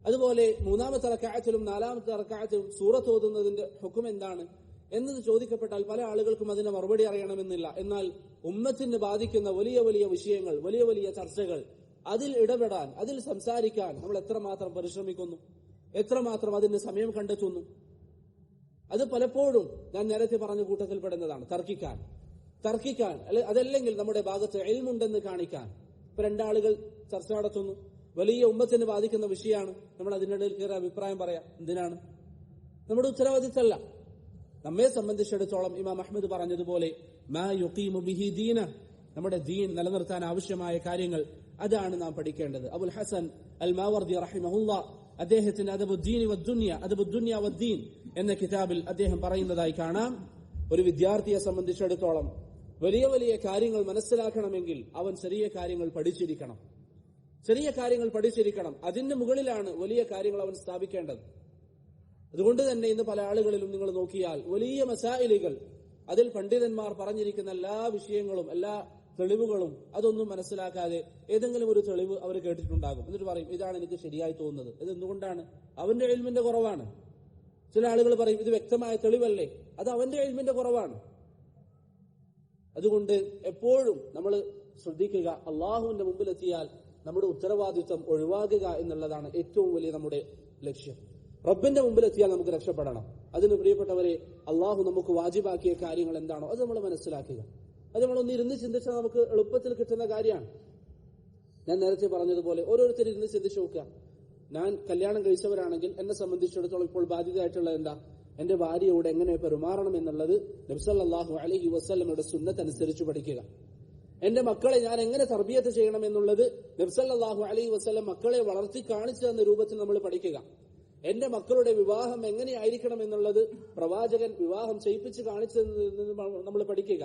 അതുപോലെ മൂന്നാമത്തെ റക്അഅത്തിലും നാലാമത്തെ റക്അഅത്തിലും സൂറത്ത് ഓതുന്നതിന്റെ ഹുക്ം എന്താണ് എന്നത് ചോദിക്കപ്പെട്ടാൽ പല ആളുകൾക്കും അതിന്റെ മറുപടി അറിയണമെന്നില്ല. എന്നാൽ ഉമ്മത്തിന് ബാധിക്കുന്ന വലിയ വലിയ വിഷയങ്ങൾ, വലിയ വലിയ ചർച്ചകൾ, അതിൽ ഇടപെടാൻ, അതിൽ സംസാരിക്കാൻ നമ്മൾ എത്രമാത്രം പരിശ്രമിക്കുന്നു, എത്രമാത്രം അതിന് സമയം കണ്ടെത്തുന്നു. അത് പലപ്പോഴും ഞാൻ നേരത്തെ പറഞ്ഞ കൂട്ടത്തിൽപ്പെടുന്നതാണ്. തർക്കിക്കാൻ, അതല്ലെങ്കിൽ നമ്മുടെ ഭാഗത്ത് ഇൽമുണ്ടെന്ന് കാണിക്കാൻ. ഇപ്പൊ രണ്ടാളുകൾ ചർച്ച നടത്തുന്നു, വലിയ ഉമ്മത്തിന് ബാധിക്കുന്ന വിഷയമാണ്, നമ്മൾ അതിനിടയിൽ കയറി അഭിപ്രായം പറയാം. എന്തിനാണ്? നമ്മുടെ ഉത്തരവാദിത്തമല്ല. നമ്മെ സംബന്ധിച്ചിടത്തോളം ഇമാം അഹ്മദ് പറഞ്ഞതുപോലെ മാ യുഖീമു ബിഹി ദീന, നമ്മുടെ ദീൻ നിലനിർത്താൻ ആവശ്യമായ കാര്യങ്ങൾ, അതാണ് നാം പഠിക്കേണ്ടത്. അബുൽ ഹസൻ അൽ മാവർദി റഹിമഹുല്ലാഹ് അദ്ദേഹത്തിന്റെ അദബുദ്ദുനിയ വദ്ദീൻ എന്ന കിതാബിൽ അദ്ദേഹം പറയുന്നതായി കാണാം, ഒരു വിദ്യാർത്ഥിയെ സംബന്ധിച്ചിടത്തോളം വലിയ വലിയ കാര്യങ്ങൾ മനസ്സിലാക്കണമെങ്കിൽ അവൻ ചെറിയ കാര്യങ്ങൾ പഠിച്ചിരിക്കണം. അതിന്റെ മുകളിലാണ് വലിയ കാര്യങ്ങൾ അവൻ സ്ഥാപിക്കേണ്ടത്. അതുകൊണ്ട് തന്നെ ഇന്ന് പല ആളുകളിലും നിങ്ങൾ നോക്കിയാൽ വലിയ മസായിലുകൾ, അതിൽ പണ്ഡിതന്മാർ പറഞ്ഞിരിക്കുന്ന എല്ലാ വിഷയങ്ങളും, എല്ലാ തെളിവുകളും അതൊന്നും മനസ്സിലാക്കാതെ ഏതെങ്കിലും ഒരു തെളിവ് അവർ കേട്ടിട്ടുണ്ടാകും. എന്നിട്ട് പറയും, ഇതാണ് എനിക്ക് ശരിയായി തോന്നുന്നത്. ഇത് എന്തുകൊണ്ടാണ്? അവന്റെ ഇൽമിന്റെ കുറവാണ്. ചില ആളുകൾ പറയും ഇത് വ്യക്തമായ തെളിവല്ലേ, അത് അവന്റെ ഇൽമിന്റെ കുറവാണ്. അതുകൊണ്ട് എപ്പോഴും നമ്മൾ ശ്രദ്ധിക്കുക, അള്ളാഹുവിന്റെ മുമ്പിലെത്തിയാൽ നമ്മുടെ ഉത്തരവാദിത്വം ഒഴിവാക്കുക എന്നുള്ളതാണ് ഏറ്റവും വലിയ നമ്മുടെ ലക്ഷ്യം. റബ്ബിന്റെ മുമ്പിലെത്തിയാൽ നമുക്ക് രക്ഷപ്പെടണം. അതിന് പ്രിയപ്പെട്ടവരെ, അള്ളാഹു നമുക്ക് വാജിബാക്കിയ കാര്യങ്ങൾ എന്താണോ അത് നമ്മൾ മനസ്സിലാക്കുക. അത് നമ്മളൊന്ന് ഇരുന്ന് ചിന്തിച്ചാൽ നമുക്ക് എളുപ്പത്തിൽ കിട്ടുന്ന കാര്യമാണ്. ഞാൻ നേരത്തെ പറഞ്ഞതുപോലെ ഓരോരുത്തരും ഇരുന്ന് ചിന്തിച്ചു നോക്കുക. ഞാൻ കല്യാണം കഴിച്ചവരാണെങ്കിൽ എന്നെ സംബന്ധിച്ചിടത്തോളം ഇപ്പോൾ ബാധ്യതയായിട്ടുള്ള എന്താ, എന്റെ ഭാര്യയോട് എങ്ങനെ പെരുമാറണം എന്നുള്ളത് നബി സല്ലല്ലാഹു അലൈഹി വസല്ലമയുടെ സുന്നത്ത് അനുസരിച്ച് പഠിക്കുക. എന്റെ മക്കളെ ഞാൻ എങ്ങനെ തർബിയത്ത് ചെയ്യണം എന്നുള്ളത് നബി സല്ലല്ലാഹു അലൈഹി വസല്ലം മക്കളെ വളർത്തി കാണിച്ചു തന്ന രൂപത്തിൽ നമ്മൾ പഠിക്കുക. എന്റെ മക്കളുടെ വിവാഹം എങ്ങനെയായിരിക്കണം എന്നുള്ളത് പ്രവാചകൻ വിവാഹം ചെയ്യിപ്പിച്ച് കാണിച്ചതിൽ നമ്മൾ പഠിക്കുക.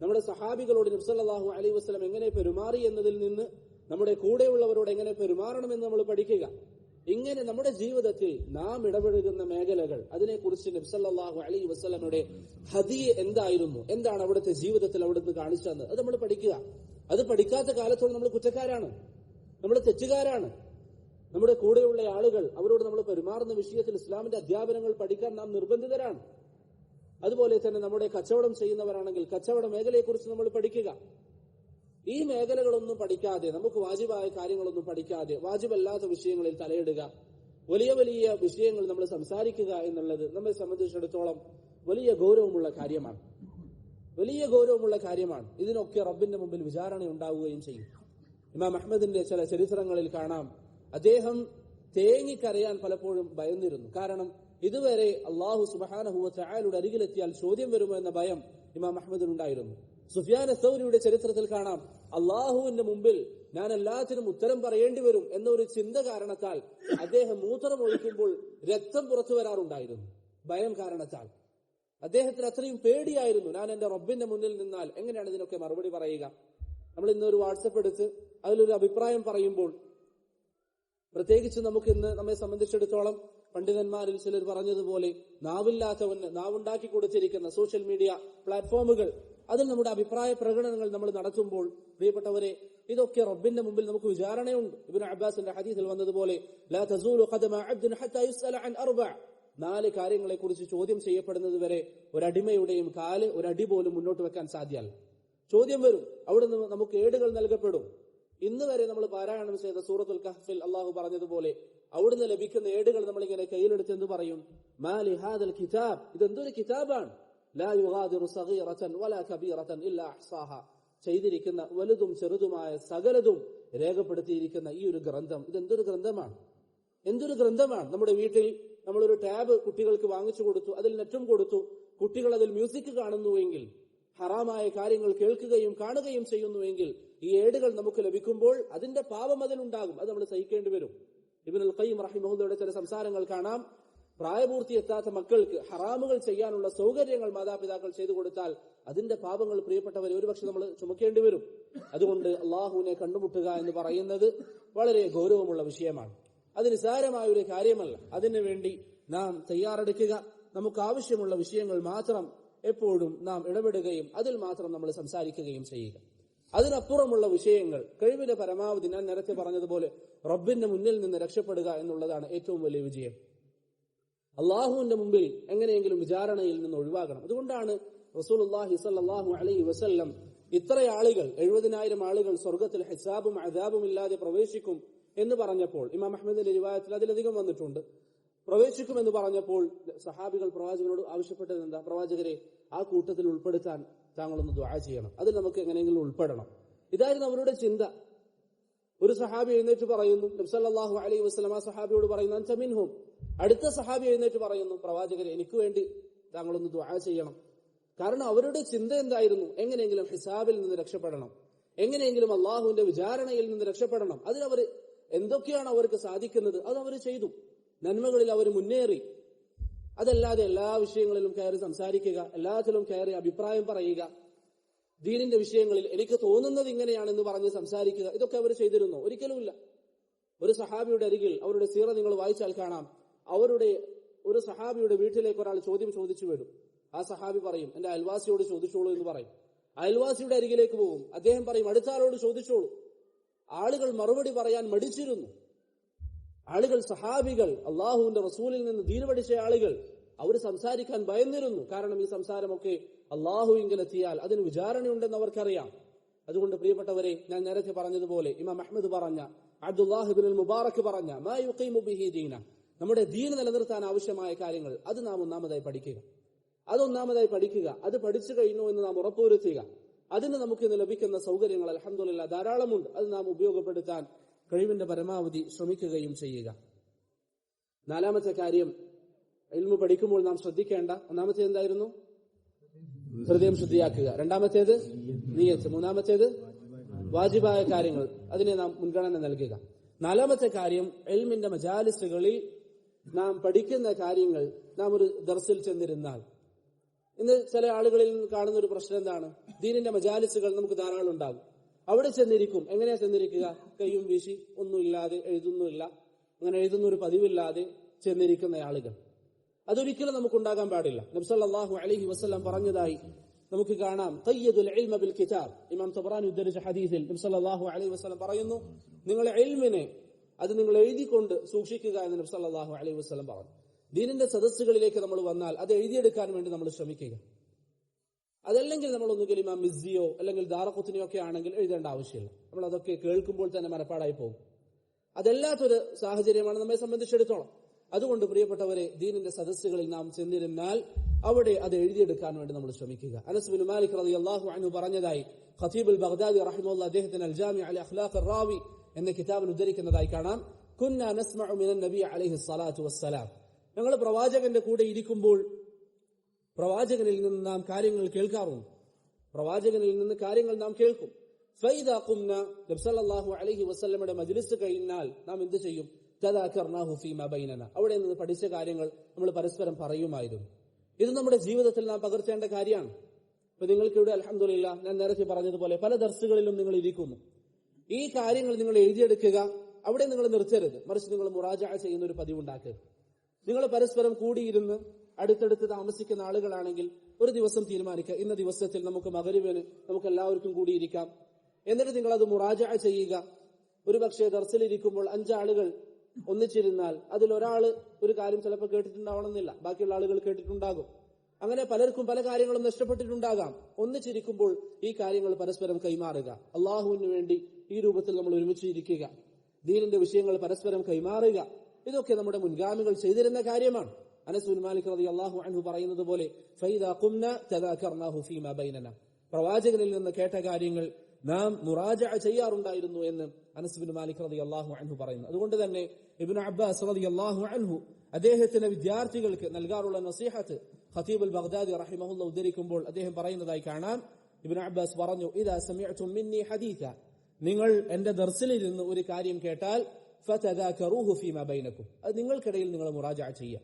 നമ്മുടെ സഹാബികളോട് നബി സല്ലല്ലാഹു അലൈഹി വസല്ലം എങ്ങനെ പെരുമാറി എന്നതിൽ നിന്ന് നമ്മുടെ കൂടെയുള്ളവരോട് എങ്ങനെ പെരുമാറണമെന്ന് നമ്മൾ പഠിക്കുക. ഇങ്ങനെ നമ്മുടെ ജീവിതത്തിൽ നാം ഇടപഴകുന്ന മേഖലകൾ, അതിനെക്കുറിച്ച് നബി സല്ലല്ലാഹു അലൈഹി വസല്ലമയുടെ ഹദിയ എന്തായിരുന്നു, എന്താണ് അവിടുത്തെ ജീവിതത്തിൽ അവിടുന്ന് കാണിച്ചു തന്നത്, അത് നമ്മൾ പഠിക്കുക. അത് പഠിക്കാത്ത കാലത്തോളം നമ്മൾ കുറ്റക്കാരാണ്, നമ്മൾ തെറ്റുകാരാണ്. നമ്മുടെ കൂടെയുള്ള ആളുകൾ അവരോട് നമ്മൾ പെരുമാറുന്ന വിഷയത്തിൽ ഇസ്ലാമിന്റെ അധ്യാപനങ്ങൾ പഠിക്കാൻ നാം നിർബന്ധിതരാണ്. അതുപോലെ തന്നെ നമ്മുടെ കച്ചവടം ചെയ്യുന്നവരാണെങ്കിൽ കച്ചവട മേഖലയെക്കുറിച്ച് നമ്മൾ പഠിക്കുക. ഈ മേഖലകളൊന്നും പഠിക്കാതെ, നമുക്ക് വാജിബായ കാര്യങ്ങളൊന്നും പഠിക്കാതെ വാജിബല്ലാത്ത വിഷയങ്ങളിൽ തലയിടുക, വലിയ വലിയ വിഷയങ്ങൾ നമ്മൾ സംസാരിക്കുക എന്നുള്ളത് നമ്മെ സംബന്ധിച്ചിടത്തോളം വലിയ ഗൗരവമുള്ള കാര്യമാണ്. വലിയ ഗൗരവമുള്ള കാര്യമാണ്. ഇതിനൊക്കെ റബ്ബിന്റെ മുമ്പിൽ വിചാരണ ഉണ്ടാവുകയും ചെയ്യും. ഇമാം അഹ്മദിന്റെ ചില ചരിത്രങ്ങളിൽ കാണാം, അദ്ദേഹം തേങ്ങിക്കരയാൻ പലപ്പോഴും ഭയന്നിരുന്നു. കാരണം ഇതുവരെ അള്ളാഹു സുബ്ഹാനഹു വ തആലയുടെ അരികിലെത്തിയാൽ ചോദ്യം വരുമോ എന്ന ഭയം ഇമാം അഹ്മദിനുണ്ടായിരുന്നു. സുഫിയാൻ അസ്സൗരിയുടെ ചരിത്രത്തിൽ കാണാം, അള്ളാഹുവിന്റെ മുമ്പിൽ ഞാൻ എല്ലാത്തിനും ഉത്തരം പറയേണ്ടി വരും എന്നൊരു ചിന്ത കാരണത്താൽ അദ്ദേഹം മൂത്രം ഒഴിക്കുമ്പോൾ രക്തം പുറത്തു വരാറുണ്ടായിരുന്നു. ഭയം കാരണത്താൽ അദ്ദേഹത്തിന് അത്രയും പേടിയായിരുന്നു. ഞാൻ എന്റെ റബ്ബിന്റെ മുന്നിൽ നിന്നാൽ എങ്ങനെയാണ് ഇതിനൊക്കെ മറുപടി പറയുക? നമ്മൾ ഇന്നൊരു വാട്സപ്പ് എടുത്ത് അതിലൊരു അഭിപ്രായം പറയുമ്പോൾ, പ്രത്യേകിച്ച് നമുക്ക് ഇന്ന് നമ്മെ സംബന്ധിച്ചിടത്തോളം പണ്ഡിതന്മാരിൽ ചിലർ പറഞ്ഞതുപോലെ നാവില്ലാത്തവന് നാവുണ്ടാക്കി കൊടുത്തിരിക്കുന്ന സോഷ്യൽ മീഡിയ പ്ലാറ്റ്ഫോമുകൾ, അതിൽ നമ്മുടെ അഭിപ്രായ പ്രകടനങ്ങൾ നമ്മൾ നടത്തുമ്പോൾ പ്രിയപ്പെട്ടവരെ, ഇതൊക്കെ റബ്ബിന്റെ മുമ്പിൽ നമുക്ക് വിചാരണയുണ്ട്. ഇബ്നു അബ്ബാസിന്റെ ഹദീസിൽ വന്നതുപോലെ ലാ തസൂലു ഖദമ അബ്ദിൻ ഹത്താ യുസ്അല അൻ അർബഅ, 4 കാര്യങ്ങളെ കുറിച്ച് ചോദ്യം ചെയ്യപ്പെടുന്നത് വരെ ഒരടിമയുടെയും കാല് ഒരടി പോലും മുന്നോട്ട് വെക്കാൻ സാധ്യമല്ല. ചോദ്യം വരും, അവിടുന്ന് നമുക്ക് ഏടുകൾ നൽകപ്പെടും. ഇന്ന് വരെ നമ്മൾ പാരായണം ചെയ്ത സൂറത്തുൽ കഹ്ഫിൽ അള്ളാഹു പറഞ്ഞതുപോലെ അവിടുന്ന് ലഭിക്കുന്ന ഏടുകൾ നമ്മളിങ്ങനെ കയ്യിലെടുത്ത് എന്ത് പറയും? മാ ലിഹാദൽ കിതാബ്, ഇതെന്തൊരു കിതാബാണ്, ലാ യുഗാദിറു സഗീറതൻ വലാ കബീറതൻ ഇല്ലാ അഹ്സാഹാ, ചെയ്തിരിക്കുന്ന വലുതും ചെറുതുമായ സകലതും രേഖപ്പെടുത്തിയിരിക്കുന്ന ഈ ഒരു ഗ്രന്ഥം, ഇതെന്തൊരു ഗ്രന്ഥമാണ്, എന്തൊരു ഗ്രന്ഥമാണ്. നമ്മുടെ വീട്ടിൽ നമ്മളൊരു ടാബ് കുട്ടികൾക്ക് വാങ്ങിച്ചു കൊടുത്തു, അതിൽ നെറ്റും കൊടുത്തു, കുട്ടികൾ അതിൽ മ്യൂസിക് കാണുന്നുവെങ്കിൽ, ഹറാമായ കാര്യങ്ങൾ കേൾക്കുകയും കാണുകയും ചെയ്യുന്നുവെങ്കിൽ, ഈ ഏടുകൾ നമുക്ക് ലഭിക്കുമ്പോൾ അതിന്റെ പാപം അതിലുണ്ടാകും, അത് നമ്മൾ സഹിക്കേണ്ടി വരും. ഇബ്നുൽ ഖയ്യിം റഹിമഹുള്ളയുടെ ചില സംസാരങ്ങൾ കാണാം, പ്രായപൂർത്തി എത്താത്ത മക്കൾക്ക് ഹറാമുകൾ ചെയ്യാനുള്ള സൗകര്യങ്ങൾ മാതാപിതാക്കൾ ചെയ്തു കൊടുത്താൽ അതിന്റെ പാപങ്ങൾ പ്രിയപ്പെട്ടവരെ ഒരുപക്ഷെ നമ്മൾ ചുമക്കേണ്ടി വരും. അതുകൊണ്ട് അള്ളാഹുവിനെ കണ്ടുമുട്ടുക എന്ന് പറയുന്നത് വളരെ ഗൗരവമുള്ള വിഷയമാണ്. അത് നിസ്സാരമായ ഒരു കാര്യമല്ല. അതിനു വേണ്ടി നാം തയ്യാറെടുക്കുക. നമുക്ക് ആവശ്യമുള്ള വിഷയങ്ങൾ മാത്രം എപ്പോഴും നാം ഇടപെടുകയും അതിൽ മാത്രം നമ്മൾ സംസാരിക്കുകയും ചെയ്യുക. അതിനപ്പുറമുള്ള വിഷയങ്ങൾ കഴിവിന്റെ പരമാവധി, ഞാൻ നേരത്തെ പറഞ്ഞതുപോലെ റബ്ബിന്റെ മുന്നിൽ നിന്ന് രക്ഷപ്പെടുക എന്നുള്ളതാണ് ഏറ്റവും വലിയ വിജയം. അള്ളാഹുവിന്റെ മുമ്പിൽ എങ്ങനെയെങ്കിലും വിചാരണയിൽ നിന്ന് ഒഴിവാകണം. അതുകൊണ്ടാണ് റസൂലുള്ളാഹി സ്വല്ലല്ലാഹു അലൈഹി വസല്ലം ഇത്ര ആളുകൾ, 70,000 ആളുകൾ സ്വർഗത്തിൽ ഹിസാബും അദാബും ഇല്ലാതെ പ്രവേശിക്കും എന്ന് പറഞ്ഞപ്പോൾ, ഇമാം അഹ്മദിന്റെ റിവായത്തിൽ അതിലധികം വന്നിട്ടുണ്ട്, പ്രവേശിക്കുമെന്ന് പറഞ്ഞപ്പോൾ സഹാബികൾ പ്രവാചകനോട് ആവശ്യപ്പെട്ടത് എന്താ? പ്രവാചകരെ, ആ കൂട്ടത്തിൽ ഉൾപ്പെടുത്താൻ താങ്കളൊന്ന് ദുആ ചെയ്യണം, അതിൽ നമുക്ക് എങ്ങനെയെങ്കിലും ഉൾപ്പെടണം. ഇതായിരുന്നു അവരുടെ ചിന്ത. ഒരു സഹാബി എഴുന്നേറ്റ് പറയുന്നു, നബി സല്ലല്ലാഹു അലൈഹി വസല്ലം ആ സഹാബിയോട് പറയുന്നു, അൻത മിൻഹും. അടുത്ത സഹാബി എഴുന്നേറ്റ് പറയുന്നു, പ്രവാചകരെ, എനിക്ക് വേണ്ടി താങ്കളൊന്ന് ദുആ ചെയ്യണം. കാരണം അവരുടെ ചിന്ത എന്തായിരുന്നു? എങ്ങനെയെങ്കിലും ഹിസാബിൽ നിന്ന് രക്ഷപ്പെടണം, എങ്ങനെയെങ്കിലും അള്ളാഹുവിന്റെ വിചാരണയിൽ നിന്ന് രക്ഷപ്പെടണം. അതിനവർ എന്തൊക്കെയാണ് അവർക്ക് സാധിക്കുന്നത് അത് അവർ ചെയ്തു. നന്മകളിൽ അവർ മുന്നേറി. അതല്ലാതെ എല്ലാ വിഷയങ്ങളിലും കയറി സംസാരിക്കുക, എല്ലാത്തിലും കയറി അഭിപ്രായം പറയുക, ദീനിന്റെ വിഷയങ്ങളിൽ എനിക്ക് തോന്നുന്നത് ഇങ്ങനെയാണെന്ന് പറഞ്ഞ് സംസാരിക്കുക, ഇതൊക്കെ അവർ ചെയ്തിരുന്നു? ഒരിക്കലുമില്ല. ഒരു സഹാബിയുടെ അരികിൽ അവരുടെ സീറ നിങ്ങൾ വായിച്ചാൽ കാണാം, അവരുടെ ഒരു സഹാബിയുടെ വീട്ടിലേക്ക് ഒരാൾ ചോദ്യം ചോദിച്ചു വരും. ആ സഹാബി പറയും, എന്റെ അയൽവാസിയോട് ചോദിച്ചോളൂ എന്ന് പറയും. അയൽവാസിയുടെ അരികിലേക്ക് പോകും, അദ്ദേഹം പറയും, അടുത്ത ആളോട് ചോദിച്ചോളൂ. ആളുകൾ മറുപടി പറയാൻ മടിച്ചിരുന്നു. ആളുകൾ, സഹാബികൾ, അള്ളാഹുവിന്റെ റസൂലിൽ നിന്ന് ദീൻ പഠിച്ച ആളുകൾ അവർ സംസാരിക്കാൻ ഭയന്നിരുന്നു. കാരണം ഈ സംസാരമൊക്കെ അള്ളാഹുവിങ്കലെത്തിയാൽ അതിന് വിചാരണയുണ്ടെന്ന് അവർക്കറിയാം. അതുകൊണ്ട് പ്രിയപ്പെട്ടവരെ, ഞാൻ നേരത്തെ പറഞ്ഞതുപോലെ ഇമാം അഹ്മദ് പറഞ്ഞ, അബ്ദുല്ലാഹ് ഇബ്നുൽ മുബാറക് പറഞ്ഞ മാ യുഖീമു ബിഹി ദീന, നമ്മുടെ ദീൻ നിലനിർത്താൻ ആവശ്യമായ കാര്യങ്ങൾ അത് നാം ഒന്നാമതായി പഠിക്കുക. അത് പഠിച്ചു കഴിഞ്ഞു എന്ന് നാം ഉറപ്പുവരുത്തുക. അതിന് നമുക്ക് ഇന്ന് ലഭിക്കുന്ന സൗകര്യങ്ങൾ അൽഹംദുലില്ലാഹ് ധാരാളമുണ്ട്. അത് നാം ഉപയോഗപ്പെടുത്താൻ കഴിവിന്റെ പരമാവധി ശ്രമിക്കുകയും ചെയ്യുക. നാലാമത്തെ കാര്യം, ഇൽമു പഠിക്കുമ്പോൾ നാം ശ്രദ്ധിക്കേണ്ട ഒന്നാമത്തേത് എന്തായിരുന്നു? ഹൃദയം ശുദ്ധിയാക്കുക. രണ്ടാമത്തേത് നിയ്യത്ത്. മൂന്നാമത്തേത് വാജിബായ കാര്യങ്ങൾ, അതിനെ നാം മുൻഗണന നൽകുക. നാലാമത്തെ കാര്യം, ഇൽമിന്റെ മജാലിസുകളിൽ നാം പഠിക്കുന്ന കാര്യങ്ങൾ നാം ഒരു ദർസിൽ ചെന്നിരുന്നാൽ, ഇന്ന് ചില ആളുകളിൽ കാണുന്ന ഒരു പ്രശ്നം എന്താണ്? ദീനിന്റെ മജാലിസുകൾ നമുക്ക് ധാരാളം ഉണ്ടാകും. അവിടെ ചെന്നിരിക്കും. എങ്ങനെയാ ചെന്നിരിക്കുക? കയ്യും വീശി ഒന്നുമില്ലാതെ, എഴുതുന്നില്ല, അങ്ങനെ എഴുതുന്ന ഒരു പതിവില്ലാതെ ചെന്നിരിക്കുന്ന ആളുകൾ. അതൊരിക്കലും നമുക്കുണ്ടാകാൻ പാടില്ല. നബി സല്ലല്ലാഹു അലൈഹി വസല്ലം പറഞ്ഞതായി നമുക്ക് കാണാം, ഖയ്യിദുൽ ഇൽമ ബിൽ കിതാബ്. ഇമാം തബറാനി ഉദ്ധരിച്ച ഹദീസിൽ നബി സല്ലല്ലാഹു അലൈഹി വസല്ലം പറയുന്നു, നിങ്ങൾ ഇൽമിനെ അത് നിങ്ങൾ എഴുതിക്കൊണ്ട് സൂക്ഷിക്കുക എന്ന് നബി സല്ലല്ലാഹു അലൈഹി വസല്ലം പറഞ്ഞു. ദീനിന്റെ സദസ്സുകളിലേക്ക് നമ്മൾ വന്നാൽ അത് എഴുതിയെടുക്കാൻ വേണ്ടി നമ്മൾ ശ്രമിക്കുക. അതല്ലെങ്കിൽ നമ്മൾ ഒന്നുകിൽ ഇമാം മിസ്സിയോ അല്ലെങ്കിൽ ദാറഖുത്നിയോ ഒക്കെ ആണെങ്കിൽ എഴുതേണ്ട ആവശ്യമില്ല. നമ്മൾ അതൊക്കെ കേൾക്കുമ്പോൾ തന്നെ മനപ്പാടായി പോകും. അതല്ലാത്തൊരു സാഹചര്യമാണ് നമ്മെ സംബന്ധിച്ചിടത്തോളം. അതുകൊണ്ട് പ്രിയപ്പെട്ടവരെ, ദീനിന്റെ സദസ്സുകളിൽ നാം ചെന്നിരുന്നാൽ അവിടെ അത് എഴുതിയെടുക്കാൻ വേണ്ടി നമ്മൾ ശ്രമിക്കുക. അനസ് ബിൻ മാലിക് റളിയല്ലാഹു അൻഹു പറഞ്ഞതായി ഖതീബുൽ ബഗ്ദാദി റഹിമഹുല്ലാഹ് അദ്ദേഹത്തിന് അൽ ജാമി അൽ അഖ്ലാഖ് റാവി എന്ന കിതാബിൽ ഉദ്ധരിക്കുന്നതായി കാണാം, കുന്നാ നസ്മഉ മിനൻ നബി അലൈഹി സ്വലാത്തു വസ്സലാം, ഞങ്ങൾ പ്രവാചകന്റെ കൂടെ ഇരിക്കുമ്പോൾ പ്രവാചകനിൽ നിന്ന് നാം കാര്യങ്ങൾ കേൾക്കാറുണ്ട്. പ്രവാചകനിൽ നിന്ന് കാര്യങ്ങൾ നാം കേൾക്കും. ഫൈദാ ഖുംനാ, നബി സല്ലല്ലാഹു അലൈഹി വസല്ലമയുടെ മജ്ലിസ് കഴിഞ്ഞാൽ നാം എന്ത് ചെയ്യും? തദാകർനാഹു ഫീമാ ബൈനനാ, അവിടെ നിന്ന് പഠിച്ച കാര്യങ്ങൾ നമ്മൾ പരസ്പരം പറയുമായിരുന്നു. ഇത് നമ്മുടെ ജീവിതത്തിൽ നാം പകർത്തേണ്ട കാര്യമാണ്. ഇപ്പൊ നിങ്ങൾക്കിവിടെ അൽഹംദുലില്ലാഹ് ഞാൻ നേരത്തെ പറഞ്ഞതുപോലെ പല ദർസുകളിലും നിങ്ങൾ ഇരിക്കുന്നു. ഈ കാര്യങ്ങൾ നിങ്ങൾ എഴുതിയെടുക്കുക. അവിടെ നിങ്ങൾ നിർത്തരുത്, മറിച്ച് നിങ്ങൾ മുറാജഅ ചെയ്യുന്ന ഒരു പതിവുണ്ടാക്കുക. നിങ്ങൾ പരസ്പരം കൂടിയിരുന്ന് അടുത്തടുത്ത് താമസിക്കുന്ന ആളുകളാണെങ്കിൽ ഒരു ദിവസം തീരുമാനിക്കുക, ഇന്ന ദിവസത്തിൽ നമുക്ക് മഗ്‌രിബിന് നമുക്ക് എല്ലാവർക്കും കൂടിയിരിക്കാം. എന്നിട്ട് നിങ്ങൾ അത് മുറാജഅ ചെയ്യുക. ഒരു പക്ഷേ ദർസിലിരിക്കുമ്പോൾ 5 ആളുകൾ ഒന്നിച്ചിരുന്നാൽ അതിൽ ഒരാള് ഒരു കാര്യം ചിലപ്പോൾ കേട്ടിട്ടുണ്ടാവണമെന്നില്ല, ബാക്കിയുള്ള ആളുകൾ കേട്ടിട്ടുണ്ടാകും. അങ്ങനെ പലർക്കും പല കാര്യങ്ങളും നഷ്ടപ്പെട്ടിട്ടുണ്ടാകാം. ഒന്നിച്ചിരിക്കുമ്പോൾ ഈ കാര്യങ്ങൾ പരസ്പരം കൈമാറുക. അള്ളാഹുവിന് വേണ്ടി ഈ രൂപത്തിൽ നമ്മൾ ഒരുമിച്ച് ഇരിക്കുക, ദീനിന്റെ വിഷയങ്ങൾ പരസ്പരം കൈമാറുക. ഇതൊക്കെ നമ്മുടെ മുൻഗാമികൾ ചെയ്തിരുന്ന കാര്യമാണ്. അനസ് ബിൻ മാലിക് റളിയല്ലാഹു അൻഹു പറയുന്നത് പോലെ, ഫൈദാ ഖുംനാ തദാകർനാഹു ഫീമാ ബൈനനാ, പ്രവാചകനിൽ നിന്ന് കേട്ട കാര്യങ്ങൾ നാം മുറാജഅ ചെയ്യാറുണ്ടായിരുന്നു എന്ന് അനസ് ബിൻ മാലിക് റളിയല്ലാഹു അൻഹു പറയുന്നു. അതുകൊണ്ട് തന്നെ ഇബ്നു അബ്ബാസ് റളിയല്ലാഹു അൻഹു അദ്ദേഹത്തിന്റെ വിദ്യാർത്ഥികൾക്ക് നൽകാറുള്ള നസീഹത്ത് ഖതീബുൽ ബഗ്ദാദി റഹിമഹുല്ലാഹ് ഉദ്ധരിക്കുമ്പോൾ അദ്ദേഹം പറയുന്നതായി കാണാം. ഇബ്നു അബ്ബാസ് പറഞ്ഞു, ഇദാ സമിഅ്തും മിന്നി ഹദീസ, നിങ്ങൾ എന്റെ ദർസിലിരുന്ന് ഒരു കാര്യം കേട്ടാൽ ഫതദാകറൂഹു ഫീമാ ബൈനക്കും, അത് നിങ്ങൾക്കിടയിൽ നിങ്ങൾ മുറാജഅ ചെയ്യുക.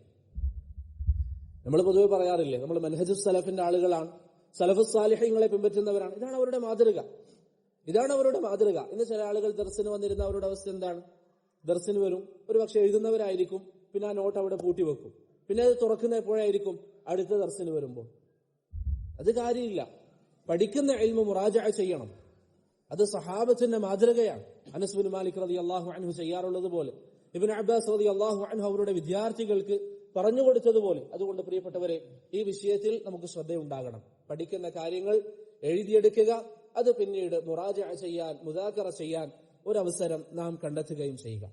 നമ്മൾ പൊതുവെ പറയാറില്ലേ, നമ്മൾ മൻഹജുസ് സലഫിന്റെ ആളുകളാണ്, സലഫുസ് സാലിഹീങ്ങളെ പിൻപറ്റുന്നവരാണ്. ഇതാണ് അവരുടെ മാതൃക. ഇന്ന് ചില ആളുകൾ ദർസിന് വന്നിരുന്ന അവരുടെ അവസ്ഥ എന്താണ്? ദർസിന് വരും, ഒരു പക്ഷെ എഴുതുന്നവരായിരിക്കും, പിന്നെ ആ നോട്ട് അവിടെ പൂട്ടിവെക്കും, പിന്നെ അത് തുറക്കുന്ന എപ്പോഴായിരിക്കും? അടുത്ത ദർസിന് വരുമ്പോൾ. അത് കാര്യമില്ല. പഠിക്കുന്ന ഇൽമു മുറാജഅ ചെയ്യണം. അത് സഹാബത്തിന്റെ മാതൃകയാണ്. അനസ് ബിൻ മാലിക് റളിയല്ലാഹു അൻഹു ചെയ്യാറുള്ളത് പോലെ, ഇബ്നു അബ്ബാസ് റളിയല്ലാഹു അൻഹു അവരുടെ വിദ്യാർത്ഥികൾക്ക് പറഞ്ഞു കൊടുത്തതുപോലെ. അതുകൊണ്ട് പ്രിയപ്പെട്ടവരെ, ഈ വിഷയത്തിൽ നമുക്ക് ശ്രദ്ധയുണ്ടാകണം. പഠിക്കുന്ന കാര്യങ്ങൾ എഴുതിയെടുക്കുക, അത് പിന്നീട് മുറാജഅ ചെയ്യാൻ, മുദാക്കറ ചെയ്യാൻ ഒരവസരം നാം കണ്ടെത്തുകയും ചെയ്യുക.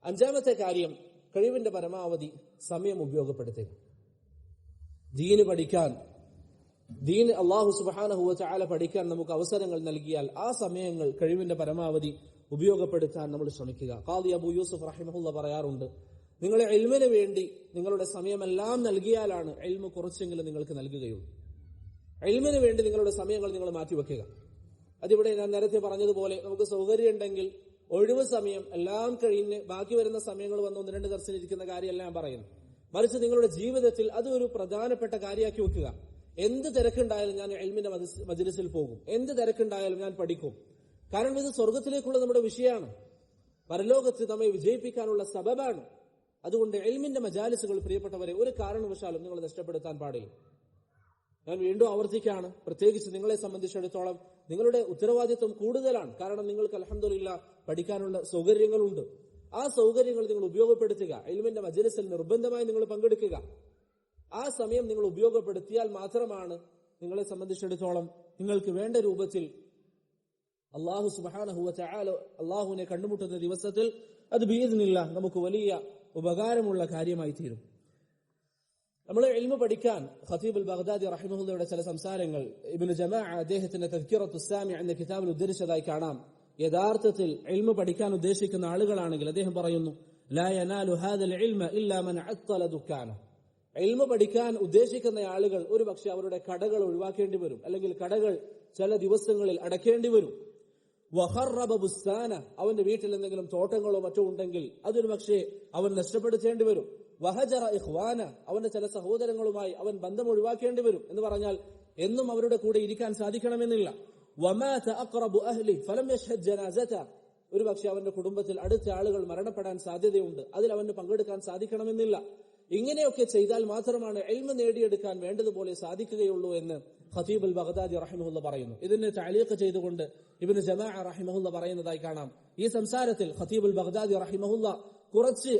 5ാമത്തെ കാര്യം, കഴിവിന്റെ പരമാവധി സമയം ഉപയോഗപ്പെടുത്തുക. ദീന് പഠിക്കാൻ, ദീൻ അല്ലാഹു സുബ്ഹാനഹു വ തആല പഠിക്കാൻ നമുക്ക് അവസരങ്ങൾ നൽകിയാൽ ആ സമയങ്ങൾ കഴിവിന്റെ പരമാവധി ഉപയോഗപ്പെടുത്താൻ നമ്മൾ ശ്രമിക്കുക. ഖാദി അബൂ യൂസുഫ് റഹിമഹുല്ലാഹ് പറയാറുണ്ട്, നിങ്ങൾ ഇൽമിന് വേണ്ടി നിങ്ങളുടെ സമയമെല്ലാം നൽകിയാലാണ് ഇൽമു കുറച്ചെങ്കിലും നിങ്ങൾക്ക് നൽകുകയുള്ളൂ. ഇൽമിന് വേണ്ടി നിങ്ങളുടെ സമയങ്ങൾ നിങ്ങൾ മാറ്റിവെക്കുക. അതിവിടെ ഞാൻ നേരത്തെ പറഞ്ഞതുപോലെ നമുക്ക് സൗകര്യം ഉണ്ടെങ്കിൽ ഒഴിവ് സമയം എല്ലാം കഴിഞ്ഞ് ബാക്കി വരുന്ന സമയങ്ങൾ വന്ന് 1-2 ദർശനിരിക്കുന്ന കാര്യമല്ല ഞാൻ പറയുന്നു. മറിച്ച് നിങ്ങളുടെ ജീവിതത്തിൽ അത് ഒരു പ്രധാനപ്പെട്ട കാര്യമാക്കി വെക്കുക. എന്ത് തിരക്കുണ്ടായാലും ഞാൻ ഇൽമിന്റെ മജ്‌ലിസിൽ പോകും, എന്ത് തിരക്കുണ്ടായാലും ഞാൻ പഠിക്കും. കാരണം ഇത് സ്വർഗത്തിലേക്കുള്ള നമ്മുടെ വിഷയമാണ്, പരലോകത്ത് നമ്മെ വിജയിപ്പിക്കാനുള്ള സബബാണ്. അതുകൊണ്ട് ഇൽമിന്റെ മജാലിസുകൾ പ്രിയപ്പെട്ടവരെ ഒരു കാരണവശാലും നിങ്ങൾ നഷ്ടപ്പെടുത്താൻ പാടില്ല. ഞാൻ വീണ്ടും ആവർത്തിക്കുകയാണ്, പ്രത്യേകിച്ച് നിങ്ങളെ സംബന്ധിച്ചിടത്തോളം നിങ്ങളുടെ ഉത്തരവാദിത്വം കൂടുതലാണ്. കാരണം നിങ്ങൾക്ക് അൽഹംദുലില്ലാഹ് പഠിക്കാനുള്ള സൗകര്യങ്ങളുണ്ട്. ആ സൗകര്യങ്ങൾ നിങ്ങൾ ഉപയോഗപ്പെടുത്തുക. ഇൽമിന്റെ മജ്‌ലിസിൽ നിർബന്ധമായി നിങ്ങൾ പങ്കെടുക്കുക. ആ സമയം നിങ്ങൾ ഉപയോഗപ്പെടുത്തിയാൽ മാത്രമാണ് നിങ്ങളെ സംബന്ധിച്ചിടത്തോളം നിങ്ങൾക്ക് വേണ്ട രൂപത്തിൽ അല്ലാഹു സുബ്ഹാനഹു വ തആല അല്ലാഹുവിനെ കണ്ടുമുട്ടുന്ന ദിവസത്തിൽ അത് ബിഇദ്നില്ലാഹ് നമുക്ക് വലിയ ഉപകാരമുള്ള കാര്യമായി തീരും. നമ്മൾ ഇൽമു പഠിക്കാൻ ഖതീബ് അൽ ബഗ്ദാദി റഹിമഹുള്ളയുടെ ചില സംസാരങ്ങൾ ഇബ്നു ജമാഅ അദ്ദേഹത്തിന്റെ തദ്കിറത്തുസ് സാമി എന്ന കിതാബിൽ ഉദ്ധരിച്ചതായി കാണാം. യഥാർത്ഥത്തിൽ ഇൽമു പഠിക്കാൻ ഉദ്ദേശിക്കുന്ന ആളുകളാണെങ്കിൽ അദ്ദേഹം പറയുന്നു, ലാ യനാലു ഹാദൽ ഇൽമ ഇല്ലാ മൻ അത്തല ദുക്കാന. ഇൽമു പഠിക്കാൻ ഉദ്ദേശിക്കുന്ന ആളുകൾ ഒരു പക്ഷെ അവരുടെ കടകൾ ഒഴിവാക്കേണ്ടി വരും, അല്ലെങ്കിൽ കടകൾ ചില ദിവസങ്ങളിൽ അടയ്ക്കേണ്ടി വരും. വഖറബ ബുസ്താന, അവന്റെ വീട്ടിൽ എന്തെങ്കിലും തോട്ടങ്ങളോ മറ്റോ ഉണ്ടെങ്കിൽ അതൊരു പക്ഷേ അവൻ നഷ്ടപ്പെടുത്തേണ്ടി വരും. വഹജറ ഇഖ്വാന, അവന്റെ ചില സഹോദരങ്ങളുമായി അവൻ ബന്ധം ഒഴിവാക്കേണ്ടി വരും. എന്ന് പറഞ്ഞാൽ എന്നും അവരുടെ കൂടെ ഇരിക്കാൻ സാധിക്കണമെന്നില്ല. വമാത അഖറബു അഹ്ലി ഫലം യശ്ഹദ് ജനാസത, ഒരു പക്ഷെ അവന്റെ കുടുംബത്തിൽ അടുത്ത ആളുകൾ മരണപ്പെടാൻ സാധ്യതയുണ്ട്, അതിൽ അവന് പങ്കെടുക്കാൻ സാധിക്കണമെന്നില്ല. ഇങ്ങനെയൊക്കെ ചെയ്താൽ മാത്രമാണ് ഇൽമു നേടിയെടുക്കാൻ വേണ്ടതുപോലെ സാധിക്കുകയുള്ളൂ എന്ന് ഖതീബ് അൽ ബഗ്ദാദി റഹിമഹുള്ള പറയുന്നു. ഇതിനെ തഅലീഖ് ചെയ്തുകൊണ്ട് ഇബ്നു ജമാഅ റഹിമഹുള്ള പറയുന്നതായി കാണാം. ഈ സംസാരത്തിൽ ഖതീബ് അൽ ബഗ്ദാദി റഹിമഹുള്ള കുറച്ച്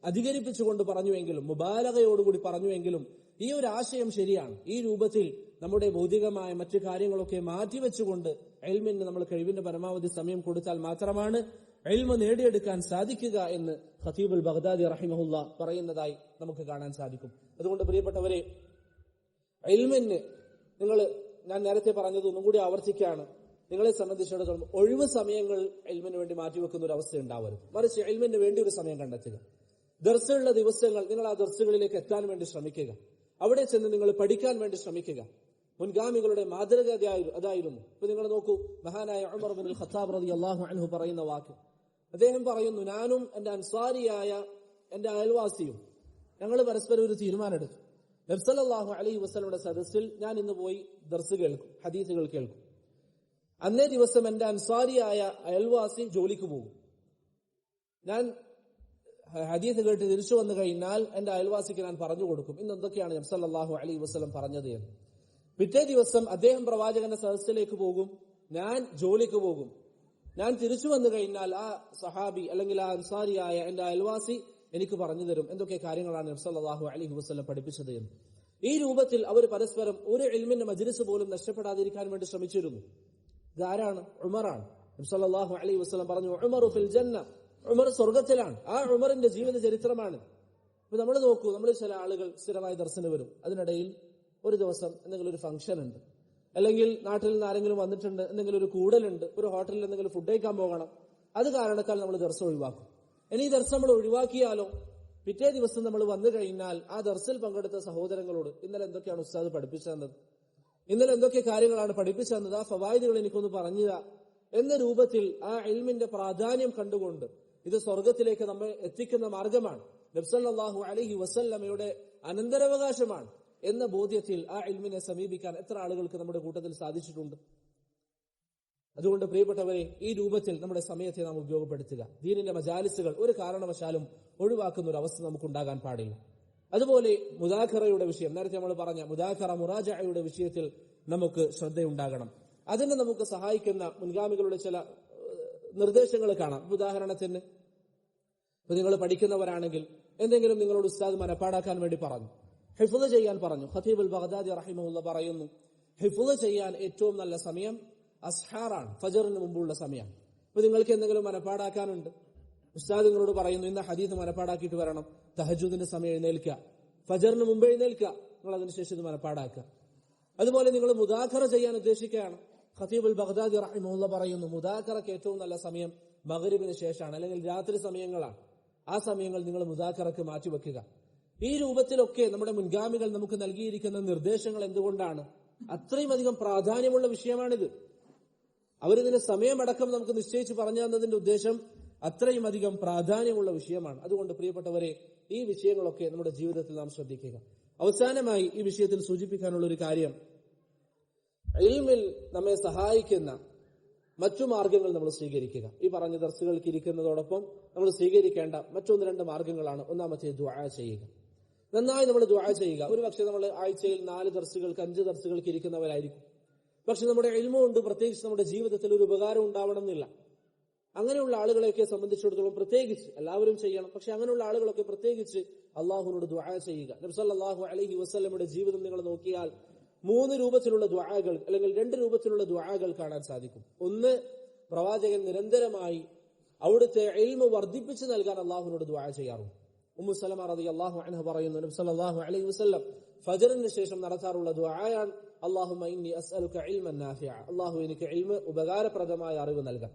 അധികരിപ്പിച്ചുകൊണ്ട് പറഞ്ഞുവെങ്കിലും, മുബാലഗയോടുകൂടി പറഞ്ഞുവെങ്കിലും ഈ ഒരു ആശയം ശരിയാണ്. ഈ രൂപത്തിൽ നമ്മുടെ ഭൗതികമായ മറ്റു കാര്യങ്ങളൊക്കെ മാറ്റിവെച്ചുകൊണ്ട് ഇൽമിന് നമ്മൾ കഴിവിന്റെ പരമാവധി സമയം കൊടുത്താൽ മാത്രമാണ് ഇൽമു നേടിയെടുക്കാൻ സാധിക്കുക എന്ന് ഖതീബ് അൽ ബഗ്ദാദി റഹിമഹുള്ള പറയുന്നതായി നമുക്ക് കാണാൻ സാധിക്കും. അതുകൊണ്ട് പ്രിയപ്പെട്ടവരെ, ഇൽമിന് ഞാൻ നേരത്തെ പറഞ്ഞത് ഒന്നും കൂടി ആവർത്തിക്കുകയാണ്. നിങ്ങളെ സംബന്ധിച്ചിടത്തോളം ഒഴിവ് സമയങ്ങൾ ഇൽമിന് വേണ്ടി മാറ്റിവെക്കുന്ന ഒരു അവസ്ഥ ഉണ്ടാവരുത്. മറിച്ച് ഇൽമിന് വേണ്ടി ഒരു സമയം കണ്ടെത്തുക. ദർസുള്ള ദിവസങ്ങൾ നിങ്ങൾ ആ ദർസുകളിലേക്ക് എത്താൻ വേണ്ടി ശ്രമിക്കുക. അവിടെ ചെന്ന് നിങ്ങൾ പഠിക്കാൻ വേണ്ടി ശ്രമിക്കുക. മുൻഗാമികളുടെ മാതൃക അതായിരുന്നു. ഇപ്പൊ നിങ്ങൾ നോക്കൂ, മഹാനായ ഉമർ ഇബ്നുൽ ഖത്താബ് റളിയല്ലാഹു അൻഹു പറയുന്ന വാക്ക്. അദ്ദേഹം പറയുന്നു, ഞാനും എന്റെ അൻസാരിയായ എന്റെ അയൽവാസിയും ഞങ്ങൾ പരസ്പരം ഒരു തീരുമാനമെടുത്തു. നബി സല്ലല്ലാഹു അലൈഹി വസല്ലമയുടെ സദസ്സിൽ ഞാൻ ഇന്ന് പോയി ദർസ് കേൾക്കും, ഹദീസുകൾ കേൾക്കും. അന്നേ ദിവസം എന്റെ അൻസാരിയായ അയൽവാസി ജോലിക്ക് പോകും. ഞാൻ ഹദീസ് കേട്ട് തിരിച്ചു വന്നു കഴിഞ്ഞാൽ എന്റെ അയൽവാസിക്ക് ഞാൻ പറഞ്ഞു കൊടുക്കും ഇന്ന് എന്തൊക്കെയാണ് നബി സല്ലല്ലാഹു അലൈഹി വസല്ലം പറഞ്ഞത് എന്ന്. പിറ്റേ ദിവസം അദ്ദേഹം പ്രവാചകന്റെ സദസ്സിലേക്ക് പോകും, ഞാൻ ജോലിക്ക് പോകും. ഞാൻ തിരിച്ചു വന്നു കഴിഞ്ഞാൽ ആ സഹാബി അല്ലെങ്കിൽ ആ അൻസാരിയായ എന്റെ അയൽവാസി എനിക്ക് പറഞ്ഞു തരും എന്തൊക്കെ കാര്യങ്ങളാണ് നബി സല്ലല്ലാഹു അലൈഹി വസല്ലം പഠിപ്പിച്ചത് എന്ന്. ഈ രൂപത്തിൽ അവർ പരസ്പരം ഒരു ഇൽമിന്റെ മജ്ലിസ് പോലും നഷ്ടപ്പെടാതിരിക്കാൻ വേണ്ടി ശ്രമിച്ചിരുന്നു. ഇതാരാണ്? ഉമറാണ്. നബി സല്ലല്ലാഹു അലൈഹി വസല്ലം പറഞ്ഞു, ഉമറു ഫിൽ ജന്ന, ഉമർ സ്വർഗത്തിലാണ്. ആ ഉമറിന്റെ ജീവിത ചരിത്രമാണ്. ഇപ്പൊ നമ്മൾ നോക്കൂ, നമ്മൾ ചില ആളുകൾ സ്ഥിരമായി ദർശനം വരും. അതിനിടയിൽ ഒരു ദിവസം എന്തെങ്കിലും ഒരു ഫംഗ്ഷൻ ഉണ്ട്, അല്ലെങ്കിൽ നാട്ടിൽ നിന്ന് ആരെങ്കിലും വന്നിട്ടുണ്ട്, എന്തെങ്കിലും ഒരു കൂടലുണ്ട്, ഒരു ഹോട്ടലിൽ എന്തെങ്കിലും ഫുഡ് കഴിക്കാൻ പോകണം. അത് കാരണത്താൽ നമ്മൾ ദർശനം ഒഴിവാക്കും. ഇനി ഈ ദർശനം നമ്മൾ ഒഴിവാക്കിയാലോ പിറ്റേ ദിവസം നമ്മൾ വന്നു കഴിഞ്ഞാൽ ആ ദർസിൽ പങ്കെടുത്ത സഹോദരങ്ങളോട് ഇന്നലെ എന്തൊക്കെയാണ് ഉസ്താദ് പഠിപ്പിച്ചു തന്നത്, ഇന്നലെ എന്തൊക്കെ കാര്യങ്ങളാണ് പഠിപ്പിച്ചു തന്നത്, ആ ഫവായിദുകൾ എനിക്കൊന്ന് പറഞ്ഞു എന്ന രൂപത്തിൽ ആ ഇൽമിന്റെ പ്രാധാന്യം കണ്ടുകൊണ്ട് ഇത് സ്വർഗത്തിലേക്ക് നമ്മെ എത്തിക്കുന്ന മാർഗമാണ്, നബി സല്ലല്ലാഹു അലൈഹി വസല്ലമയുടെ അനന്തരാവകാശമാണ് എന്ന ബോധ്യത്തിൽ ആ ഇൽമിനെ സമീപിക്കാൻ എത്ര ആളുകൾക്ക് നമ്മുടെ കൂട്ടത്തിൽ സാധിച്ചിട്ടുണ്ട്. അതുകൊണ്ട് പ്രിയപ്പെട്ടവരെ, ഈ രൂപത്തിൽ നമ്മുടെ സമയത്തെ നാം ഉപയോഗപ്പെടുത്തുക. ദീനിന്റെ മജാലിസുകൾ ഒരു കാരണവശാലും ഒഴിവാക്കുന്ന ഒരു അവസ്ഥ നമുക്കുണ്ടാകാൻ പാടില്ല. അതുപോലെ മുദാഖറയുടെ വിഷയം, നേരത്തെ നമ്മൾ പറഞ്ഞ മുദാഖറ മുറാജഅയുടെ വിഷയത്തിൽ നമുക്ക് ശ്രദ്ധയുണ്ടാകണം. അതിന് നമുക്ക് സഹായിക്കുന്ന മുൻഗാമികളുടെ ചില നിർദ്ദേശങ്ങൾ കാണാം. ഉദാഹരണത്തിന്, ഇപ്പൊ നിങ്ങൾ പഠിക്കുന്നവരാണെങ്കിൽ എന്തെങ്കിലും നിങ്ങളോട് ഉസ്താദ് മനപ്പാടാക്കാൻ വേണ്ടി പറഞ്ഞു, ഹിഫ്ള് ചെയ്യാൻ പറഞ്ഞു. ഖതീബ് അൽ ബഗ്ദാദി റഹിമഹുള്ള പറയുന്നു, ഹിഫ്ള് ചെയ്യാൻ ഏറ്റവും നല്ല സമയം അസ്ഹാറാണ്, ഫജറിന് മുമ്പുള്ള സമയം. ഇപ്പൊ നിങ്ങൾക്ക് എന്തെങ്കിലും മനപ്പാടാക്കാനുണ്ട്, ഉസ്താദ് നിങ്ങളോട് പറയുന്നു ഇന്ന ഹദീസ് മനപ്പാടാക്കിയിട്ട് വരണം, തഹജ്ജുദിന്റെ സമയം എഴുന്നേൽക്കുക, ഫജറിന് മുമ്പ് എഴുന്നേൽക്കുക, നിങ്ങൾ അതിനുശേഷം ഇത് മനപ്പാടാക്കുക. അതുപോലെ നിങ്ങൾ മുദാഖറ ചെയ്യാൻ ഉദ്ദേശിക്കുകയാണ്. ഖതീബ് അൽ ബഗ്ദാദി റഹിമഹുള്ള പറയുന്നു, മുദാഖറയ്ക്ക് ഏറ്റവും നല്ല സമയം മഗ്രിബിന് ശേഷമാണ്, അല്ലെങ്കിൽ രാത്രി സമയങ്ങളാണ്. ആ സമയങ്ങൾ നിങ്ങൾ മുദാഖറയ്ക്ക് മാറ്റിവെക്കുക. ഈ രൂപത്തിലൊക്കെ നമ്മുടെ മുൻഗാമികൾ നമുക്ക് നൽകിയിരിക്കുന്ന നിർദ്ദേശങ്ങൾ എന്തുകൊണ്ടാണ്? അത്രയും അധികം പ്രാധാന്യമുള്ള വിഷയമാണിത്. അവരിതിന്റെ സമയമടക്കം നമുക്ക് നിശ്ചയിച്ച് പറഞ്ഞു തന്നതിന്റെ ഉദ്ദേശം അത്രയും അധികം പ്രാധാന്യമുള്ള വിഷയമാണ്. അതുകൊണ്ട് പ്രിയപ്പെട്ടവരെ, ഈ വിഷയങ്ങളൊക്കെ നമ്മുടെ ജീവിതത്തിൽ നാം ശ്രദ്ധിക്കുക. അവസാനമായി ഈ വിഷയത്തിൽ സൂചിപ്പിക്കാനുള്ള ഒരു കാര്യം, ഇൽമിൽ നമ്മെ സഹായിക്കുന്ന മറ്റു മാർഗങ്ങൾ നമ്മൾ സ്വീകരിക്കുക. ഈ പറഞ്ഞ ദർസുകൾക്ക് ഇരിക്കുന്നതോടൊപ്പം നമ്മൾ സ്വീകരിക്കേണ്ട മറ്റൊന്ന് രണ്ട് മാർഗങ്ങളാണ്. ഒന്നാമത്തെ ദുആ ചെയ്യുക. നന്നായി നമ്മൾ ദുആ ചെയ്യുക. ഒരു പക്ഷെ നമ്മൾ ആഴ്ചയിൽ 4 ദർസുകൾക്ക് 5 ദർസുകൾക്ക് ഇരിക്കുന്നവരായിരിക്കും. പക്ഷെ നമ്മുടെ ഇൽമു കൊണ്ട് പ്രത്യേകിച്ച് നമ്മുടെ ജീവിതത്തിൽ ഒരു ഉപകാരം ഉണ്ടാവണമെന്നില്ല. അങ്ങനെയുള്ള ആളുകളെയൊക്കെ സംബന്ധിച്ചിടത്തോളം പ്രത്യേകിച്ച്, എല്ലാവരും ചെയ്യണം, പക്ഷെ അങ്ങനെയുള്ള ആളുകളൊക്കെ പ്രത്യേകിച്ച് അള്ളാഹുവിനോട് ദുആ ചെയ്യുക. നബി സല്ലല്ലാഹു അലൈഹി വസല്ലമയുടെ ജീവിതം നിങ്ങൾ നോക്കിയാൽ 3 രൂപത്തിലുള്ള ദുആകൾ അല്ലെങ്കിൽ 2 രൂപത്തിലുള്ള ദുആകൾ കാണാൻ സാധിക്കും. ഒന്ന്, പ്രവാചകൻ നിരന്തരമായി അവിടുത്തെ ഇൽമ് വർദ്ധിപ്പിച്ചു നൽകാൻ അള്ളാഹുവിനോട് ദുആ ചെയ്യാറുണ്ട്. ഉമ്മു സലമ റളിയല്ലാഹു അൻഹ പറയുന്നു, നബി സല്ലല്ലാഹു അലൈഹി വസല്ലം ഫജ്റിന് ശേഷം നടത്താറുള്ള ദുആയാണ് അല്ലാഹുമ്മ ഇന്നി അസ്അലുക ഇൽമൻ നാഫിഅ, അല്ലാഹു എനിക്ക് ഇൽമ് ഉപകാരപ്രദമായ അറിവ് നൽകാൻ.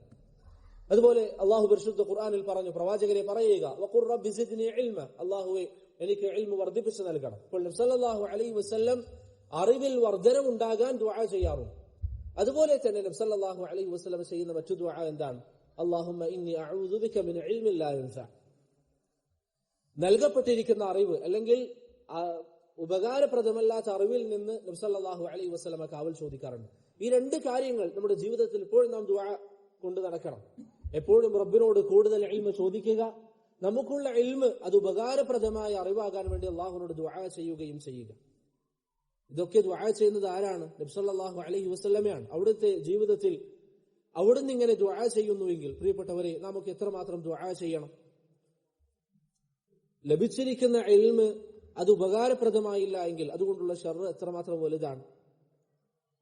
അതുപോലെ അല്ലാഹു പരിശുദ്ധ ഖുർആനിൽ പറഞ്ഞു, പ്രവാചകരെ പറയുക, വഖുർ റബ്ബി സിദ്നി ഇൽമ, അല്ലാഹുവേ എനിക്ക് ഇൽമ് വർദ്ധിപ്പിച്ചു നൽകണം. അപ്പോൾ നബി സല്ലല്ലാഹു അലൈഹി വസല്ലം അറിവിൽ വർധനവുണ്ടാകാൻ ദുആ ചെയ്യാറുണ്ട്. അതുപോലെ തന്നെ നബി സല്ലല്ലാഹു അലൈഹി വസല്ലം ചെയ്യുന്ന മറ്റു ദുആ എന്താണ്? അല്ലാഹുമ്മ ഇന്നി അഊദു ബിക മിൻ ഇൽമിൻ ലാ യൻഫഅ, നൽകപ്പെട്ടിരിക്കുന്ന അറിവ് അല്ലെങ്കിൽ ഉപകാരപ്രദമല്ലാത്ത അറിവിൽ നിന്ന് നബി സല്ലല്ലാഹു അലൈഹി വസല്ലം കാവൽ ചോദിക്കാറുണ്ട്. ഈ 2 കാര്യങ്ങൾ നമ്മുടെ ജീവിതത്തിൽ എപ്പോഴും നാം ദുആ കൊണ്ട് നടക്കണം. എപ്പോഴും റബ്ബിനോട് കൂടുതൽ ഇൽമ് ചോദിക്കുക, നമുക്കുള്ള ഇൽമ് അത് ഉപകാരപ്രദമായ അറിവാകാൻ വേണ്ടി അള്ളാഹുവിനോട് ദുആ ചെയ്യുകയും ചെയ്യുക. ഇതൊക്കെ ദുആ ചെയ്യുന്നത് ആരാണ്? നബി സല്ലല്ലാഹു അലൈഹി വസല്ലമയാണ്. അവിടുത്തെ ജീവിതത്തിൽ അവിടുന്ന് ഇങ്ങനെ ദുആ ചെയ്യുന്നുവെങ്കിൽ പ്രിയപ്പെട്ടവരെ, നമുക്ക് എത്രമാത്രം ദുആ ചെയ്യണം. ലഭിച്ചിരിക്കുന്ന ഇൽമ് അത് ഉപകാരപ്രദമായില്ല എങ്കിൽ അതുകൊണ്ടുള്ള ശർറ് എത്രമാത്രം വലുതാണ്,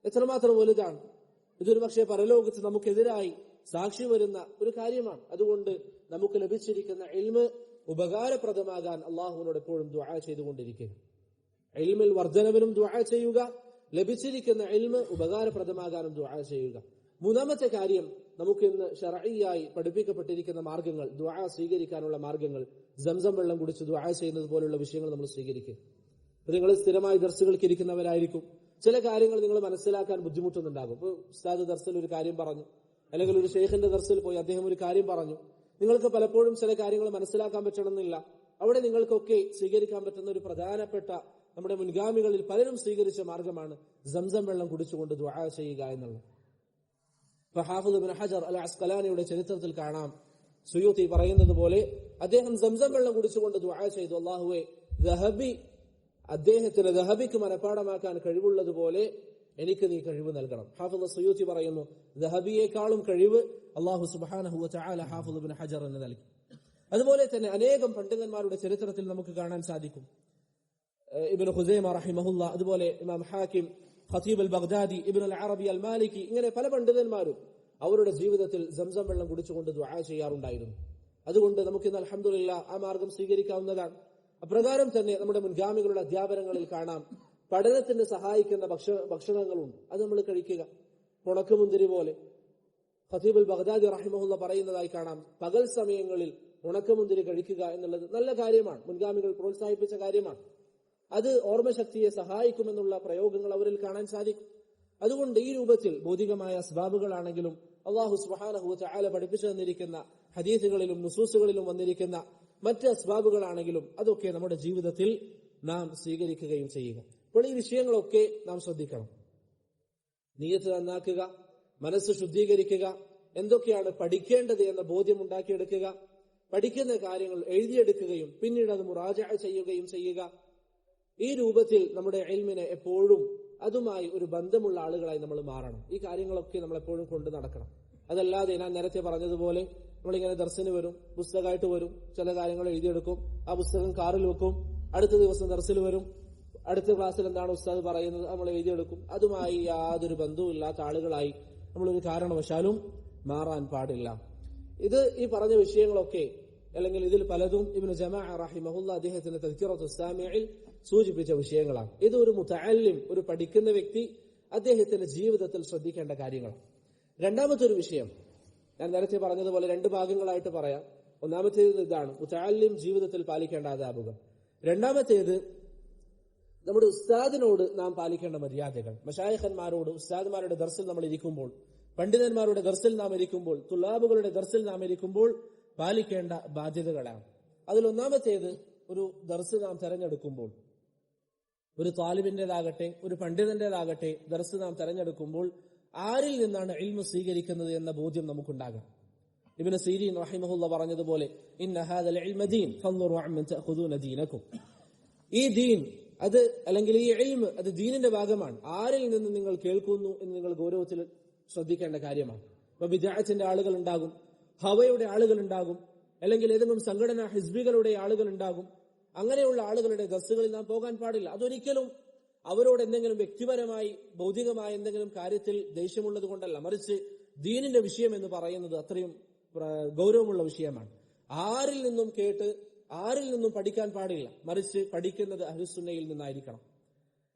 എത്രമാത്രം വലുതാണ്. ഇതൊരു പക്ഷേ പരലോകത്ത് നമുക്കെതിരായി സാക്ഷി വരുന്ന ഒരു കാര്യമാണ്. അതുകൊണ്ട് നമുക്ക് ലഭിച്ചിരിക്കുന്ന ഇൽമ് ഉപകാരപ്രദമാകാൻ അള്ളാഹുവിനോട് എപ്പോഴും ദുആ ചെയ്തുകൊണ്ടിരിക്കുക. ഇൽമിൽ വർധനവിനും ദുആ ചെയ്യുക, ലഭിച്ചിരിക്കുന്ന ഇൽമ് ഉപകാരപ്രദമാകാനും ദുആ ചെയ്യുക. മൂന്നാമത്തെ കാര്യം, നമുക്ക് ഇന്ന് ശർഈയായി പഠിപ്പിക്കപ്പെട്ടിരിക്കുന്ന മാർഗങ്ങൾ, ദുആ സ്വീകരിക്കാനുള്ള മാർഗങ്ങൾ, സംസം വെള്ളം കുടിച്ച് ദുആ ചെയ്യുന്നത് പോലുള്ള വിഷയങ്ങൾ നമ്മൾ സ്വീകരിക്കുക. നിങ്ങൾ സ്ഥിരമായി ദർസുകൾക്ക് ഇരിക്കുന്നവരായിരിക്കും. ചില കാര്യങ്ങൾ നിങ്ങൾ മനസ്സിലാക്കാൻ ബുദ്ധിമുട്ടുന്നുണ്ടാകും. ഇപ്പോൾ ഉസ്താദ് ദർസിൽ ഒരു കാര്യം പറഞ്ഞു, അല്ലെങ്കിൽ ഒരു ഷെയ്ഖിന്റെ ദർസിൽ പോയി അദ്ദേഹം ഒരു കാര്യം പറഞ്ഞു. നിങ്ങൾക്ക് പലപ്പോഴും ചില കാര്യങ്ങൾ മനസ്സിലാക്കാൻ പറ്റണമെന്നില്ല. അവിടെ നിങ്ങൾക്കൊക്കെ സ്വീകരിക്കാൻ പറ്റുന്ന ഒരു പ്രധാനപ്പെട്ട, നമ്മുടെ മുൻഗാമികളിൽ പലരും സ്വീകരിച്ച മാർഗമാണ് സംസം വെള്ളം കുടിച്ചുകൊണ്ട് ദുആ ചെയ്യുക എന്നുള്ളത്. ഹാഫിദ് ഇബ്നു ഹജർ അൽ അസ്ഖലാനിയുടെ ചരിത്രത്തിൽ കാണാം, സുയൂത്തി പറയുന്നത് പോലെ അദ്ദേഹം സംസം വെള്ളം കുടിച്ചുകൊണ്ട് ദുആ ചെയ്തു, അല്ലാഹുവേ അദ്ദേഹത്തിന് ദഹബിക്ക് മനഃപ്പാടമാക്കാൻ കഴിവുള്ളതുപോലെ എനിക്ക് നീ കഴിവ് നൽകണം. ഹാഫിദ് സുയൂത്തി പറയുന്നു, ദഹബിയേക്കാളും കഴിവ് അല്ലാഹു സുബ്ഹാനഹു വ തആല ഹാഫിദ് ഇബ്നു ഹജറിന് നൽകി. അതുപോലെ തന്നെ അനേകം പണ്ഡിതന്മാരുടെ ചരിത്രത്തിൽ നമുക്ക് കാണാൻ സാധിക്കും. ഇബ്നു ഖുസൈമ റഹിമഹുല്ല, അതുപോലെ ഇമാം ഹാക്കിം, ഖതീബ് അൽ ബഗ്ദാദി, ഇബ്നു അൽ അറബി അൽ മാലിക്കി, ഇങ്ങനെ പല പണ്ഡിതന്മാരും അവരുടെ ജീവിതത്തിൽ സംസം വെള്ളം കുടിച്ചുകൊണ്ട് ദുആ ചെയ്യാറുണ്ടായിരുന്നു. അതുകൊണ്ട് നമുക്കിന്ന് അൽഹംദുലില്ലാഹ് ആ മാർഗം സ്വീകരിക്കാവുന്നതാണ്. അപ്രകാരം തന്നെ നമ്മുടെ മുൻഗാമികളുടെ അധ്യാപനങ്ങളിൽ കാണാം, പഠനത്തിന് സഹായിക്കുന്ന ഭക്ഷണങ്ങളുണ്ട്, അത് നമ്മൾ കഴിക്കുക. ഉണക്കമുന്തിരി പോലെ ഖതീബ് അൽ ബഗ്ദാദി റഹിമഹുല്ല പറയുന്നതായി കാണാം, പകൽ സമയങ്ങളിൽ ഉണക്കമുന്തിരി കഴിക്കുക എന്നുള്ളത് നല്ല കാര്യമാണ്, മുൻഗാമികൾ പ്രോത്സാഹിപ്പിച്ച കാര്യമാണ്. അത് ഓർമ്മശക്തിയെ സഹായിക്കുമെന്നുള്ള പ്രയോഗങ്ങൾ അവരിൽ കാണാൻ സാധിക്കും. അതുകൊണ്ട് ഈ രൂപത്തിൽ ഭൗതികമായ അസ്ബാബുകളാണെങ്കിലും അല്ലാഹു സുബ്ഹാനഹു വ തആല പഠിപ്പിച്ചു തന്നിരിക്കുന്ന ഹദീസുകളിലും നുസൂസുകളിലും വന്നിരിക്കുന്ന മറ്റ് അസ്ബാബുകളാണെങ്കിലും അതൊക്കെ നമ്മുടെ ജീവിതത്തിൽ നാം സ്വീകരിക്കുകയും ചെയ്യുക. അപ്പോൾ ഈ വിഷയങ്ങളൊക്കെ നാം ശ്രദ്ധിക്കണം. നിയ്യത്ത് നന്നാക്കുക, മനസ്സ് ശുദ്ധീകരിക്കുക, എന്തൊക്കെയാണ് പഠിക്കേണ്ടത് എന്ന ബോധ്യം ഉണ്ടാക്കിയെടുക്കുക, പഠിക്കുന്ന കാര്യങ്ങൾ എഴുതിയെടുക്കുകയും പിന്നീട് അത് മുറാജഅ ചെയ്യുകയും ചെയ്യുക. ഈ രൂപത്തിൽ നമ്മുടെ ഇൽമിനെ എപ്പോഴും അതുമായി ഒരു ബന്ധമുള്ള ആളുകളായി നമ്മൾ മാറണം. ഈ കാര്യങ്ങളൊക്കെ നമ്മൾ എപ്പോഴും കൊണ്ട് നടക്കണം. അതല്ലാതെ ഞാൻ നേരത്തെ പറഞ്ഞതുപോലെ നമ്മളിങ്ങനെ ദർസിന് വരും, പുസ്തകമായിട്ട് വരും, ചില കാര്യങ്ങൾ എഴുതിയെടുക്കും, ആ പുസ്തകം കാറിൽ വെക്കും, അടുത്ത ദിവസം ദർസിൽ വരും, അടുത്ത ക്ലാസ്സിൽ എന്താണ് ഉസ്താദ് പറയുന്നത് നമ്മൾ എഴുതിയെടുക്കും. അതുമായി യാതൊരു ബന്ധവും ഇല്ലാത്ത ആളുകളായി നമ്മളൊരു കാരണവശാലും മാറാൻ പാടില്ല. ഇത് ഈ പറഞ്ഞ വിഷയങ്ങളൊക്കെ അല്ലെങ്കിൽ ഇതിൽ പലതും ഇബ്നു ജമാഅ റഹിമഹുല്ല അദ്ദേഹത്തിന്റെ തദ്കിറത്തുസ് സാമിഇൽ സൂചിപ്പിച്ച വിഷയങ്ങളാണ്. ഇത് ഒരു മുതഅല്ലിം, ഒരു പഠിക്കുന്ന വ്യക്തി അദ്ദേഹത്തിന്റെ ജീവിതത്തിൽ ശ്രദ്ധിക്കേണ്ട കാര്യങ്ങളാണ്. രണ്ടാമത്തെ ഒരു വിഷയം ഞാൻ നേരത്തെ പറഞ്ഞതുപോലെ 2 ഭാഗങ്ങളായിട്ട് പറയാം. ഒന്നാമത്തേത് ഇതാണ്, മുതഅല്ലിം ജീവിതത്തിൽ പാലിക്കേണ്ട ആദാബുകൾ. രണ്ടാമത്തേത് നമ്മുടെ ഉസ്താദിനോട് നാം പാലിക്കേണ്ട മര്യാദകൾ. മശായിഖന്മാരോട്, ഉസ്താദ്മാരുടെ ദർസിൽ നമ്മൾ ഇരിക്കുമ്പോൾ, പണ്ഡിതന്മാരുടെ ദർസിൽ നാം ഇരിക്കുമ്പോൾ, തുലാബുകളുടെ ദർസിൽ നാം ഇരിക്കുമ്പോൾ പാലിക്കേണ്ട ബാധ്യതകളാണ്. അതിലൊന്നാമത്തേത്, ഒരു ദർസ് നാം തെരഞ്ഞെടുക്കുമ്പോൾ, ഒരു താലിബിന്റേതാകട്ടെ ഒരു പണ്ഡിതന്റേതാകട്ടെ ദർസ് നാം തെരഞ്ഞെടുക്കുമ്പോൾ ആരിൽ നിന്നാണ് ഇൽമു സ്വീകരിക്കുന്നത് എന്ന ബോധ്യം നമുക്കുണ്ടാകണം. ഇബ്നു സീരീൻ റഹിമഹുല്ല പറഞ്ഞതുപോലെ, ഇന്ന ഹാദൽ ഇൽമ ദീൻ ഫൻദുറു അമ്മൻ തഅഖുദൂന ദീനകും. ഈ ദീൻ അത് അല്ലെങ്കിൽ ഈ ഇൽമ് അത് ദീനിന്റെ ഭാഗമാണ്. ആരിൽ നിന്ന് നിങ്ങൾ കേൾക്കുന്നു എന്ന് നിങ്ങൾ ഗൗരവത്തിൽ ശ്രദ്ധിക്കേണ്ട കാര്യമാണ്. ഇപ്പൊ ബിദ്അത്തിന്റെ ആളുകൾ ഉണ്ടാകും, ഹവയുടെ ആളുകൾ ഉണ്ടാകും, അല്ലെങ്കിൽ ഏതെങ്കിലും സംഘടനാ ഹിസ്ബികളുടെ ആളുകൾ ഉണ്ടാകും. അങ്ങനെയുള്ള ആളുകളുടെ ദർസുകളിൽ നാം പോകാൻ പാടില്ല. അതൊരിക്കലും അവരോട് എന്തെങ്കിലും വ്യക്തിപരമായി ഭൗതികമായ എന്തെങ്കിലും കാര്യത്തിൽ ദേഷ്യമുള്ളത് കൊണ്ടല്ല, മറിച്ച് ദീനിന്റെ വിഷയം എന്ന് പറയുന്നത് അത്രയും ഗൗരവമുള്ള വിഷയമാണ്. ആരിൽ നിന്നും കേട്ട് ആരിൽ നിന്നും പഠിക്കാൻ പാടില്ല, മറിച്ച് പഠിക്കുന്നത് അഹ്ലുസുന്നയിൽ നിന്നായിരിക്കണം.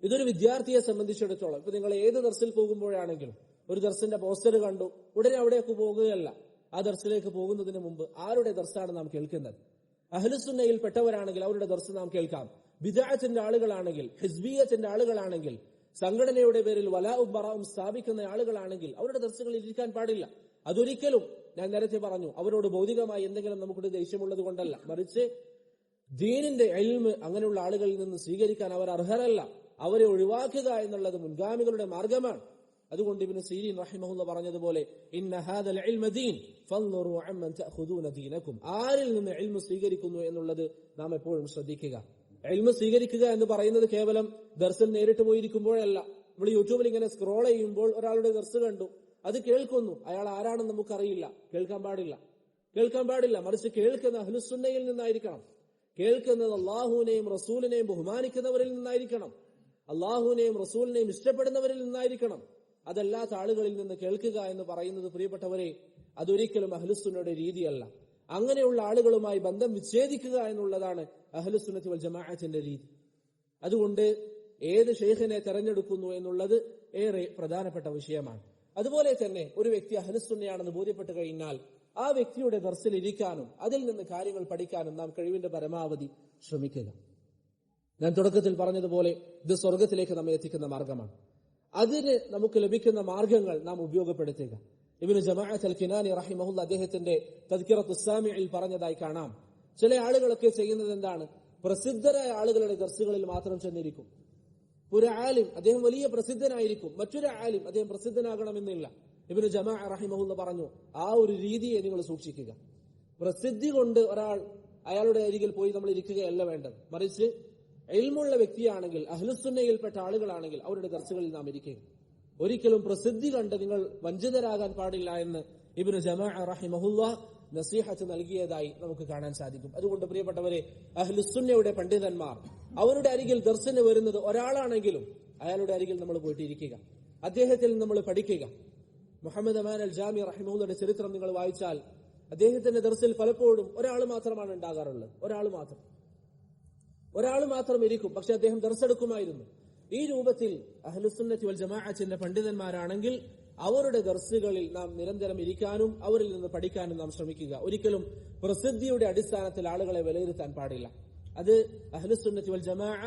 ഇതൊരു വിദ്യാർത്ഥിയെ സംബന്ധിച്ചിടത്തോളം ഇപ്പൊ നിങ്ങൾ ഏത് ദർസിൽ പോകുമ്പോഴാണെങ്കിലും ഒരു ദർസിന്റെ പോസ്റ്റർ കണ്ടു ഉടനെ അവിടേക്ക് പോകുകയല്ല. ആ ദർസിലേക്ക് പോകുന്നതിന് മുമ്പ് ആരുടെ ദർസാണ് നാം കേൾക്കുന്നത്? അഹ്ലുസുന്നയിൽ പെട്ടവരാണെങ്കിൽ അവരുടെ ദർസ് നാം കേൾക്കാം. ബിദ്അത്തിന്റെ ആളുകളാണെങ്കിൽ, ഹിസ്ബിയത്തിന്റെ ആളുകളാണെങ്കിൽ, സംഘടനയുടെ പേരിൽ വലാഉം ബറാഉം സ്ഥാപിക്കുന്ന ആളുകളാണെങ്കിൽ അവരുടെ ദർസുകളിൽ ഇരിക്കാൻ പാടില്ല. അതൊരിക്കലും, ഞാൻ നേരത്തെ പറഞ്ഞു, അവരോട് ഭൗതികമായി എന്തെങ്കിലും നമുക്കൊരു ദേഷ്യമുള്ളത് കൊണ്ടല്ല, മറിച്ച് ദീനിന്റെ ഇൽമ് അങ്ങനെയുള്ള ആളുകളിൽ നിന്ന് സ്വീകരിക്കാൻ അവർ അർഹരല്ല. അവരെ ഒഴിവാക്കുക എന്നുള്ളത് മുൻഗാമികളുടെ മാർഗമാണ്. അതുകൊണ്ട് ഇബ്നു സീരീൻ റഹിമഹുല്ലാഹ് പറഞ്ഞതുപോലെ ഇന്ന ഹാദൽ ഇൽമ ദീൻ ഫൻദുറു അമ്മൻ തഅഖുദൂന ദീനകും. ആരിൽ നിന്ന് ഇൽമ സ്വീകരിക്കുന്നു എന്നുള്ളത് നാം എപ്പോഴും ശ്രദ്ധിക്കുക. ഇൽമ സ്വീകരിക്കുക എന്ന് പറയുന്നത് കേവലം ദർസിൽ നേരിട്ട് പോയിരിക്കുമ്പോഴല്ല. നമ്മൾ യൂട്യൂബിൽ ഇങ്ങനെ സ്ക്രോൾ ചെയ്യുമ്പോൾ ഒരാളുടെ ദർസ് കണ്ടു, അത് കേൾക്കുന്നു, അയാൾ ആരാണെന്ന് നമുക്കറിയില്ല, കേൾക്കാൻ പാടില്ല. മറിച്ച് കേൾക്കുന്ന അഹ്ലുസുന്നയിൽ നിന്നായിരിക്കണം. കേൾക്കുന്നത് അള്ളാഹുവിനെയും റസൂലിനെയും ബഹുമാനിക്കുന്നവരിൽ നിന്നായിരിക്കണം. അള്ളാഹുവിനെയും റസൂലിനെയും ഇഷ്ടപ്പെടുന്നവരിൽ നിന്നായിരിക്കണം. അതല്ലാത്ത ആളുകളിൽ നിന്ന് കേൾക്കുക എന്ന് പറയുന്നത്, പ്രിയപ്പെട്ടവരെ, അതൊരിക്കലും അഹ്ലുസുന്നയുടെ രീതിയല്ല. അങ്ങനെയുള്ള ആളുകളുമായി ബന്ധം വിച്ഛേദിക്കുക എന്നുള്ളതാണ് അഹ്ലുസുന്നത്തി വൽ ജമാഅത്തിന്റെ രീതി. അതുകൊണ്ട് ഏത് ഷെയ്ഖിനെ തെരഞ്ഞെടുക്കുന്നു എന്നുള്ളത് ഏറെ പ്രധാനപ്പെട്ട വിഷയമാണ്. അതുപോലെ തന്നെ ഒരു വ്യക്തി അഹ്ലുസുന്നയാണെന്ന് ബോധ്യപ്പെട്ട് കഴിഞ്ഞാൽ ആ വ്യക്തിയുടെ ദർസിൽ ഇരിക്കാനും അതിൽ നിന്ന് കാര്യങ്ങൾ പഠിക്കാനും നാം കഴിവിന്റെ പരമാവധി ശ്രമിക്കുക. ഞാൻ തുടക്കത്തിൽ പറഞ്ഞതുപോലെ ഇത് സ്വർഗത്തിലേക്ക് നമ്മെ എത്തിക്കുന്ന മാർഗമാണ്. അതിന് നമുക്ക് ലഭിക്കുന്ന മാർഗങ്ങൾ നാം ഉപയോഗപ്പെടുത്തുക. ഇബ്നു ജമാഅത്ത് അൽ കിനാനി റഹിമഹുല്ലാഹ് അദ്ദേഹത്തിന്റെ തദ്കിറത്തുസ് സാമിഇൽ പറഞ്ഞതായി കാണാം. ചില ആളുകളൊക്കെ ചെയ്യുന്നത് എന്താണ്? പ്രസിദ്ധരായ ആളുകളുടെ ദർസുകളിൽ മാത്രം ചെന്നിരിക്കും. ഒരു ആലിം അദ്ദേഹം വലിയ പ്രസിദ്ധനായിരിക്കും, മറ്റൊരു ആലിം അദ്ദേഹം പ്രസിദ്ധനാകണമെന്നില്ല. ഇബ്നു ജമാഅ റഹിമഹുല്ലാഹ് പറഞ്ഞു, ആ ഒരു രീതിയെ നിങ്ങൾ സൂക്ഷിക്കുക. പ്രസിദ്ധി കൊണ്ട് ഒരാൾ അയാളുടെ അരികിൽ പോയി നമ്മൾ ഇരിക്കുകയല്ല വേണ്ടത്, മറിച്ച് ഇൽമുള്ള വ്യക്തിയാണെങ്കിൽ, അഹ്ലുസുന്നയിൽപ്പെട്ട ആളുകളാണെങ്കിൽ അവരുടെ ദർസുകളിൽ നാം ഇരിക്കുക. ഒരിക്കലും പ്രസിദ്ധി കണ്ട് നിങ്ങൾ വഞ്ചിതരാകാൻ പാടില്ല എന്ന് ഇബ്നു ജമാഅ റഹിമഹുല്ലാഹ് നസീഹത്ത് നൽകിയതായി നമുക്ക് കാണാൻ സാധിക്കും. അതുകൊണ്ട് പ്രിയപ്പെട്ടവരെ, അഹ്ലുസുന്നയുടെ പണ്ഡിതന്മാർ അവരുടെ അരികിൽ ദർസിന് വരുന്നത് ഒരാളാണെങ്കിലും അയാളുടെ അരികിൽ നമ്മൾ പോയിട്ടിരിക്കുക, അദ്ദേഹത്തിൽ നമ്മൾ പഠിക്കുക. മുഹമ്മദ് അമാൻ അൽ ജാമി റഹിമഹുല്ലയുടെ ചരിത്രം നിങ്ങൾ വായിച്ചാൽ അദ്ദേഹത്തിന്റെ ദർസിൽ പലപ്പോഴും ഒരാൾ മാത്രമാണ് ഉണ്ടാകാറുള്ളത്. ഒരാൾ മാത്രം ഇരിക്കും, പക്ഷെ അദ്ദേഹം ദർസെടുക്കുമായിരുന്നു. ഈ രൂപത്തിൽ അഹ്ലുസുന്നത്തി വൽ ജമാഅത്തിന്റെ പണ്ഡിതന്മാരാണെങ്കിൽ അവരുടെ ദർസുകളിൽ നാം നിരന്തരം ഇരിക്കാനും അവരിൽ നിന്ന് പഠിക്കാനും നാം ശ്രമിക്കുക. ഒരിക്കലും പ്രസിദ്ധിയുടെ അടിസ്ഥാനത്തിൽ ആളുകളെ വിലയിരുത്താൻ പാടില്ല. അത് അഹ്ലുസുന്നത്തി വൽ ജമാഅ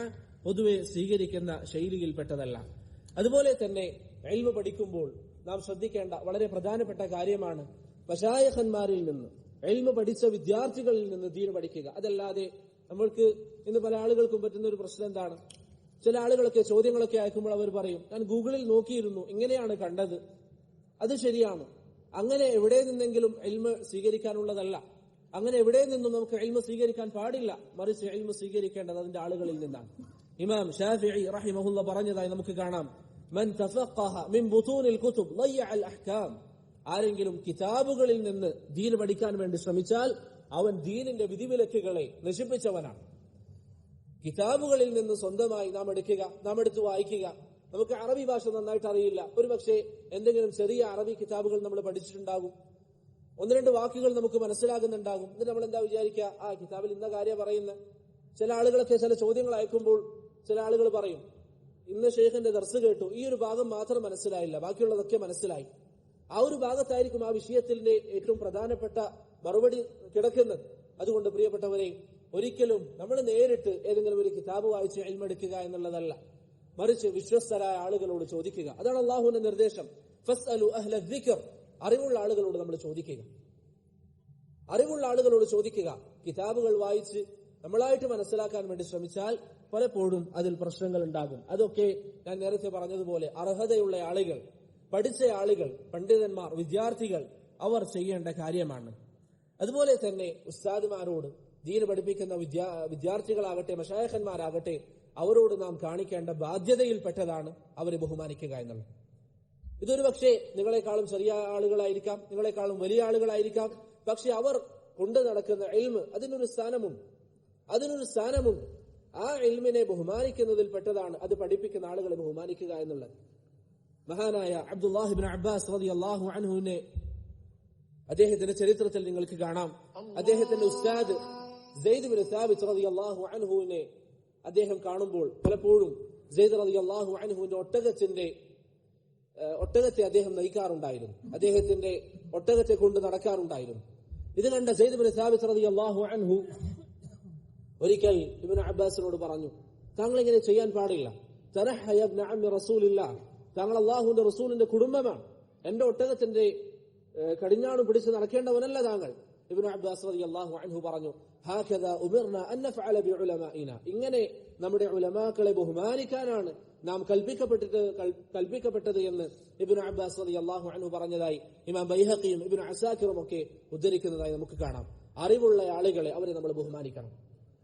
പൊതുവെ സ്വീകരിക്കുന്ന ശൈലിയിൽപ്പെട്ടതല്ല. അതുപോലെ തന്നെ ഇൽമു പഠിക്കുമ്പോൾ നാം ശ്രദ്ധിക്കേണ്ട വളരെ പ്രധാനപ്പെട്ട കാര്യമാണ് മശായിഖന്മാരിൽ നിന്ന്, ഇൽമു പഠിച്ച വിദ്യാർത്ഥികളിൽ നിന്ന് ദീൻ പഠിക്കുക. അതല്ലാതെ നമ്മൾക്ക് ഇന്ന് പല ആളുകൾക്കും പറ്റുന്ന ഒരു പ്രശ്നം എന്താണ്? ചില ആളുകളൊക്കെ ചോദ്യങ്ങളൊക്കെ അയക്കുമ്പോൾ അവർ പറയും, ഞാൻ ഗൂഗിളിൽ നോക്കിയിരുന്നു, ഇങ്ങനെയാണ് കണ്ടത്. അത് ശരിയാണ്. അങ്ങനെ എവിടെ നിന്നെങ്കിലും ഇൽമ സ്വീകരിക്കാനുള്ളതല്ല. അങ്ങനെ എവിടെ നിന്നും നമുക്ക് ഇൽമ സ്വീകരിക്കാൻ പാടില്ല, മറിച്ച് ഇൽമ സ്വീകരിക്കേണ്ടത് അതിന്റെ ആളുകളിൽ നിന്നാണ്. ഇമാം ശാഫിഈ റഹിമഹുല്ലാഹ് പറഞ്ഞതായി നമുക്ക് കാണാം, മൻ തഫഖഹ മിൻ ബുതൂനിൽ കുതുബ് ളയ്യ അൽ അഹ്കാം. ആരെങ്കിലും കിതാബുകളിൽ നിന്ന് ദീൻ പഠിക്കാൻ വേണ്ടി ശ്രമിച്ചാൽ അവൻ ദീനിന്റെ വിധിവിലക്കുകളെ നശിപ്പിച്ചവനാണ്. കിതാബുകളിൽ നിന്ന് സ്വന്തമായി നാം എടുത്ത് വായിക്കുക. നമുക്ക് അറബി ഭാഷ നന്നായിട്ട് അറിയില്ല, ഒരുപക്ഷെ എന്തെങ്കിലും ചെറിയ അറബി കിതാബുകൾ നമ്മൾ പഠിച്ചിട്ടുണ്ടാകും, ഒന്ന് രണ്ട് വാക്കുകൾ നമുക്ക് മനസ്സിലാകുന്നുണ്ടാകും. എന്നിട്ട് നമ്മൾ എന്താ വിചാരിക്കുക, ആ കിതാബിൽ ഇന്ന കാര്യം പറയുന്നത്. ചില ആളുകളൊക്കെ ചില ചോദ്യങ്ങൾ അയക്കുമ്പോൾ ചില ആളുകൾ പറയും, ഇന്ന് ഷെയ്ഖിന്റെ ദർസ് കേട്ടു, ഈ ഒരു ഭാഗം മാത്രം മനസ്സിലായില്ല, ബാക്കിയുള്ളതൊക്കെ മനസ്സിലായി. ആ ഒരു ഭാഗത്തായിരിക്കും ആ വിഷയത്തിന്റെ ഏറ്റവും പ്രധാനപ്പെട്ട മറുപടി കിടക്കുന്നത്. അതുകൊണ്ട് പ്രിയപ്പെട്ടവരെ, ഒരിക്കലും നമ്മൾ നേരിട്ട് ഏതെങ്കിലും ഒരു കിതാബ് വായിച്ച് ഇൽമെടുക്കുക എന്നുള്ളതല്ല, മറിച്ച് വിശ്വസ്തരായ ആളുകളോട് ചോദിക്കുക. അതാണ് അള്ളാഹുവിന്റെ നിർദ്ദേശം, ഫസ്അലു അഹ്ല ദിക്ർ. അറിവുള്ള ആളുകളോട് നമ്മൾ ചോദിക്കുക, അറിവുള്ള ആളുകളോട് ചോദിക്കുക. കിതാബുകൾ വായിച്ച് നമ്മളായിട്ട് മനസ്സിലാക്കാൻ വേണ്ടി ശ്രമിച്ചാൽ പലപ്പോഴും അതിൽ പ്രശ്നങ്ങൾ ഉണ്ടാകും. അതൊക്കെ ഞാൻ നേരത്തെ പറഞ്ഞതുപോലെ അർഹതയുള്ള ആളുകൾ, പഠിച്ച ആളുകൾ, പണ്ഡിതന്മാർ, വിദ്യാർത്ഥികൾ അവർ ചെയ്യേണ്ട കാര്യമാണ്. അതുപോലെ തന്നെ ഉസ്താദുമാരോട്, ദീന് പഠിപ്പിക്കുന്ന വിദ്യാർത്ഥികളാകട്ടെ മശായിഖന്മാരാകട്ടെ, അവരോട് നാം കാണിക്കേണ്ട ബാധ്യതയിൽപ്പെട്ടതാണ് അവരെ ബഹുമാനിക്കുക എന്നുള്ളത്. ഇതൊരു പക്ഷേ നിങ്ങളെക്കാളും ചെറിയ ആളുകളായിരിക്കാം, നിങ്ങളെക്കാളും വലിയ ആളുകളായിരിക്കാം. പക്ഷെ അവർ കൊണ്ടു നടക്കുന്ന ഇൽമ് അതിനൊരു സ്ഥാനമുണ്ട്. ആ ഇൽമിനെ ബഹുമാനിക്കുന്നതിൽ പെട്ടതാണ് അത് പഠിപ്പിക്കുന്ന ആളുകളെ ബഹുമാനിക്കുക എന്നുള്ളത്. മഹാനായ അബ്ദുല്ലാഹി ഇബ്നു അബ്ബാസ് റളിയല്ലാഹു അൻഹുവിനെ അദ്ദേഹത്തിന്റെ ചരിത്രത്തിൽ നിങ്ങൾക്ക് കാണാം. അദ്ദേഹത്തിന്റെ ഉസ്താദ് സെയ്ദ് ഇബ്നു സാബിത്ത് റളിയല്ലാഹു അൻഹുവിനെ അദ്ദേഹം കാണുമ്പോൾ പലപ്പോഴും സെയ്ദ് റളിയല്ലാഹു അൻഹുവിന്റെ ഒട്ടകത്തെ അദ്ദേഹം നയിക്കാറുണ്ടായിരുന്നു. അദ്ദേഹത്തിന്റെ ഒട്ടകത്തെ കൊണ്ട് നടക്കാറുണ്ടായിരുന്നു. ഇത് കണ്ട സെയ്ദ് ഇബ്നു സാബിത്ത് റളിയല്ലാഹു അൻഹു ഒരിക്കൽ ഇബ്നു അബ്ബാസിനോട് പറഞ്ഞു, താങ്കൾ ഇങ്ങനെ ചെയ്യാൻ പാടില്ല. തനഹയ ഇബ്നു അമ്മി റസൂലില്ലാഹ്, താങ്കൾ അല്ലാഹുവിന്റെ റസൂലിന്റെ കുടുംബമാണ്. എന്റെ ഒട്ടകത്തിന്റെ കടിഞ്ഞാണ് പിടിച്ച് നടക്കേണ്ടവനല്ല താങ്കൾ. ഇബ്നു അബ്ബാസ് റളിയല്ലാഹു അൻഹു പറഞ്ഞു, ഹാകദാ ഉമിർനാ അൻ നഫഅല ബിഉലമാഇനാ, ഇങ്ങനെ നമ്മുടെ ഉലമാക്കളെ ബഹുമാനിക്കാനാണ് നാം കൽപ്പിക്കപ്പെട്ടത് എന്ന് ഇബ്നു അബ്ബാസ് റളിയല്ലാഹു അൻഹു പറഞ്ഞതായി ഇമാം ബൈഹഖിയും ഇബ്നു അസാകിറും ഒക്കെ ഉദ്ധരിക്കുന്നതായി നമുക്ക് കാണാം. അറിവുള്ള ആളുകളെ അവരെ നമ്മൾ ബഹുമാനിക്കണം.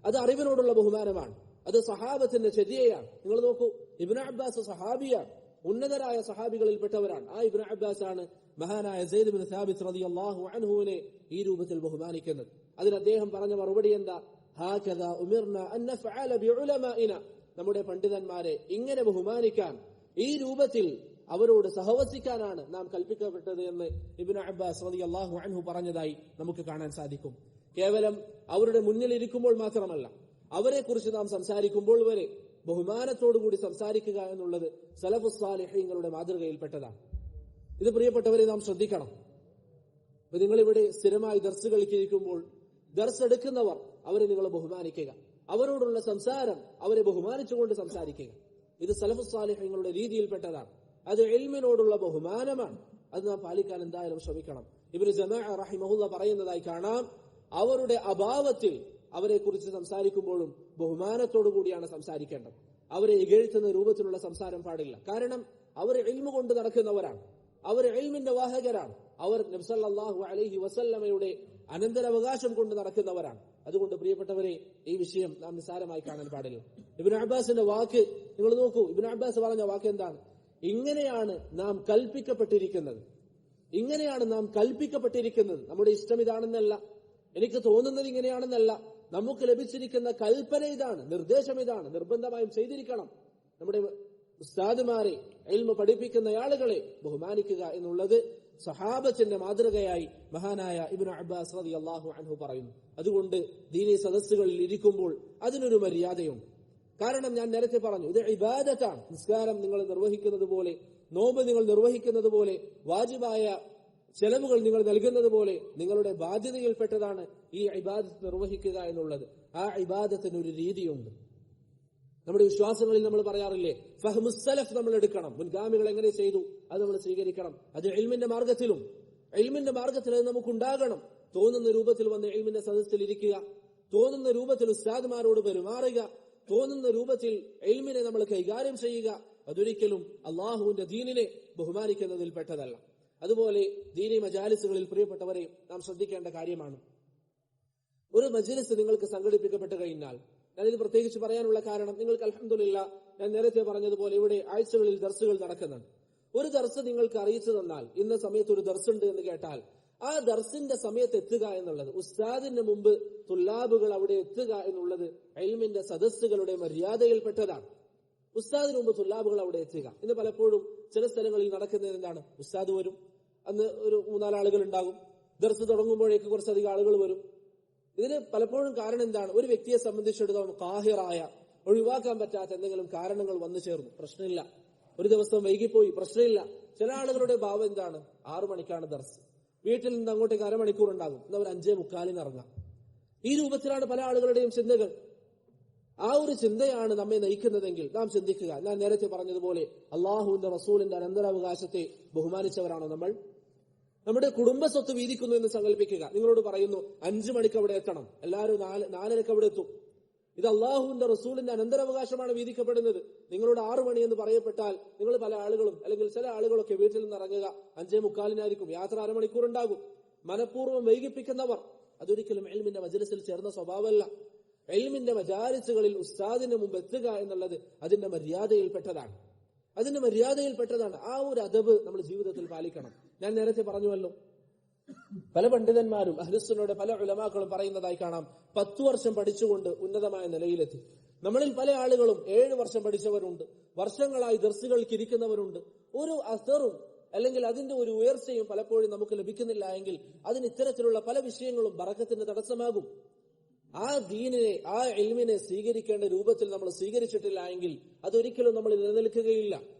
അത് അറിവിനോടുള്ള ബഹുമാനമാണ്. അത് സഹാബത്തിന്റെ ചര്യയാണ്. നിങ്ങൾ നോക്കൂ, ഇബ്നു അബ്ബാസ് സഹാബിയാണ്, ഉന്നതരായ സഹാബികളിൽപ്പെട്ടവരാണ്. ആ ഇബ്നു അബ്ബാസ് ആണ് മഹാനായ സെയ്ദ് ഇബ്നു സാബിത്ത് റളിയല്ലാഹു അൻഹുവിനെ ഈ രൂപത്തിൽ ബഹുമാനിക്കുന്നത്. അതിന് അദ്ദേഹം പറഞ്ഞ മറുപടി എന്താ? ഹാകദാ ഉമിർനാ അൻ നഫഅല ബിഉലമാഇനാ, നമ്മുടെ പണ്ഡിതന്മാരെ ഇങ്ങനെ ബഹുമാനിക്കാൻ, ഈ രൂപത്തിൽ അവരോട് സഹവസിക്കാനാണ് നാം കൽപ്പിക്കപ്പെട്ടത് എന്ന് ഇബ്നു അബ്ബാസ് റളിയല്ലാഹു അൻഹു പറഞ്ഞതായി നമുക്ക് കാണാൻ സാധിക്കും. കേവലം അവരുടെ മുന്നിൽ ഇരിക്കുമ്പോൾ മാത്രമല്ല, അവരെ കുറിച്ച് നാം സംസാരിക്കുമ്പോൾ വരെ ബഹുമാനത്തോടുകൂടി സംസാരിക്കുക എന്നുള്ളത് സലഫുസ് സാലിഹീങ്ങളുടെ മാതൃകയിൽപ്പെട്ടതാണ്. ഇത് പ്രിയപ്പെട്ടവരെ നാം ശ്രദ്ധിക്കണം. നിങ്ങളിവിടെ സ്ഥിരമായി ദർസുകൾക്ക് ഇരിക്കുമ്പോൾ ദർസ് എടുക്കുന്നവർ അവരെ നിങ്ങൾ ബഹുമാനിക്കുക. അവരോടുള്ള സംസാരം അവരെ ബഹുമാനിച്ചുകൊണ്ട് സംസാരിക്കുക. ഇത് സലഫുസ് സാലിഹീങ്ങളുടെ രീതിയിൽപ്പെട്ടതാണ്. അത് ഇൽമിനോടുള്ള ബഹുമാനമാണ്. അത് നാം പാലിക്കാൻ എന്തായാലും ശ്രമിക്കണം. ഇബ്നു ജമാഅ റഹിമഹുല്ലാ പറയുന്നതായി കാണാം, അവരുടെ അഭാവത്തിൽ അവരെ കുറിച്ച് സംസാരിക്കുമ്പോഴും ബഹുമാനത്തോടു കൂടിയാണ് സംസാരിക്കേണ്ടത്. അവരെ ഇകഴ്ത്തുന്ന രൂപത്തിലുള്ള സംസാരം പാടില്ല. കാരണം അവർ ഇൽമു കൊണ്ട് നടക്കുന്നവരാണ്, അവർ ഇൽമിന്റെ വാഹകരാണ്, അവർ നബി സല്ലല്ലാഹു അലൈഹി വസല്ലമയുടെ അനന്തരാവകാശം കൊണ്ട് നടക്കുന്നവരാണ്. അതുകൊണ്ട് പ്രിയപ്പെട്ടവരെ, ഈ വിഷയം നാം നിസ്സാരമായി കാണാൻ പാടില്ല. ഇബ്നു അബ്ബാസിന്റെ വാക്ക് നിങ്ങൾ നോക്കൂ. ഇബ്നു അബ്ബാസ് പറഞ്ഞ വാക്ക് എന്താണ്? ഇങ്ങനെയാണ് നാം കൽപ്പിക്കപ്പെട്ടിരിക്കുന്നത്. നമ്മുടെ ഇഷ്ടം ഇതാണെന്നല്ല, എനിക്ക് തോന്നുന്നത് ഇങ്ങനെയാണെന്നല്ല, നമുക്ക് ലഭിച്ചിരിക്കുന്ന കൽപ്പന ഇതാണ്, നിർദ്ദേശം ഇതാണ്, നിർബന്ധമായും ചെയ്തിരിക്കണം. നമ്മുടെ ഉസ്താദുമാരെ, ഇൽമു പഠിപ്പിക്കുന്ന ആളുകളെ ബഹുമാനിക്കുക എന്നുള്ളത് സഹാബത്തിന്റെ മാതൃകയായി മഹാനായ ഇബ്നു അബ്ബാസ് റളിയല്ലാഹു അൻഹു പറയുന്നു. അതുകൊണ്ട് ദീനീ സദസ്സുകളിൽ ഇരിക്കുമ്പോൾ അതിനൊരു മര്യാദയുണ്ട്. കാരണം ഞാൻ നേരത്തെ പറഞ്ഞു, ഇത് ഇബാദത്താണ്. നിസ്കാരം നിങ്ങൾ നിർവഹിക്കുന്നത് പോലെ, നോമ്പ് നിങ്ങൾ നിർവഹിക്കുന്നത് പോലെ, വാജിബായ ചെലവുകൾ നിങ്ങൾ നൽകുന്നത് പോലെ നിങ്ങളുടെ ബാധ്യതയിൽപ്പെട്ടതാണ് ഈ ഇബാദത്ത് നിർവഹിക്കുക എന്നുള്ളത്. ആ ഇബാദത്തിനൊരു രീതിയുണ്ട്. നമ്മുടെ വിശ്വാസങ്ങളിൽ നമ്മൾ പറയാറില്ലേ, ഫഹ്മുസ് സലഫ് നമ്മൾ എടുക്കണം. മുൻഗാമികൾ എങ്ങനെ ചെയ്തു അത് നമ്മൾ സ്വീകരിക്കണം. അത് ഇൽമിന്റെ മാർഗത്തിൽ അത് നമുക്കുണ്ടാകണം. തോന്നുന്ന രൂപത്തിൽ വന്ന് ഇൽമിന്റെ സദസ്സിൽ ഇരിക്കുക, തോന്നുന്ന രൂപത്തിൽ ഉസ്താദ്മാരോട് പെരുമാറുക, തോന്നുന്ന രൂപത്തിൽ ഇൽമിനെ നമ്മൾ കൈകാര്യം ചെയ്യുക, അതൊരിക്കലും അള്ളാഹുവിന്റെ ദീനിനെ ബഹുമാനിക്കുന്നതിൽ പെട്ടതല്ല. അതുപോലെ ദീനി മജാലിസുകളിൽ പ്രിയപ്പെട്ടവരെ നാം ശ്രദ്ധിക്കേണ്ട കാര്യമാണ്, ഒരു മജ്ലിസ് നിങ്ങൾക്ക് സംഘടിപ്പിക്കപ്പെട്ട് കഴിഞ്ഞാൽ, ഞാനിത് പ്രത്യേകിച്ച് പറയാനുള്ള കാരണം, നിങ്ങൾക്ക് അൽഹംദുലില്ലാ ഞാൻ നേരത്തെ പറഞ്ഞതുപോലെ ഇവിടെ ആഴ്ചകളിൽ ദർസുകൾ നടക്കുന്നുണ്ട്. ഒരു ദർസ് നിങ്ങൾക്ക് അറിയിച്ചു തന്നാൽ, ഇന്ന സമയത്ത് ഒരു ദർസ് ഉണ്ട് എന്ന് കേട്ടാൽ, ആ ദർസിന്റെ സമയത്ത് എത്തുക എന്നുള്ളത്, ഉസ്താദിന് മുമ്പ് തുല്ലാബുകൾ അവിടെ എത്തുക എന്നുള്ളത് ഇൽമിന്റെ സദസ്സുകളുടെ മര്യാദയിൽപ്പെട്ടതാണ്. ഉസ്താദിന് മുമ്പ് തുല്ലാബുകൾ അവിടെ എത്തുക. ഇന്ന് പലപ്പോഴും ചില സ്ഥലങ്ങളിൽ നടക്കുന്നത് എന്താണ്? ഉസ്താദ് വരും, അന്ന് ഒരു 3-4 ആളുകൾ ഉണ്ടാകും, ദർസ് തുടങ്ങുമ്പോഴേക്ക് കുറച്ചധികം ആളുകൾ വരും. ഇതിന് പലപ്പോഴും കാരണം എന്താണ്? ഒരു വ്യക്തിയെ സംബന്ധിച്ചിടത്തോളം കാഹിറായ, ഒഴിവാക്കാൻ പറ്റാത്ത എന്തെങ്കിലും കാരണങ്ങൾ വന്നു ചേർന്നു, പ്രശ്നമില്ല. ഒരു ദിവസം വൈകിപ്പോയി, പ്രശ്നമില്ല. ചില ആളുകളുടെ ഭാവം എന്താണ്? 6 മണിക്കാണ് ദർസ്, വീട്ടിൽ നിന്ന് അങ്ങോട്ടേക്ക് അരമണിക്കൂർ ഉണ്ടാകും, അവർ 5:45 ഇറങ്ങാം. ഈ രൂപത്തിലാണ് പല ആളുകളുടെയും ചിന്തകൾ. ആ ഒരു ചിന്തയാണ് നമ്മെ നയിക്കുന്നതെങ്കിൽ നാം ചിന്തിക്കുക. ഞാൻ നേരത്തെ പറഞ്ഞതുപോലെ അള്ളാഹുവിന്റെ റസൂലിന്റെ അനന്തരാവകാശത്തെ ബഹുമാനിച്ചവരാണോ നമ്മൾ? നമ്മുടെ കുടുംബ സ്വത്ത് വീതിക്കുന്നു എന്ന് സങ്കല്പിക്കുക. നിങ്ങളോട് പറയുന്നു 5 മണിക്ക് അവിടെ എത്തണം, എല്ലാവരും 4:30 അവിടെ എത്തും. ഇത് അള്ളാഹുവിന്റെ റസൂലിന്റെ അനന്തരാവകാശമാണ് വീതിക്കപ്പെടുന്നത്. നിങ്ങളോട് 6 മണി എന്ന് പറയപ്പെട്ടാൽ നിങ്ങൾ പല ആളുകളും അല്ലെങ്കിൽ ചില ആളുകളൊക്കെ വീട്ടിൽ നിന്ന് ഇറങ്ങുക 5:45 യാത്ര അരമണിക്കൂർ ഉണ്ടാകും. മനഃപൂർവ്വം വൈകിപ്പിക്കുന്നവർ, അതൊരിക്കലും ഇൽമിന്റെ മജ്ലിസിൽ ചേർന്ന സ്വഭാവമല്ല. ഇൽമിന്റെ മജാലിസുകളിൽ ഉസ്താദിന് മുമ്പ് എത്തുക എന്നുള്ളത് അതിന്റെ മര്യാദയിൽപ്പെട്ടതാണ്. അതിന്റെ മര്യാദയിൽപ്പെട്ടതാണ്. ആ ഒരു അദബ് നമ്മൾ ജീവിതത്തിൽ പാലിക്കണം. ഞാൻ നേരത്തെ പറഞ്ഞുവല്ലോ, പല പണ്ഡിതന്മാരും അഹ്ലുസുന്നയുടെ പല ഉലമാക്കളും പറയുന്നതായി കാണാം, 10 വർഷം പഠിച്ചുകൊണ്ട് ഉന്നതമായ നിലയിലെത്തി. നമ്മളിൽ പല ആളുകളും 7 വർഷം പഠിച്ചവരുണ്ട്, വർഷങ്ങളായി ദർസുകൾക്ക് ഇരിക്കുന്നവരുണ്ട്. ഒരു അസറും അല്ലെങ്കിൽ അതിന്റെ ഒരു ഉയർച്ചയും പലപ്പോഴും നമുക്ക് ലഭിക്കുന്നില്ല എങ്കിൽ അതിന് ഇത്തരത്തിലുള്ള പല വിഷയങ്ങളും ബറക്കത്തിന് തടസ്സമാകും. ആ ദീനിനെ, ആ ഇൽമിനെ സ്വീകരിക്കേണ്ട രൂപത്തിൽ നമ്മൾ സ്വീകരിച്ചിട്ടില്ല എങ്കിൽ അതൊരിക്കലും നമ്മൾ നിലനിൽക്കുകയില്ല.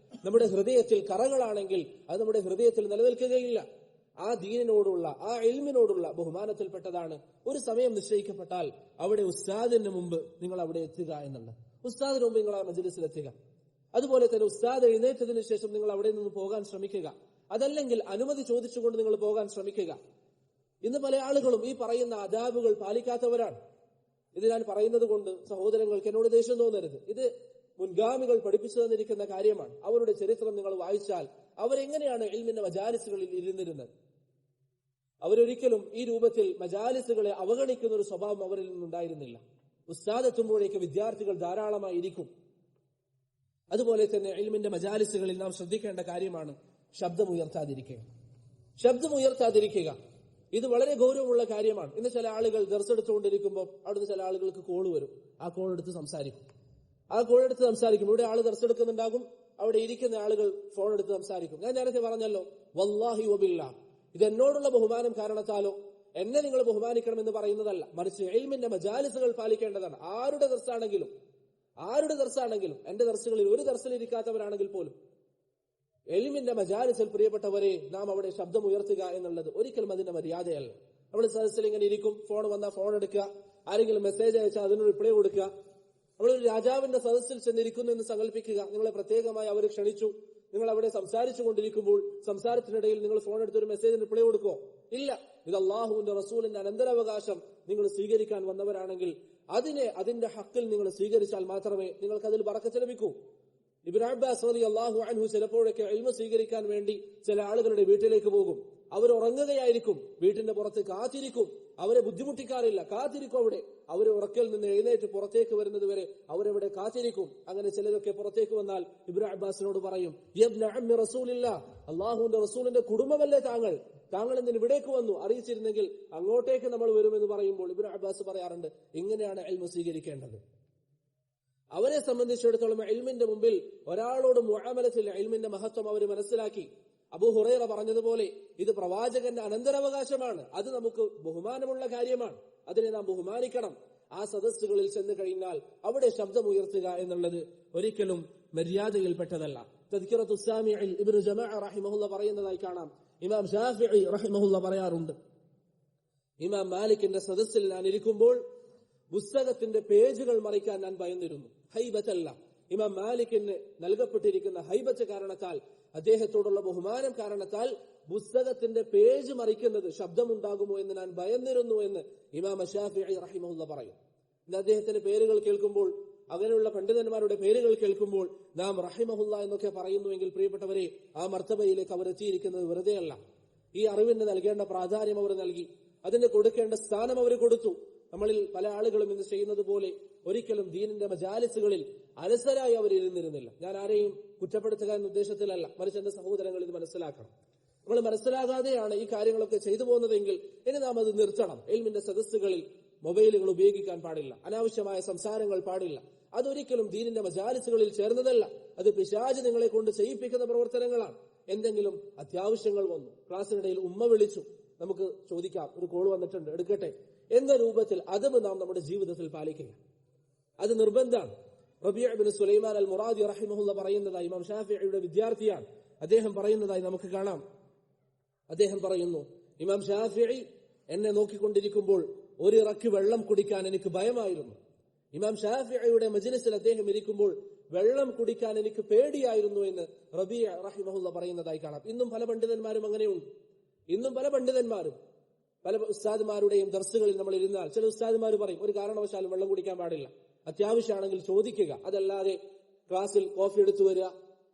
നമ്മുടെ ഹൃദയത്തിൽ കറകളാണെങ്കിൽ അത് നമ്മുടെ ഹൃദയത്തിൽ നിലനിൽക്കുകയില്ല. ആ ദീനിനോടുള്ള, ആ ഇൽമിനോടുള്ള ബഹുമാനത്തിൽപ്പെട്ടതാണ് ഒരു സമയം നിശ്ചയിക്കപ്പെട്ടാൽ അവിടെ ഉസ്താദിന് മുമ്പ് നിങ്ങൾ അവിടെ എത്തുക എന്നുള്ളത്. ഉസ്താദിന് മുമ്പ് നിങ്ങൾ ആ മജ്ലിസിൽ എത്തുക. അതുപോലെ തന്നെ ഉസ്താദ് എഴുന്നേറ്റതിന് ശേഷം നിങ്ങൾ അവിടെ നിന്ന് പോകാൻ ശ്രമിക്കുക. അതല്ലെങ്കിൽ അനുമതി ചോദിച്ചുകൊണ്ട് നിങ്ങൾ പോകാൻ ശ്രമിക്കുക. ഇന്ന് പല ആളുകളും ഈ പറയുന്ന അദാബുകൾ പാലിക്കാത്തവരാണ്. ഇത് ഞാൻ പറയുന്നത് കൊണ്ട് സഹോദരങ്ങൾക്ക് എന്നോട് ദേഷ്യം തോന്നരുത്. ഇത് മുൻഗാമികൾ പഠിപ്പിച്ചു തന്നിരിക്കുന്ന കാര്യമാണ്. അവരുടെ ചരിത്രം നിങ്ങൾ വായിച്ചാൽ അവരെങ്ങനെയാണ് ഇൽമിന്റെ മജാലിസുകളിൽ ഇരുന്നിരുന്നത്. അവരൊരിക്കലും ഈ രൂപത്തിൽ മജാലിസുകളെ അവഗണിക്കുന്ന ഒരു സ്വഭാവം അവരിൽ നിന്നുണ്ടായിരുന്നില്ല. ഉസ്താദ് എത്തുമ്പോഴേക്ക് വിദ്യാർത്ഥികൾ ധാരാളമായി ഇരിക്കും. അതുപോലെ തന്നെ ഇൽമിന്റെ മജാലിസുകളിൽ നാം ശ്രദ്ധിക്കേണ്ട കാര്യമാണ് ശബ്ദമുയർത്താതിരിക്കുക. ശബ്ദമുയർത്താതിരിക്കുക ഇത് വളരെ ഗൗരവമുള്ള കാര്യമാണ്. ഇന്ന് ചില ആളുകൾ ദർസ് എടുത്തുകൊണ്ടിരിക്കുമ്പോൾ അവിടുന്ന് ചില ആളുകൾക്ക് കോൾ വരും. ആ കോൾ എടുത്ത് സംസാരിക്കും. ഇവിടെ ആള് ദർസ് എടുക്കുന്നുണ്ടാകും, അവിടെ ഇരിക്കുന്ന ആളുകൾ ഫോൺ എടുത്ത് സംസാരിക്കും. ഞാൻ നേരത്തെ പറഞ്ഞല്ലോ, വല്ലാഹി വബില്ലാഹ്, ഇത് എന്നോടുള്ള ബഹുമാനം കാരണത്താലോ എന്നെ നിങ്ങൾ ബഹുമാനിക്കണമെന്ന് പറയുന്നതല്ല, മറിച്ച് ഇൽമിന്റെ മജാലിസുകൾ പാലിക്കേണ്ടതാണ്. ആരുടെ ദർസാണെങ്കിലും എന്റെ ദർസുകളിൽ ഒരു ദർസിൽ ഇരിക്കാത്തവരാണെങ്കിൽ പോലും എൽമിന്റെ മജാലിസിൽ പ്രിയപ്പെട്ടവരെ നാം അവിടെ ശബ്ദം ഉയർത്തുക എന്നുള്ളത് ഒരിക്കലും അതിന്റെ മര്യാദയല്ല. നമ്മൾ സദസ്സിൽ ഇങ്ങനെ ഇരിക്കും, ഫോൺ വന്നാൽ ഫോൺ എടുക്കുക, ആരെങ്കിലും മെസ്സേജ് അയച്ചാൽ അതിന് റിപ്ലൈ കൊടുക്കുക. നമ്മളൊരു രാജാവിന്റെ സദസ്സിൽ ചെന്നിരിക്കുന്നു എന്ന് സങ്കല്പിക്കുക. നിങ്ങളെ പ്രത്യേകമായി അവർ ക്ഷണിച്ചു, നിങ്ങൾ അവിടെ സംസാരിച്ചു കൊണ്ടിരിക്കുമ്പോൾ സംസാരത്തിനിടയിൽ നിങ്ങൾ ഫോൺ എടുത്തൊരു മെസ്സേജിന് റിപ്ലൈ കൊടുക്കോ? ഇല്ല. ഇത് അള്ളാഹുവിന്റെ റസൂലിന്റെ അനന്തരാവകാശം നിങ്ങൾ സ്വീകരിക്കാൻ വന്നവരാണെങ്കിൽ അതിന്റെ ഹക്കിൽ നിങ്ങൾ സ്വീകരിച്ചാൽ മാത്രമേ നിങ്ങൾക്ക് അതിൽ ബറക്കത്ത് ലഭിക്കൂ. ഇബ്നു അബ്ബാസ് റളിയല്ലാഹു അൻഹു ചിലപ്പോഴൊക്കെ ഇൽമു സ്വീകരിക്കാൻ വേണ്ടി ചില ആളുകളുടെ വീട്ടിലേക്ക് പോകും. അവർ ഉറങ്ങുകയായിരിക്കും, വീട്ടിന്റെ പുറത്ത് കാത്തിരിക്കും. അവരെ ബുദ്ധിമുട്ടിക്കാറില്ല, കാത്തിരിക്കും. അവർ ഉറക്കൽ നിന്ന് എഴുന്നേറ്റ് പുറത്തേക്ക് വരുന്നത് വരെ അവരവിടെ കാത്തിരിക്കും. അങ്ങനെ ചിലരൊക്കെ പുറത്തേക്ക് വന്നാൽ ഇബ്നു അബ്ബാസിനോട് പറയും, യബ്ന അമ്മി റസൂലില്ലാഹ്, അള്ളാഹുവിന്റെ റസൂലിന്റെ കുടുംബമല്ലേ താങ്കൾ എന്തിന് ഇവിടേക്ക് വന്നു? അറിയിച്ചിരുന്നെങ്കിൽ അങ്ങോട്ടേക്ക് നമ്മൾ വരുമെന്ന് പറയുമ്പോൾ ഇബ്നു അബ്ബാസ് പറയാറുണ്ട്, ഇങ്ങനെയാണ് ഇൽമു സ്വീകരിക്കേണ്ടത്. അവരെ സംബന്ധിച്ചിടത്തോളം ഇൽമിന്റെ മുമ്പിൽ ഒരാളോട് മുആമലത്തിൽ ഇൽമിന്റെ മഹത്വം അവർ മനസ്സിലാക്കി. അബൂ ഹുറൈറ പറഞ്ഞതുപോലെ ഇത് പ്രവാചകന്റെ അനന്തരാവകാശമാണ്, അത് നമുക്ക് ബഹുമാനമുള്ള കാര്യമാണ്, അതിനെ നാം ബഹുമാനിക്കണം. ആ സദസ്സുകളിൽ ചെന്ന് കഴിഞ്ഞാൽ അവിടെ ശബ്ദമുയർത്തുക എന്നുള്ളത് ഒരിക്കലും മര്യാദയിൽപ്പെട്ടതല്ല. തദ്കിറത്തു സാമിഇൽ ഇബ്നു ജമാഅ റഹിമഹുല്ലാ പറയുന്നതായി കാണാം. ഇമാം ഷാഫിഈ റഹിമഹുല്ലാ പറയാറുണ്ട്, ഇമാം മാലിക്കിന്റെ സദസ്സിൽ ഞാൻ ഇരിക്കുമ്പോൾ പുസ്തകത്തിന്റെ പേജുകൾ മറിക്കാൻ ഞാൻ ഭയന്നിരുന്നു. ഹൈബത്തല്ല, ഇമാം മാലിക്കിന് നൽകപ്പെട്ടിരിക്കുന്ന ഹൈബത്ത് കാരണത്താൽ, അദ്ദേഹത്തോടുള്ള ബഹുമാനം കാരണത്താൽ പുസ്തകത്തിന്റെ പേജ് മറിക്കുന്നത് ശബ്ദമുണ്ടാകുമോ എന്ന് ഞാൻ ഭയന്നിരുന്നു എന്ന് ഇമാം ശാഫിഈ റഹിമഹുല്ലാ പറയും. ഇന്ന് അദ്ദേഹത്തിന്റെ പേരുകൾ കേൾക്കുമ്പോൾ, അങ്ങനെയുള്ള പണ്ഡിതന്മാരുടെ പേരുകൾ കേൾക്കുമ്പോൾ നാം റഹിമഹുല്ലാ എന്നൊക്കെ പറയുന്നുവെങ്കിൽ പ്രിയപ്പെട്ടവരെ, ആ മർത്തബയിലേക്ക് അവർ എത്തിയിരിക്കുന്നത് വെറുതെയല്ല. ഈ അറിവിന് നൽകേണ്ട പ്രാധാന്യം അവർ നൽകി, അതിന് കൊടുക്കേണ്ട സ്ഥാനം അവർ കൊടുത്തു. നമ്മളിൽ പല ആളുകളും ഇന്ന് ചെയ്യുന്നത് പോലെ ഒരിക്കലും ദീനിന്റെ മജാലിസുകളിൽ അലസരായി അവർ ഇരുന്നിരുന്നില്ല. ഞാൻ ആരെയും കുറ്റപ്പെടുത്തുക എന്ന ഉദ്ദേശത്തിലല്ല, മറിച്ച് എന്റെ സഹോദരങ്ങൾ ഇത് മനസ്സിലാക്കണം. നമ്മൾ മനസ്സിലാകാതെയാണ് ഈ കാര്യങ്ങളൊക്കെ ചെയ്തു പോകുന്നതെങ്കിൽ ഇനി നാം അത് നിർത്തണം. ഇൽമിന്റെ സദസ്സുകളിൽ മൊബൈലുകൾ ഉപയോഗിക്കാൻ പാടില്ല, അനാവശ്യമായ സംസാരങ്ങൾ പാടില്ല. അതൊരിക്കലും ദീനിന്റെ മജാലിസുകളിൽ ചേർന്നതല്ല. അത് പിശാച് നിങ്ങളെ കൊണ്ട് ചെയ്യിപ്പിക്കുന്ന പ്രവർത്തനങ്ങളാണ്. എന്തെങ്കിലും അത്യാവശ്യങ്ങൾ വന്നു, ക്ലാസ്സിനിടയിൽ ഉമ്മ വിളിച്ചു, നമുക്ക് ചോദിക്കാം, ഒരു കോൾ വന്നിട്ടുണ്ട്, എടുക്കട്ടെ എന്ന രൂപത്തിൽ അദബ് നാം നമ്മുടെ ജീവിതത്തിൽ പാലിക്കുക. അത് നിർബന്ധമാണ്. റബീഅ ഇബ്നു സുലൈമാൻ അൽ മുറാദി റഹിമഹുല്ലാ പറയുന്നതായി, ഇമാം ഷാഫിഈയുടെ വിദ്യാർത്ഥിയാണ്, അദ്ദേഹം പറയുന്നതായി നമുക്ക് കാണാം. അദ്ദേഹം പറയുന്നു, ഇമാം ഷാഫിഈ എന്നെ നോക്കിക്കൊണ്ടിരിക്കുമ്പോൾ ഒരു ഇറക്കി വെള്ളം കുടിക്കാൻ എനിക്ക് ഭയമായിരുന്നു. ഇമാം ഷാഫിഈയുടെ മജ്ലിസിൽ അദ്ദേഹം ഇരിക്കുമ്പോൾ വെള്ളം കുടിക്കാൻ എനിക്ക് പേടിയായിരുന്നു എന്ന് റബീഅ റഹിമഹുല്ലാ പറയുന്നതായി കാണാം. ഇന്നും പല പണ്ഡിതന്മാരും അങ്ങനെയുണ്ട്. ഇന്നും പല പണ്ഡിതന്മാരും പല ഉസ്താദുമാരുടെയും ദർസുകളിൽ നമ്മൾ ഇരുന്നാൽ ചില ഉസ്താദുമാർ പറയും, ഒരു കാരണവശാലും വെള്ളം കുടിക്കാൻ പാടില്ല, അത്യാവശ്യമാണെങ്കിൽ ചോദിക്കുക, അതല്ലാതെ ക്ലാസ്സിൽ കോഫി എടുത്തു വരിക.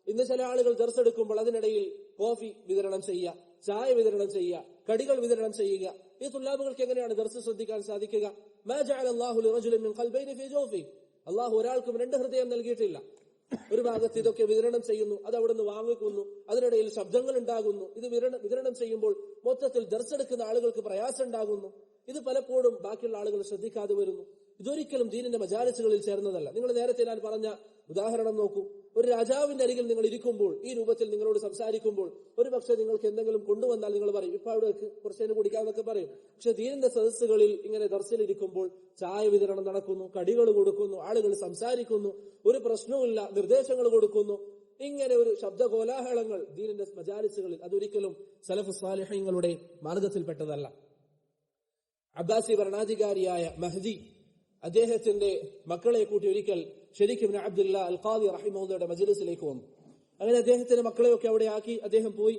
ഇന്ന് ചില ആളുകൾ ദർസ് എടുക്കുമ്പോൾ അതിനിടയിൽ കോഫി വിതരണം ചെയ്യുക, ചായ വിതരണം ചെയ്യുക, കടികൾ വിതരണം ചെയ്യുക. ഈ തുല്ലാബുകൾക്ക് എങ്ങനെയാണ് ദർസ് ശ്രദ്ധിക്കാൻ സാധിക്കുക? മാ ജഅല അല്ലാഹു ലിറജുലിൻ മിൻ ഖൽബൈനി ഫീ ജൗഫി, അല്ലാഹു ഒരാൾക്കും 2 ഹൃദയം നൽകിയിട്ടില്ല. ഒരു ഭാഗത്ത് ഇതൊക്കെ വിതരണം ചെയ്യുന്നു, അത് അവിടെ നിന്ന് വാങ്ങിക്കുന്നു, അതിനിടയിൽ ശബ്ദങ്ങൾ ഉണ്ടാകുന്നു. ഇത് വിതരണം ചെയ്യുമ്പോൾ മൊത്തത്തിൽ ദർസെടുക്കുന്ന ആളുകൾക്ക് പ്രയാസം ഉണ്ടാകുന്നു. ഇത് പലപ്പോഴും ബാക്കിയുള്ള ആളുകൾ ശ്രദ്ധിക്കാതെ വരുന്നു. ഇതൊരിക്കലും ദീനിന്റെ മജാലിസുകളിൽ ചേർന്നതല്ല. നിങ്ങൾ നേരത്തെ ഞാൻ പറഞ്ഞ ഉദാഹരണം നോക്കൂ. ഒരു രാജാവിന്റെ അരികിൽ നിങ്ങൾ ഇരിക്കുമ്പോൾ, ഈ രൂപത്തിൽ നിങ്ങളോട് സംസാരിക്കുമ്പോൾ, ഒരു പക്ഷേ നിങ്ങൾക്ക് എന്തെങ്കിലും കൊണ്ടുവന്നാൽ നിങ്ങൾ പറയും, ഇപ്പൊ അവിടെ കുറച്ചേന് കുടിക്കാന്നൊക്കെ പറയും. പക്ഷെ ദീനിന്റെ സദസ്സുകളിൽ ഇങ്ങനെ ദർസിലിരിക്കുമ്പോൾ ചായ വിതരണം നടക്കുന്നു, കടികൾ കൊടുക്കുന്നു, ആളുകൾ സംസാരിക്കുന്നു, ഒരു പ്രശ്നവുമില്ല, നിർദ്ദേശങ്ങൾ കൊടുക്കുന്നു. ഇങ്ങനെ ഒരു ശബ്ദ കോലാഹലങ്ങൾ ദീനിന്റെ മജാലിസുകളിൽ അതൊരിക്കലും സലഫ് സാലിഹീങ്ങളുടെ മാർഗത്തിൽപ്പെട്ടതല്ല. അബ്ബാസി ഭരണാധികാരിയായ മഹ്ദി അദ്ദേഹത്തിന്റെ മക്കളെ കൂട്ടി ഒരിക്കൽ ഷരീഖ് ഇബ്നു അബ്ദുല്ല അൽ ഖാദി റഹിമഹുള്ളയുടെ മജ്ലിസിലേക്ക് വന്നു. അങ്ങനെ അദ്ദേഹത്തിന്റെ മക്കളെയൊക്കെ അവിടെ ആക്കി അദ്ദേഹം പോയി.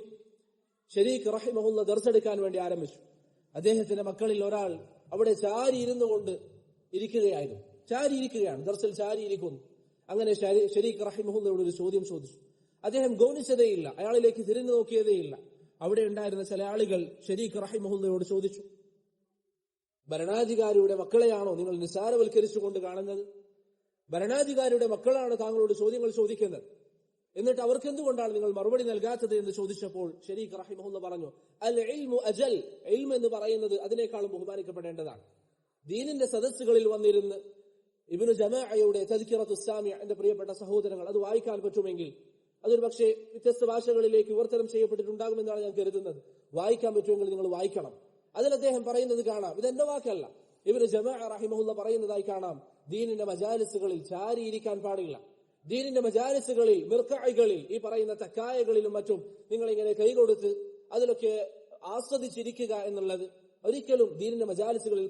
ഷരീഖ് റഹിമഹുള്ള ദർസെടുക്കാൻ വേണ്ടി ആരംഭിച്ചു. അദ്ദേഹത്തിന്റെ മക്കളിൽ ഒരാൾ അവിടെ ചാരി ഇരുന്നു കൊണ്ട് ഇരിക്കുകയായിരുന്നു. ചാരിയിരിക്കുകയാണ്, ദർസിൽ ചാരിയിരിക്കുന്നു. അങ്ങനെ ഷരീഖ് റഹിമഹുള്ളയോട് ഒരു ചോദ്യം ചോദിച്ചു. അദ്ദേഹം ഗൗനിച്ചതേയില്ല, അയാളിലേക്ക് തിരിഞ്ഞു നോക്കിയതേയില്ല. അവിടെ ഉണ്ടായിരുന്ന ചില ആളുകൾ ഷരീഖ് റഹിമഹുള്ളയോട് ചോദിച്ചു, ഭരണാധികാരിയുടെ മക്കളെയാണോ നിങ്ങൾ നിസ്സാരവൽക്കരിച്ചുകൊണ്ട് കാണുന്നത്? ഭരണാധികാരിയുടെ മക്കളാണ് താങ്കളോട് ചോദ്യങ്ങൾ ചോദിക്കുന്നത്, എന്നിട്ട് അവർക്ക് എന്തുകൊണ്ടാണ് നിങ്ങൾ മറുപടി നൽകാത്തത് എന്ന് ചോദിച്ചപ്പോൾ ഷരീഖ് റഹിമഹുള്ള പറഞ്ഞു, അൽ ഇൽമു അജൽ, ഇൽമ് എന്ന് പറയുന്നത് അതിനേക്കാളും ബഹുമാനിക്കപ്പെടേണ്ടതാണ്. ദീനിന്റെ സദസ്സുകളിൽ വന്നിരുന്ന് ഇബ്നു ജമാഅയുടെ തദ്കിറത്തുസ് സാമിഅ, എന്റെ പ്രിയപ്പെട്ട സഹോദരങ്ങൾ, അത് വായിക്കാൻ പറ്റുമെങ്കിൽ, അതൊരു പക്ഷേ വ്യത്യസ്ത ഭാഷകളിലേക്ക് വിവർത്തനം ചെയ്യപ്പെട്ടിട്ടുണ്ടാകുമെന്നാണ് ഞാൻ കരുതുന്നത്. വായിക്കാൻ പറ്റുമെങ്കിൽ നിങ്ങൾ വായിക്കണം. അതിൽ അദ്ദേഹം പറയുന്നത് കാണാം, ഇതെന്റെ വാക്കല്ല, ഇബ്നു ജമാഅ റഹിമഹുള്ള പറയുന്നതായി കാണാം, ദീനിന്റെ മജാലിസുകളിൽ ചാരിയിരിക്കാൻ പാടില്ല. ദീനിന്റെ മജാലിസുകളിൽ, മിർക്കഅകളിൽ, ഈ പറയുന്ന തക്കായകളിലും മറ്റും നിങ്ങൾ ഇങ്ങനെ കൈകൊടുത്ത് അതിലൊക്കെ ആസ്വദിച്ചിരിക്കുക എന്നുള്ളത് ഒരിക്കലും ദീനിന്റെ മജാലിസുകളിൽ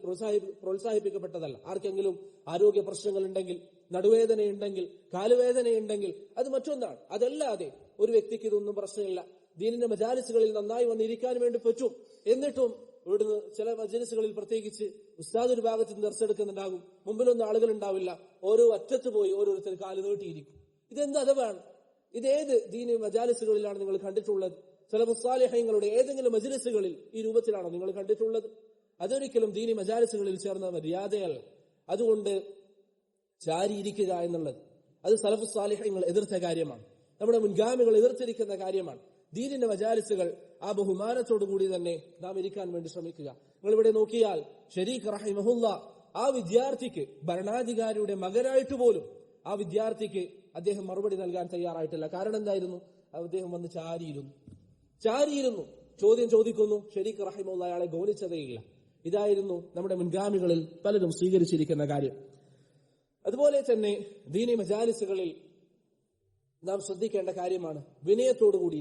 പ്രോത്സാഹിപ്പിക്കപ്പെട്ടതല്ല. ആർക്കെങ്കിലും ആരോഗ്യ പ്രശ്നങ്ങൾ ഉണ്ടെങ്കിൽ, നടുവേദനയുണ്ടെങ്കിൽ, കാലുവേദനയുണ്ടെങ്കിൽ അത് മറ്റൊന്നാണ്. അതല്ലാതെ ഒരു വ്യക്തിക്ക് ഇതൊന്നും പ്രശ്നമില്ല, ദീനിന്റെ മജാലിസുകളിൽ നന്നായി വന്നിരിക്കാൻ വേണ്ടി പറ്റും. എന്നിട്ടും ഇവിടുന്ന് ചില മജ്ലിസുകളിൽ പ്രത്യേകിച്ച് ഉസ്താദ് ഒരു ഭാഗത്ത് നിന്ന് ദർസെടുക്കുന്നുണ്ടാകും, മുമ്പിലൊന്നും ആളുകൾ ഉണ്ടാവില്ല, ഓരോ അറ്റത്ത് പോയി ഓരോരുത്തർ കാല് നീട്ടിയിരിക്കും. ഇതെന്ത് അദബാണ്? ഇതേത് ദീനി മജാലിസുകളിലാണ് നിങ്ങൾ കണ്ടിട്ടുള്ളത്? സലഫു സാലിഹീങ്ങളുടെ ഏതെങ്കിലും മജ്ലിസുകളിൽ ഈ രൂപത്തിലാണോ നിങ്ങൾ കണ്ടിട്ടുള്ളത്? അതൊരിക്കലും ദീനി മജാലിസുകളിൽ ചേർന്ന മര്യാദയല്ല. അതുകൊണ്ട് ചാരിയിരിക്കുക എന്നുള്ളത് അത് സലഫു സാലിഹീങ്ങൾ എതിർത്ത കാര്യമാണ്, നമ്മുടെ മുൻഗാമികൾ എതിർത്തിരിക്കുന്ന കാര്യമാണ്. ദീനിന്റെ മജാലിസുകൾ ആ ബഹുമാനത്തോടുകൂടി തന്നെ നാം ഇരിക്കാൻ വേണ്ടി ശ്രമിക്കുക. നിങ്ങൾ ഇവിടെ നോക്കിയാൽ ഷരീഖ് റഹിമഹുള്ള ആ വിദ്യാർത്ഥിക്ക്, ഭരണാധികാരിയുടെ മകനായിട്ട് പോലും ആ വിദ്യാർത്ഥിക്ക് അദ്ദേഹം മറുപടി നൽകാൻ തയ്യാറായിട്ടില്ല. കാരണം എന്തായിരുന്നു? അദ്ദേഹം വന്ന് ചാരിയിരുന്നു, ചോദ്യം ചോദിക്കുന്നു. ഷരീഖ് റഹിമഹുള്ള അയാളെ ഗൗനിച്ചതേയില്ല. ഇതായിരുന്നു നമ്മുടെ മുൻഗാമികളിൽ പലരും സ്വീകരിച്ചിരിക്കുന്ന കാര്യം. അതുപോലെ തന്നെ ദീനി മജാലിസുകളിൽ നാം ശ്രദ്ധിക്കേണ്ട കാര്യമാണ് വിനയത്തോടുകൂടി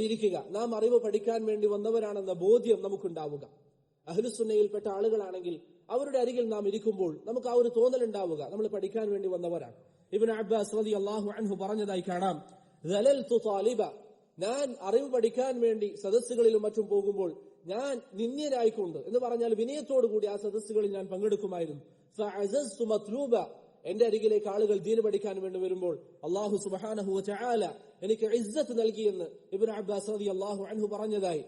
ഇരിക്കുക. നാം അറിവ് പഠിക്കാൻ വേണ്ടി വന്നവരാണെന്ന ബോധ്യം നമുക്കുണ്ടാവുക. അഹ്ലുസുന്നയിൽപ്പെട്ട ആളുകളാണെങ്കിൽ അവരുടെ അരികിൽ നാം ഇരിക്കുമ്പോൾ നമുക്ക് ആ ഒരു തോന്നൽ ഉണ്ടാവുക, നമ്മൾ പഠിക്കാൻ വേണ്ടി വന്നവരാണ്. ഇബ്നു അബ്ബാസ് റളിയല്ലാഹു അൻഹു പറഞ്ഞതായി കാണാം, ദലൽതു താലിബ, ഞാൻ അറിവ് പഠിക്കാൻ വേണ്ടി സദസ്സുകളിലും മറ്റും പോകുമ്പോൾ ഞാൻ നിന്ദ്യനായിക്കൊണ്ട്, എന്ന് പറഞ്ഞാൽ വിനയത്തോടുകൂടി ആ സദസ്സുകളിൽ ഞാൻ പങ്കെടുക്കുമായിരുന്നു. ഫഅസസ്തു മത്ലൂബ, എന്റെ അരികിലേക്ക് ആളുകൾ ദീന് പഠിക്കാൻ വേണ്ടി വരുമ്പോൾ അല്ലാഹു സുബ്ഹാനഹു വ തആല എനിക്ക് ഇസ്സത്ത് നൽകിയെന്ന് ഇബ്നു അബ്ബാസ് റളിയല്ലാഹു അൻഹു പറഞ്ഞതായി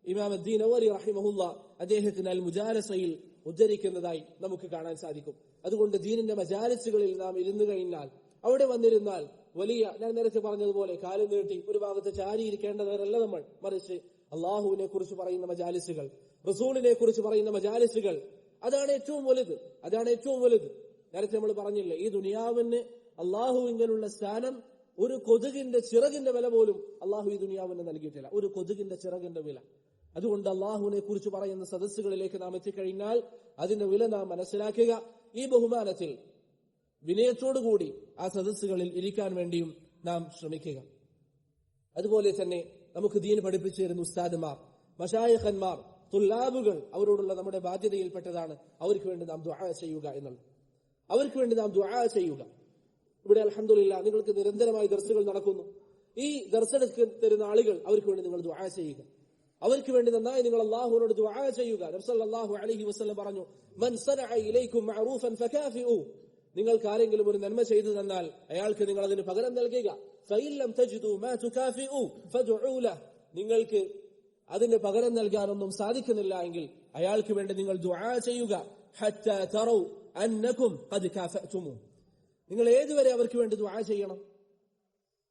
ഇമാം അദ്ദീൻ നവവി റഹിമഹുള്ള അദ്ദേഹത്തിന് അൽ മുജാലസയിൽ ഉദ്ധരിക്കുന്നതായി നമുക്ക് കാണാൻ സാധിക്കും. അതുകൊണ്ട് ദീനിന്റെ മജാലിസുകളിൽ നാം ഇരുന്നു കഴിഞ്ഞാൽ, അവിടെ വന്നിരുന്നാൽ വലിയ, ഞാൻ നേരത്തെ പറഞ്ഞതുപോലെ കാല് നീട്ടി ഒരു ഭാഗത്ത് ചാരിയിരിക്കേണ്ടവരല്ല നമ്മൾ, മറിച്ച് അള്ളാഹുവിനെ കുറിച്ച് പറയുന്ന മജാലിസുകൾ, റസൂലിനെ കുറിച്ച് പറയുന്ന മജാലിസുകൾ, അതാണ് ഏറ്റവും വലുത്. നേരത്തെ നമ്മൾ പറഞ്ഞില്ലേ, ഈ ദുനിയാവിന് അള്ളാഹുവിലുള്ള സ്ഥാനം ഒരു കൊതുകിന്റെ ചിറകിന്റെ വില പോലും അള്ളാഹു ഈ ദുനിയാവിന് നൽകിയിട്ടില്ല, ഒരു കൊതുകിന്റെ ചിറകിന്റെ വില. അതുകൊണ്ട് അള്ളാഹുവിനെ കുറിച്ച് പറയുന്ന സദസ്സുകളിലേക്ക് നാം എത്തിക്കഴിഞ്ഞാൽ അതിന്റെ വില നാം മനസ്സിലാക്കുക. ഈ ബഹുമാനത്തിൽ വിനയത്തോടുകൂടി ആ സദസ്സുകളിൽ ഇരിക്കാൻ വേണ്ടിയും നാം ശ്രമിക്കുക. അതുപോലെ തന്നെ നമുക്ക് ദീൻ പഠിപ്പിച്ചു തരുന്ന ഉസ്താദുമാർ, മശായിഖന്മാർ, തുല്ലാബുകൾ, അവരോടുള്ള നമ്മുടെ ബാധ്യതയിൽപ്പെട്ടതാണ് അവർക്ക് വേണ്ടി നാം ദുആ ചെയ്യുക എന്നുള്ളത്. ഇവിടെ അൽഹംദുലില്ലാഹ് നിങ്ങൾക്ക് നിരന്തരമായി ദർസുകൾ നടക്കുന്നു. ഈ ദർസെടുക്ക് തരുന്ന ആളുകൾ, അവർക്ക് വേണ്ടി നിങ്ങൾ ദുആ ചെയ്യുക. അവർക്ക് വേണ്ടി നന്നായി നിങ്ങൾ അല്ലാഹുവിനോട് ദുആ ചെയ്യുക. നബി സല്ലല്ലാഹു അലൈഹി വസല്ലം പറഞ്ഞു, മൻ സനഅ ഇലൈക്കും മഅറൂഫൻ ഫകാഫിഉ, നിങ്ങൾക്ക് ആരെങ്കിലും ഒരു നന്മ ചെയ്തു തന്നാൽ അയാൾക്ക് നിങ്ങൾ അതിന് പകരം നൽകുക. ഫഇൻ ലം തജിദു മാ തുകാഫിഉ ഫദ്ഉ ലഹു, നിങ്ങൾക്ക് അതിന് പകരം നൽകാനൊന്നും സാധിക്കുന്നില്ല എങ്കിൽ അയാൾക്ക് വേണ്ടി നിങ്ങൾ ദുആ ചെയ്യുക. ഹത്താ തറൗ അന്നകും ഖദ് കാഫഅതുമു, നിങ്ങൾ ഏതുവരെ അവർക്ക് വേണ്ടി ദുആ ചെയ്യണം?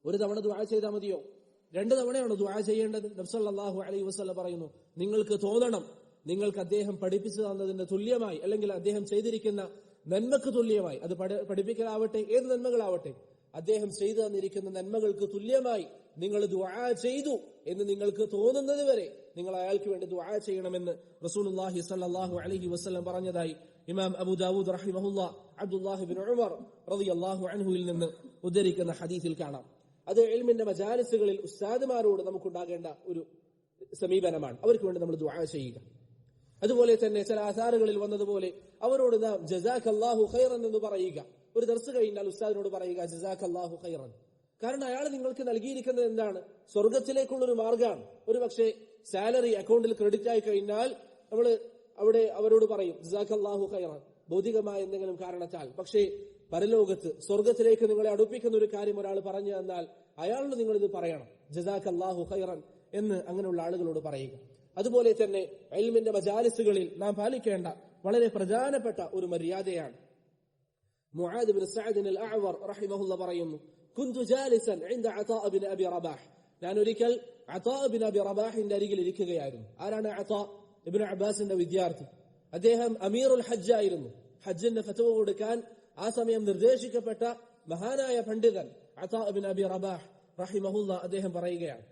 ഒരു തവണ ദുആ ചെയ്താൽ മതിയോ? 2 തവണയാണോ ദുആ ചെയ്യേണ്ടത്? നബി സല്ലല്ലാഹു അലൈഹി വസല്ലം പറയുന്നു, നിങ്ങൾക്ക് തോന്നണം നിങ്ങൾക്ക് അദ്ദേഹം പഠിപ്പിച്ചു തന്നതിന്റെ തുല്യമായി, അല്ലെങ്കിൽ അദ്ദേഹം ചെയ്തിരിക്കുന്ന നന്മക്ക് തുല്യമായി, അത് പഠിപ്പിക്കലാവട്ടെ ഏത് നന്മകളാവട്ടെ, അദ്ദേഹം ചെയ്തു തന്നിരിക്കുന്ന നന്മകൾക്ക് തുല്യമായി നിങ്ങൾ ദുആ ചെയ്തു എന്ന് നിങ്ങൾക്ക് തോന്നുന്നത് വരെ നിങ്ങൾ അയാൾക്ക് വേണ്ടി ദുആ ചെയ്യണമെന്ന് റസൂലുള്ളാഹി സ്വല്ലല്ലാഹു അലൈഹി വസല്ലം പറഞ്ഞതായി ഇമാം അബൂ ദാവൂദ് റഹിമഹുല്ലാഹ് അബ്ദുല്ലാഹി ഇബ്നു ഉമർ റളിയല്ലാഹു അൻഹുവിൽ നിന്ന് ഉദ്ധരിക്കുന്ന ഹദീസിൽ കാണാം. അത് ഇൽമിന്റെ മജാലിസുകളിൽ ഉസ്താദുമാരോട് നമുക്കുണ്ടാകേണ്ട ഒരു സമീപനമാണ്. അവർക്ക് വേണ്ടി നമ്മൾ ദുആ ചെയ്യുക. അതുപോലെ തന്നെ ചില ആധാറുകളിൽ വന്നതുപോലെ അവരോട് നാം ജസാക്കല്ലാഹു ഖൈറൻ എന്ന് പറയുക. ഒരു ദർസ് കഴിഞ്ഞാൽ ഉസ്താദിനോട് പറയുക ജസാക്കല്ലാഹു ഖൈറൻ. കാരണം അയാൾ നിങ്ങൾക്ക് നൽകിയിരിക്കുന്നത് എന്താണ്? സ്വർഗത്തിലേക്കുള്ളൊരു മാർഗമാണ്. ഒരു പക്ഷേ സാലറി അക്കൗണ്ടിൽ ക്രെഡിറ്റ് ആയി കഴിഞ്ഞാൽ നമ്മൾ അവിടെ അവരോട് പറയും ജസാക്കല്ലാഹു ഖൈറൻ, ഭൗതികമായ എന്തെങ്കിലും കാരണത്താൽ. പക്ഷേ പരലോകത്ത് സ്വർഗത്തിലേക്ക് നിങ്ങളെ അടുപ്പിക്കുന്ന ഒരു കാര്യം ഒരാൾ പറഞ്ഞു തന്നാൽ അയാളോട് നിങ്ങൾ ഇത് പറയണം, ജസാക്കല്ലാഹു ഖൈറൻ എന്ന് അങ്ങനെയുള്ള ആളുകളോട് പറയുക. അതുപോലെ തന്നെ ഇൽമിന്റെ മജാലിസുകളിൽ നാം പാലിക്കേണ്ട വളരെ പ്രധാനപ്പെട്ട ഒരു മര്യാദയാണ്. മുആദ് ഇബ്നു സഅദ് അൽ-അഅ്വർ റഹിമഹുല്ലാഹ് പറയുന്നു, കുന്തു ജാലിസൻ ഇൻദ അതാ ഇബ്നു അബി റബാഹ്. ഞാൻ ഒരിക്കൽ അതാ ഇബ്നു അബി റബാഹിന്റെ അരികിൽ ഇരിക്കുകയായിരുന്നു. ആരാണ് അതാ? ഇബ്നു അബ്ബാസിന്റെ വിദ്യാർത്ഥി. അദ്ദേഹം അമീറുൽ ഹജ്ജ് ആയിരുന്നു. ഹജ്ജിന്റെ ഫത്വ കൊടുക്കാൻ ആ സമയം നിർദ്ദേശിക്കപ്പെട്ട മഹാനായ പണ്ഡിതൻ അതാ ഇബ്നു അബി റബാഹ് റഹിമഹുല്ലാഹ് അദ്ദേഹം പറയുകയാണ്,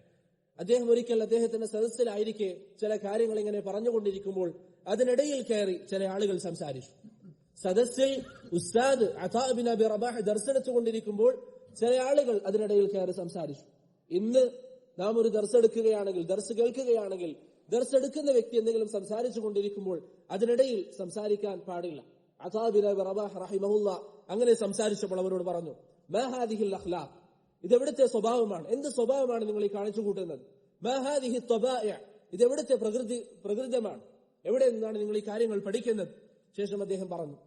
അദ്ദേഹം ഒരിക്കൽ അദ്ദേഹത്തിന്റെ സദസ്സിലായിരിക്കെ ചില കാര്യങ്ങൾ ഇങ്ങനെ പറഞ്ഞുകൊണ്ടിരിക്കുമ്പോൾ അതിനിടയിൽ കയറി ചില ആളുകൾ സംസാരിച്ചു. സദസ്സിൽ ഉസ്താദ് അതാ ഇബ്നു അബി റബാഹ് ദർസെടുത്തുകൊണ്ടിരിക്കുമ്പോൾ ചില ആളുകൾ അതിനിടയിൽ കയറി സംസാരിച്ചു. ഇന്ന് നാം ഒരു ദർസ് എടുക്കുകയാണെങ്കിൽ, ദർസ് കേൾക്കുകയാണെങ്കിൽ, ദർസ് എടുക്കുന്ന വ്യക്തി എന്തെങ്കിലും സംസാരിച്ചു കൊണ്ടിരിക്കുമ്പോൾ അതിനിടയിൽ സംസാരിക്കാൻ പാടില്ല. അതാ ഇബ്നു അബി റബാഹ് റഹിമഹുല്ലാഹ് അങ്ങനെ സംസാരിച്ചപ്പോൾ അവരോട് പറഞ്ഞു, മാ ഹാദിഹിൽ അഖ്ലാഖ്, ഇതെവിടുത്തെ സ്വഭാവമാണ്? എന്ത് സ്വഭാവമാണ് നിങ്ങൾ ഈ കാണിച്ചു കൂട്ടുന്നത്? മാ ഹാദിഹി ത്വബാഇ, ഇതെവിടുത്തെ പ്രകൃതമാണ്? എവിടെ നിന്നാണ് നിങ്ങൾ ഈ കാര്യങ്ങൾ പഠിക്കുന്നത്? ശേഷം അദ്ദേഹം പറഞ്ഞു,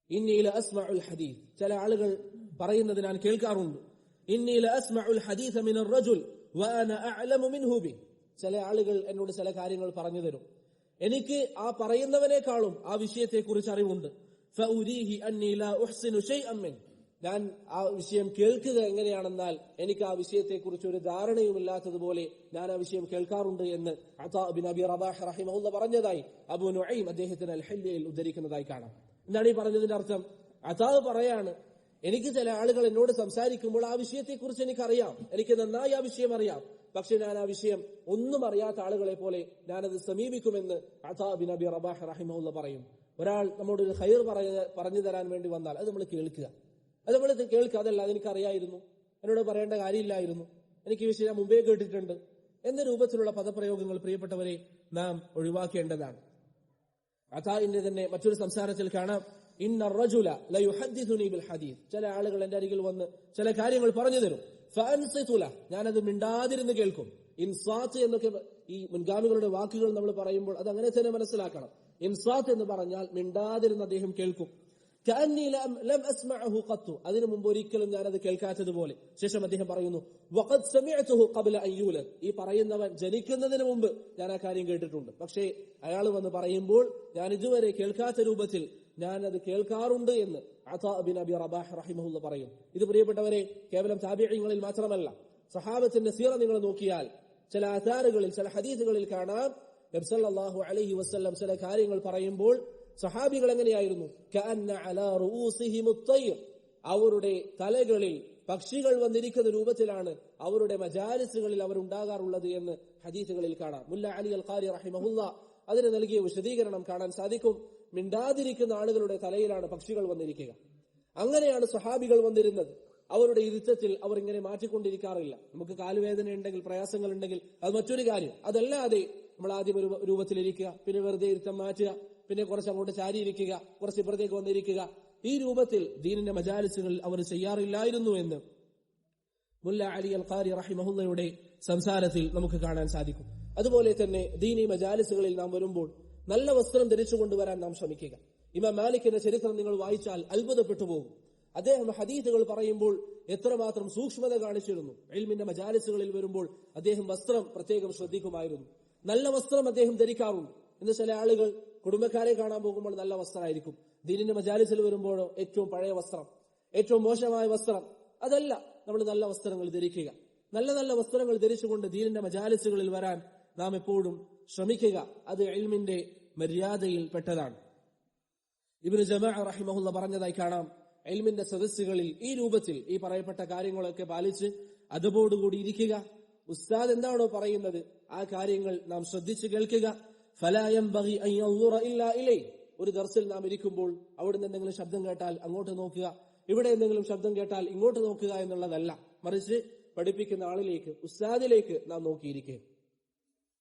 ഇന്നി ലഅസ്മഉൽ ഹദീസ്, ചില ആളുകൾ പറയുന്നത് ഞാൻ കേൾക്കാറുണ്ട്. ഇന്നി ലഅസ്മഉൽ ഹദീസ മിനർ റജുൽ വഅന അഅലമു മിൻഹു ബി, ചില ആളുകൾ എന്നോട് ചില കാര്യങ്ങൾ പറഞ്ഞു തരും, എനിക്ക് ആ പറയുന്നവനേക്കാളും ആ വിഷയത്തെക്കുറിച്ച് അറിവുണ്ട്. ഫഉരീഹി അന്നി ലാ ഉഹ്സിനു ശൈഅൻ മിൻ, ഞാൻ ആ വിഷയം കേൾക്കുക എങ്ങനെയാണെന്നാൽ എനിക്ക് ആ വിഷയത്തെക്കുറിച്ച് ഒരു ധാരണയുമില്ലാത്തതുപോലെ ഞാൻ ആ വിഷയം കേൾക്കാറുണ്ട് എന്ന് അതാ ഇബ്നു അബി റബാഹ് റഹിമഹുല്ലാഹ് പറഞ്ഞതായി അബൂ നുഐം അദ്ദേഹത്തിന് അൽ ഹില്യയിൽ ഉദ്ധരിക്കുന്നതായി കാണാം. എന്താണ് ഈ പറഞ്ഞതിന്റെ അർത്ഥം? അതാ പറയാണ്, എനിക്ക് ചില ആളുകൾ എന്നോട് സംസാരിക്കുമ്പോൾ ആ വിഷയത്തെക്കുറിച്ച് എനിക്കറിയാം, എനിക്ക് നന്നായി ആ വിഷയം അറിയാം, പക്ഷെ ഞാൻ ആ വിഷയം ഒന്നും അറിയാത്ത ആളുകളെ പോലെ ഞാനത് സമീപിക്കുമെന്ന് അതാ ഇബ്നു അബി റബാഹ് റഹിമഹുല്ലാഹ് പറയും. ഒരാൾ നമ്മോട് ഒരു ഖൈർ പറഞ്ഞു തരാൻ വേണ്ടി വന്നാൽ അത് നമ്മൾ കേൾക്കുക. അതല്ല അതെനിക്കറിയായിരുന്നു, എന്നോട് പറയേണ്ട കാര്യമില്ലായിരുന്നു, എനിക്ക് ഈ വിഷയം മുമ്പേ കേട്ടിട്ടുണ്ട് എന്ന രൂപത്തിലുള്ള പദപ്രയോഗങ്ങൾ പ്രിയപ്പെട്ടവരെ നാം ഒഴിവാക്കേണ്ടതാണ്. അതാഇന്റെ തന്നെ മറ്റൊരു സംസാരത്തിൽ കാണാം, ഇന്ന റജുല ലയുഹദ്ദിസുനി ബിൽ ഹദീസ്, ചില ആളുകൾ എന്റെ അരികിൽ വന്ന് ചില കാര്യങ്ങൾ പറഞ്ഞു തരും. ഫഅൻസിതു ലഹ്, ഞാനത് മിണ്ടാതിരുന്ന് കേൾക്കും. ഇൻസാത്ത് എന്നൊക്കെ ഈ മുൻഗാമികളുടെ വാക്കുകൾ നമ്മൾ പറയുമ്പോൾ അത് അങ്ങനെ തന്നെ മനസ്സിലാക്കണം. ഇൻസാത്ത് എന്ന് പറഞ്ഞാൽ മിണ്ടാതിരുന്ന് അദ്ദേഹം കേൾക്കും. കഅന്നി ലം അസ്മഅഹു ഖത്തു, അതിനു മുമ്പ് ഒരിക്കലും ഞാനത് കേൾക്കാത്തതുപോലെ. ശേഷം അദ്ദേഹം പറയുന്നു, വഖദ് സമിഅതുഹു ഖബ്ല അൻ യൂലദ്, ഈ പറയുന്നവൻ ജനിക്കുന്നതിന് മുമ്പ് ഞാൻ ആ കാര്യം കേട്ടിട്ടുണ്ട്, പക്ഷേ അയാൾ വന്ന് പറയുമ്പോൾ ഞാൻ ഇതുവരെ കേൾക്കാത്ത രൂപത്തിൽ ഞാനത് കേൾക്കാറുണ്ട് എന്ന് അതാ ഇബ്നു അബി റബാഹ് റഹിമഹുല്ലാഹ് പറയും. ഇത് പ്രിയപ്പെട്ടവരെ കേവലം താബിഈങ്ങളിൽ മാത്രമല്ല, സഹാബത്തിന്റെ സീറ നിങ്ങൾ നോക്കിയാൽ ചില ആധാറുകളിൽ ചില ഹദീസുകളിൽ കാണാം, നബി സല്ലല്ലാഹു അലൈഹി വസല്ലം ചില കാര്യങ്ങൾ പറയുമ്പോൾ സഹാബികൾ എങ്ങനെയായിരുന്നു? കഅന്ന അലാ റൂസിഹിമുത് തയ്ർ, അവരുടെ തലകളിൽ പക്ഷികൾ വന്നിരിക്കുന്ന രൂപത്തിലാണ് അവരുടെ മജാലിസുകളിൽ അവരുണ്ടാകാറുള്ളത് എന്ന് ഹദീസുകളിൽ കാണാം. മുല്ല അലി അൽ ഖാരി റഹിമഹുല്ലാഹ് അതിന് നൽകിയ വിശദീകരണം കാണാൻ സാധിക്കും. മിണ്ടാതിരിക്കുന്ന ആളുകളുടെ തലയിലാണ് പക്ഷികൾ വന്നിരിക്കുക. അങ്ങനെയാണ് സഹാബികൾ വന്നിരുന്നത്. അവരുടെ ഇരുത്തത്തിൽ അവർ ഇങ്ങനെ മാറ്റിക്കൊണ്ടിരിക്കാറില്ല. നമുക്ക് കാലുവേദന ഉണ്ടെങ്കിൽ, പ്രയാസങ്ങൾ ഉണ്ടെങ്കിൽ അത് മറ്റൊരു കാര്യം. അതല്ലാതെ നമ്മൾ ആദ്യം ഒരു രൂപത്തിലിരിക്കുക, പിന്നെ വെറുതെ ഇരുത്തം മാറ്റുക, പിന്നെ കുറച്ച് അങ്ങോട്ട് ചാരിയിരിക്കുക, കുറച്ച് ഇപ്പുറത്തേക്ക് വന്നിരിക്കുക, ഈ രൂപത്തിൽ ദീനിന്റെ മജാലിസുകളിൽ അവർ ചെയ്യാറില്ലായിരുന്നു എന്ന് മുല്ല അലി അൽ ഖാരി റഹിമഹുല്ലയുടെ സംസാരത്തിൽ നമുക്ക് കാണാൻ സാധിക്കും. അതുപോലെ തന്നെ ദീനി മജാലിസുകളിൽ നാം വരുമ്പോൾ നല്ല വസ്ത്രം ധരിച്ചു കൊണ്ടുവരാൻ നാം ശ്രമിക്കുക. ഇമാം മാലിക്കിന്റെ ചരിത്രം നിങ്ങൾ വായിച്ചാൽ അത്ഭുതപ്പെട്ടു പോകും. അദ്ദേഹം ഹദീസുകൾ പറയുമ്പോൾ എത്രമാത്രം സൂക്ഷ്മത കാണിച്ചിരുന്നു. ഇൽമിന്റെ മജാലിസുകളിൽ വരുമ്പോൾ അദ്ദേഹം വസ്ത്രം പ്രത്യേകം ശ്രദ്ധിക്കുമായിരുന്നു. നല്ല വസ്ത്രം അദ്ദേഹം ധരിക്കാറുണ്ട്. ഇന്ന് ചില ആളുകൾ കുടുംബക്കാരെ കാണാൻ പോകുമ്പോൾ നല്ല വസ്ത്രമായിരിക്കും, ദീനിന്റെ മജാലിസിൽ വരുമ്പോഴോ ഏറ്റവും പഴയ വസ്ത്രം. ഏറ്റവും മോശമായ വസ്ത്രം അതല്ല. നമ്മൾ നല്ല വസ്ത്രങ്ങൾ ധരിക്കുക, നല്ല നല്ല വസ്ത്രങ്ങൾ ധരിച്ചുകൊണ്ട് ദീനിന്റെ മജാലിസുകളിൽ വരാൻ നാം എപ്പോഴും ശ്രമിക്കുക. അത് ഇൽമിന്റെ മര്യാദയിൽ പെട്ടതാണ്. ഇബ്നു ജമാഅ റഹിമഹുള്ള പറഞ്ഞതായി കാണാം, ഇൽമിന്റെ സദസ്സുകളിൽ ഈ രൂപത്തിൽ ഈ പറയപ്പെട്ട കാര്യങ്ങളൊക്കെ പാലിച്ച് അതബോടുകൂടി ഇരിക്കുക. ഉസ്താദ് എന്താണോ പറയുന്നത് ആ കാര്യങ്ങൾ നാം ശ്രദ്ധിച്ച് കേൾക്കുക. ഫലാ യൻബഗി അൻ യൻദുറ ഇല്ലാ ഇലൈഹി. ഒരു ദർസിൽ നാം ഇരിക്കുമ്പോൾ അവിടുന്ന് എന്തെങ്കിലും ശബ്ദം കേട്ടാൽ അങ്ങോട്ട് നോക്കുക, ഇവിടെ എന്തെങ്കിലും ശബ്ദം കേട്ടാൽ ഇങ്ങോട്ട് നോക്കുക എന്നുള്ളതല്ല, മറിച്ച് പഠിപ്പിക്കുന്ന ആളിലേക്ക്, ഉസ്താദിലേക്ക് നാം നോക്കിയിരിക്കുക.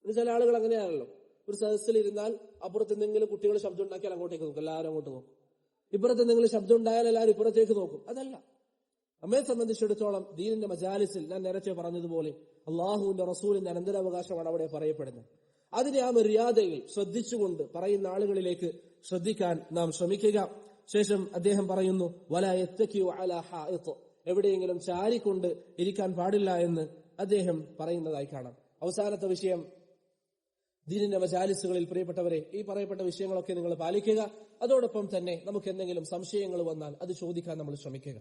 ചില ആളുകൾ അങ്ങനെയാണല്ലോ, ഒരു സദസ്സിൽ ഇരുന്നാൽ അപ്പുറത്ത് എന്തെങ്കിലും കുട്ടികൾ ശബ്ദം ഉണ്ടാക്കിയാൽ അങ്ങോട്ടേക്ക് നോക്കും, എല്ലാവരും അങ്ങോട്ട് നോക്കും. ഇപ്പുറത്ത് എന്തെങ്കിലും ശബ്ദം ഉണ്ടായാൽ എല്ലാവരും ഇപ്പുറത്തേക്ക് നോക്കും. അതല്ല. നമ്മെ സംബന്ധിച്ചിടത്തോളം ദീനിന്റെ മജാലിസിൽ ഞാൻ നേരത്തെ പറഞ്ഞതുപോലെ അള്ളാഹുവിന്റെ റസൂലിന്റെ അനന്തരാവകാശമാണ് അവിടെ പറയപ്പെടുന്നത്. അതിനെ ആ മര്യാദയിൽ ശ്രദ്ധിച്ചുകൊണ്ട് പറയുന്ന ആളുകളിലേക്ക് ശ്രദ്ധിക്കാൻ നാം ശ്രമിക്കുക. ശേഷം അദ്ദേഹം പറയുന്നു, വലാ യത്തകിഉ അലാ ഹായിത്ത്, എവിടെയെങ്കിലും ചാരിക്കൊണ്ട് ഇരിക്കാൻ പാടില്ല എന്ന് അദ്ദേഹം പറയുന്നതായി കാണാം. അവസാനത്തെ വിഷയം, ദീനിന്റെ മജാലിസുകളിൽ പ്രിയപ്പെട്ടവരെ ഈ പറയപ്പെട്ട വിഷയങ്ങളൊക്കെ നിങ്ങൾ പാലിക്കുക. അതോടൊപ്പം തന്നെ നമുക്ക് എന്തെങ്കിലും സംശയങ്ങൾ വന്നാൽ അത് ചോദിക്കാൻ നമ്മൾ ശ്രമിക്കുക.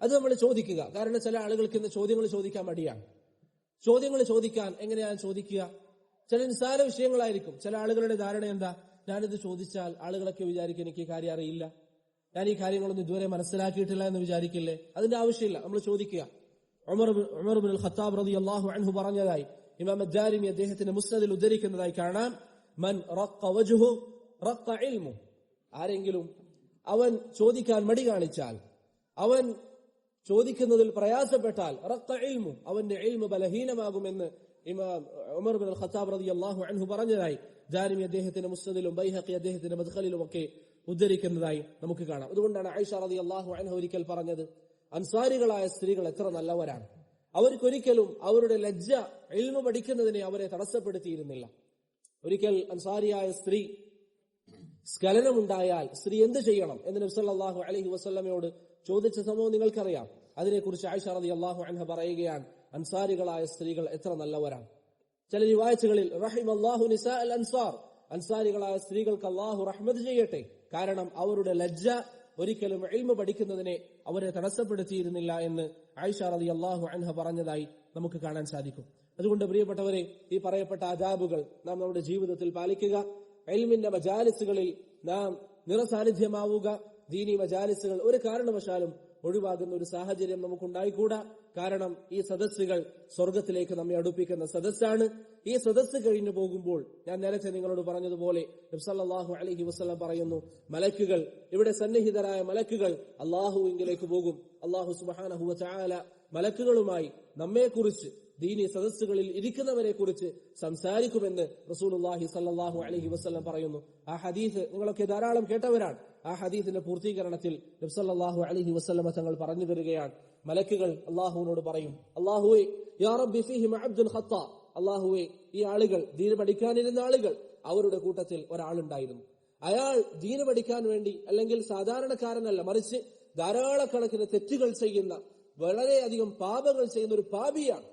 അത് നമ്മൾ ചോദിക്കുക. കാരണം ചില ആളുകൾക്ക് ഇന്ന് ചോദ്യങ്ങൾ ചോദിക്കാൻ മടിയാണ്. ചോദ്യങ്ങൾ ചോദിക്കാൻ എങ്ങനെയാണ് ചോദിക്കുക? ചില നിസ്സാര വിഷയങ്ങളായിരിക്കും. ചില ആളുകളുടെ ധാരണ എന്താ, ഞാനിത് ചോദിച്ചാൽ ആളുകളൊക്കെ വിചാരിക്കും എനിക്ക് ഈ കാര്യം അറിയില്ല, ഞാൻ ഈ കാര്യങ്ങളൊന്നും ഇതുവരെ മനസ്സിലാക്കിയിട്ടില്ല എന്ന് വിചാരിക്കില്ലേ? അതിന്റെ ആവശ്യമില്ല, നമ്മൾ ചോദിക്കുക. ഉമർ ഇബ്നുൽ ഖത്താബ് റളിയല്ലാഹു അൻഹു പറഞ്ഞതായി ഇമാം അദ്ദാരിമി അദ്ദേഹത്തിന്റെ മുസ്നദിൽ ഉദ്ധരിക്കുന്നതായി കാണാം, മൻ റഖ വജ്ഹു റഖ ഇൽമു. ആരെങ്കിലും അവൻ ചോദിക്കാൻ മടി കാണിച്ചാൽ, അവൻ ചോദിക്കുന്നതിൽ പ്രയാസപ്പെട്ടാൽ, റഖ ഇൽമു, അവന്റെ ഇൽമു ബലഹീനമാകുമെന്ന് ഇമാം ഉമർ ഇബ്നുൽ ഖത്താബ് റളിയല്ലാഹു അൻഹു പറഞ്ഞതായി ദാരിമി അദ്ദേഹത്തിന്റെ മുസ്നദിലും ബൈഹഖി അദ്ദേഹത്തിന്റെ മദ്ഖലിലും ഒക്കെ ഉദ്ധരിക്കുന്നതായി നമുക്ക് കാണാം. അതുകൊണ്ടാണ് ആയിഷ റളിയല്ലാഹു അൻഹ ഒരിക്കൽ പറഞ്ഞത്, അൻസാരികളായ സ്ത്രീകൾ എത്ര നല്ലവരാണ്, അവർക്കൊരിക്കലും അവരുടെ ലജ്ജ ഇൽമു പഠിക്കുന്നതിനെ അവരെ തടസ്സപ്പെടുത്തിയിരുന്നില്ല. ഒരിക്കൽ അൻസാരിയായ സ്ത്രീ സ്ഖലനമുണ്ടായാൽ സ്ത്രീ എന്ത് ചെയ്യണം എന്ന് നബി സല്ലല്ലാഹു അലൈഹി വസല്ലമയോട് ചോദിച്ച സംഭവം നിങ്ങൾക്കറിയാം. അതിനെക്കുറിച്ച് ആയിഷ റളിയല്ലാഹു അൻഹ പറയുകയാണ്, അൻസാരികളായ സ്ത്രീകൾ എത്ര നല്ലവരാണ്. ചില റിവായത്തുകളിൽ റഹിമല്ലാഹു നിസാഅൽ അൻസാർ, അൻസാരികളായ സ്ത്രീകൾക്ക് അല്ലാഹു റഹ്മത്ത് ചെയ്യട്ടെ, കാരണം അവരുടെ ലജ്ജ ഒരിക്കലും ഇൽമു പഠിക്കുന്നതിനെ അവരെ തടസ്സപ്പെടുത്തിയിരുന്നില്ല എന്ന് ആയിഷ റളിയല്ലാഹു അൻഹ പറഞ്ഞതായി നമുക്ക് കാണാൻ സാധിക്കും. അതുകൊണ്ട് പ്രിയപ്പെട്ടവരെ, ഈ പറയപ്പെട്ട ആദാബുകൾ നാം നമ്മുടെ ജീവിതത്തിൽ പാലിക്കുക. ഇൽമിന്റെ മജാലിസുകളിൽ നാം നിറസാന്നിധ്യമാവുക. ദീനി മജാലിസുകൾ ഒരു കാരണവശാലും ഒഴിവാകുന്ന ഒരു സാഹചര്യം നമുക്കുണ്ടായിക്കൂടാ. കാരണം ഈ സദസ്സുകൾ സ്വർഗത്തിലേക്ക് നമ്മെ അടുപ്പിക്കുന്ന സദസ്സാണ്. ഈ സദസ്സ് കഴിഞ്ഞു പോകുമ്പോൾ ഞാൻ നേരത്തെ നിങ്ങളോട് പറഞ്ഞതുപോലെ നബി സല്ലല്ലാഹു അലൈഹി വസല്ലം പറയുന്നു, മലക്കുകൾ, ഇവിടെ സന്നിഹിതരായ മലക്കുകൾ അല്ലാഹുവിലേക്ക് പോകും. അല്ലാഹു സുബ്ഹാനഹു വ തആല മലക്കുകളുമായി നമ്മെക്കുറിച്ച്, ദീനി സദസ്സുകളിൽ ഇരിക്കുന്നവരെ കുറിച്ച് സംസാരിക്കുമെന്ന് റസൂലുള്ളാഹി സല്ലല്ലാഹു അലൈഹി വസല്ലം പറയുന്നു. ആ ഹദീസ് നിങ്ങളൊക്കെ ധാരാളം കേട്ടവരാണ്. ആ ഹദീസിന്റെ പൂർത്തീകരണത്തിൽ നബി സല്ലല്ലാഹു അലൈഹി വസല്ലം തങ്ങൾ പറഞ്ഞു തരികയാണ്, മലക്കുകൾ അല്ലാഹുവിനോട് പറയും, അല്ലാഹുവേ, യാ റബ്ബി ഫീഹിം അബ്ദുൻ ഖത്താ, അല്ലാഹുവേ, ഈ ആളുകൾ, ദീൻ പഠിക്കാനിരുന്ന ആളുകൾ, അവരുടെ കൂട്ടത്തിൽ ഒരാളുണ്ടായിരുന്നു. അയാൾ ദീൻ പഠിക്കാൻ വേണ്ടി, അല്ലെങ്കിൽ സാധാരണക്കാരനല്ല, മറിച്ച് ധാരാളക്കണക്കിന് തെറ്റുകൾ ചെയ്യുന്ന, വളരെയധികം പാപങ്ങൾ ചെയ്യുന്ന ഒരു പാപിയാണ്.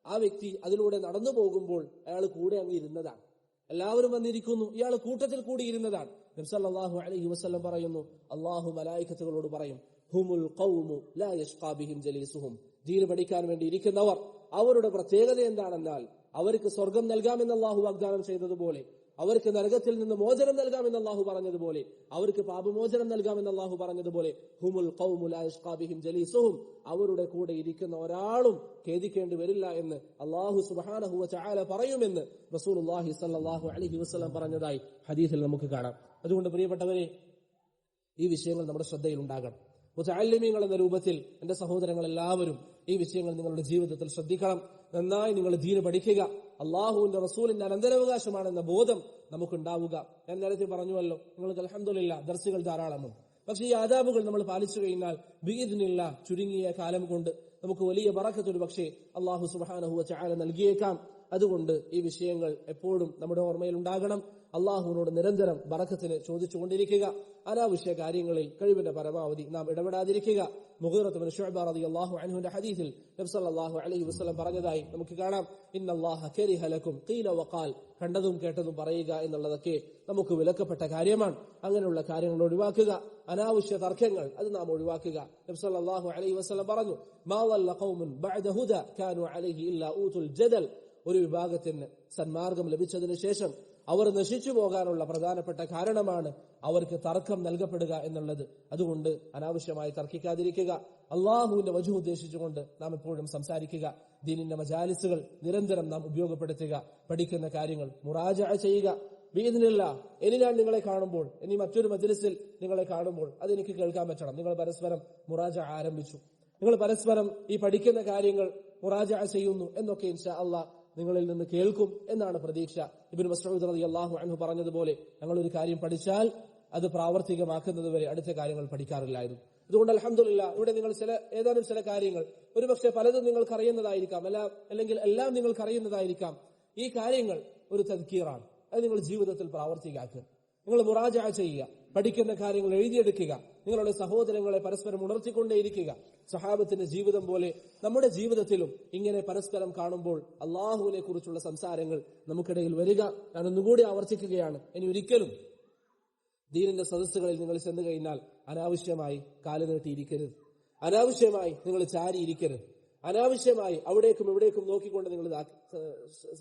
ആ വ്യക്തി അതിലൂടെ നടന്നു പോകുമ്പോൾ അയാൾ കൂടെ അങ്ങ് ഇരുന്നതാണ്. എല്ലാവരും വന്നിരിക്കുന്നു, ഇയാൾ കൂട്ടത്തിൽ കൂടി ഇരുന്നതാണ്. നബി സല്ലല്ലാഹു അലൈഹി വസല്ലം പറയുന്നു, അല്ലാഹു മലായികത്തുകളോട് പറയും, ഹുമുൽ ഖൗമു ലാ യശ്ഖാ ബിഹിം ജലീസുഹും, ദീൻ പഠിക്കാൻ വേണ്ടി ഇരിക്കുന്നവർ, അവരുടെ പ്രത്യേകത എന്താണെന്നാൽ അവർക്ക് സ്വർഗം നൽകാമെന്ന് അല്ലാഹു വാഗ്ദാനം ചെയ്തതുപോലെ, അവർക്ക് നരകത്തിൽ നിന്ന് മോചനം നൽകാമെന്ന് അല്ലാഹു പറഞ്ഞതുപോലെ, അവർക്ക് പാപമോചനം നൽകാമെന്ന് അല്ലാഹു പറഞ്ഞതുപോലെ, ഹുമുൽ ഖൗമു ലാ യശ്ഖാ ബിഹിം ജലീസുഹും, അവരുടെ കൂടെ ഇരിക്കുന്ന ഒരാളും ഖേദിക്കേണ്ടി വരില്ല എന്ന് അല്ലാഹു സുബ്ഹാനഹു വ തആല പറയുമെന്ന് റസൂലുള്ളാഹി സ്വല്ലല്ലാഹു അലൈഹി വസല്ലം പറഞ്ഞതായി ഹദീസിൽ നമുക്ക് കാണാം. അതുകൊണ്ട് പ്രിയപ്പെട്ടവരെ, ഈ വിഷയങ്ങൾ നമ്മുടെ ശ്രദ്ധയിൽ ഉണ്ടാകണം. മുതഅല്ലിമീങ്ങൾ എന്ന രൂപത്തിൽ എന്റെ സഹോദരങ്ങൾ എല്ലാവരും ഈ വിഷയങ്ങൾ നിങ്ങളുടെ ജീവിതത്തിൽ ശ്രദ്ധിക്കണം. നന്നായി നിങ്ങൾ ദീൻ പഠിക്കുക. അള്ളാഹുവിന്റെ റസൂലിന്റെ അനന്തരാവകാശമാണെന്ന ബോധം നമുക്കുണ്ടാവുക. ഞാൻ നേരത്തെ പറഞ്ഞുവല്ലോ, നിങ്ങൾക്ക് അൽഹംദുലില്ലാഹ് ദർസുകൾ ധാരാളമുണ്ട്. പക്ഷെ ഈ ആദാബുകൾ നമ്മൾ പാലിച്ചു കഴിഞ്ഞാൽ ബിഇദ്നില്ലാഹ് ചുരുങ്ങിയ കാലം കൊണ്ട് നമുക്ക് വലിയ ബറക്കത്ത് ഒരു പക്ഷേ അല്ലാഹു സുബ്ഹാനഹു വ തആല നൽകിയേക്കാം. അതുകൊണ്ട് ഈ വിഷയങ്ങൾ എപ്പോഴും നമ്മുടെ ഓർമ്മയിൽ ഉണ്ടാകണം. അള്ളാഹുവിനോട് നിരന്തരം ബറക്കത്തിന് ചോദിച്ചുകൊണ്ടിരിക്കുക. അനാവശ്യ കാര്യങ്ങളിൽ കഴിവിന്റെ പരമാവധി നാം ഇടപെടാതിരിക്കുക. മുഗീറത്ത് ബിൻ ശുഅബ റളിയല്ലാഹു അൻഹുവിന്റെ ഹദീസിൽ നബി സല്ലല്ലാഹു അലൈഹി വസല്ലം പറഞ്ഞതായി നമുക്ക് കാണാം, ഇന്നല്ലാഹ കരിഹ ലക്കും ഖീല വഖാൽ. കണ്ടതും കേട്ടതും പറയുക എന്നുള്ളതൊക്കെ നമുക്ക് വിലക്കപ്പെട്ട കാര്യമാണ്. അങ്ങനെയുള്ള കാര്യങ്ങൾ ഒഴിവാക്കുക. അനാവശ്യ തർക്കങ്ങൾ അത് നാം ഒഴിവാക്കുക. നബി സല്ലല്ലാഹു അലൈഹി വസല്ലം പറഞ്ഞു, മാ വല്ല ഖൗമുൻ ബഅദ ഹുദ കാനു അലൈഹി ഇല്ലാ ഊതുൽ ജദൽ. ഒരു വിഭാഗത്തിന് സന്മാർഗം ലഭിച്ചതിന് ശേഷം അവർ നശിച്ചു പോകാനുള്ള പ്രധാനപ്പെട്ട കാരണമാണ് അവർക്ക് തർക്കം നൽകപ്പെടുക എന്നുള്ളത്. അതുകൊണ്ട് അനാവശ്യമായി തർക്കിക്കാതിരിക്കുക. അള്ളാഹുവിന്റെ വജു ഉദ്ദേശിച്ചുകൊണ്ട് നാം എപ്പോഴും സംസാരിക്കുക. ദീനിന്റെ മജാലിസുകൾ നിരന്തരം നാം ഉപയോഗപ്പെടുത്തുക. പഠിക്കുന്ന കാര്യങ്ങൾ മുറാജഅ ചെയ്യുക. ബിഇദ്നില്ലാ ഇനി ഞാൻ നിങ്ങളെ കാണുമ്പോൾ, ഇനി മറ്റൊരു മജ്ലിസിൽ നിങ്ങളെ കാണുമ്പോൾ അതെനിക്ക് കേൾക്കാൻ പറ്റണം. നിങ്ങൾ പരസ്പരം മുറാജഅ ആരംഭിച്ചു, നിങ്ങൾ പരസ്പരം ഈ പഠിക്കുന്ന കാര്യങ്ങൾ മുറാജഅ ചെയ്യുന്നു എന്നൊക്കെ ഇൻഷാ അല്ലാഹ് നിങ്ങളിൽ നിന്ന് കേൾക്കും എന്നാണ് പ്രതീക്ഷ. ഇബ്നു മസ്ഊദ് റളിയല്ലാഹു അൻഹു പറഞ്ഞതുപോലെ, ഞങ്ങളൊരു കാര്യം പഠിച്ചാൽ അത് പ്രാവർത്തികമാക്കുന്നതുവരെ അടുത്ത കാര്യങ്ങൾ പഠിക്കാറില്ലായിരുന്നു. അതുകൊണ്ട് അൽഹംദുലില്ലാഹ് ഇവിടെ നിങ്ങൾ ഏതാനും ചില കാര്യങ്ങൾ, ഒരുപക്ഷെ പലതും നിങ്ങൾക്ക് അറിയുന്നതായിരിക്കാം, അല്ലെങ്കിൽ എല്ലാം നിങ്ങൾക്ക് അറിയുന്നതായിരിക്കാം. ഈ കാര്യങ്ങൾ ഒരു തദ്കീറാണ്. അത് നിങ്ങൾ ജീവിതത്തിൽ പ്രാവർത്തികമാക്കുക. നിങ്ങൾ മുറാജഅ ചെയ്യുക, പഠിക്കുന്ന കാര്യങ്ങൾ എഴുതിയെടുക്കുക, നിങ്ങളുടെ സഹോദരങ്ങളെ പരസ്പരം ഉണർത്തിക്കൊണ്ടേയിരിക്കുക. സഹാബത്തിന്റെ ജീവിതം പോലെ നമ്മുടെ ജീവിതത്തിലും ഇങ്ങനെ പരസ്പരം കാണുമ്പോൾ അള്ളാഹുവിനെ കുറിച്ചുള്ള സംസാരങ്ങൾ നമുക്കിടയിൽ വരിക. ഞാൻ ഒന്നുകൂടി ആവർത്തിക്കുകയാണ്, ഇനി ഒരിക്കലും ദീനിന്റെ സദസ്സുകളിൽ നിങ്ങൾ ചെന്നു കഴിഞ്ഞാൽ അനാവശ്യമായി കാല് നീട്ടിയിരിക്കരുത്, അനാവശ്യമായി നിങ്ങൾ ചാരിയിരിക്കരുത്, അനാവശ്യമായി അവിടേക്കും ഇവിടേക്കും നോക്കിക്കൊണ്ട് നിങ്ങൾ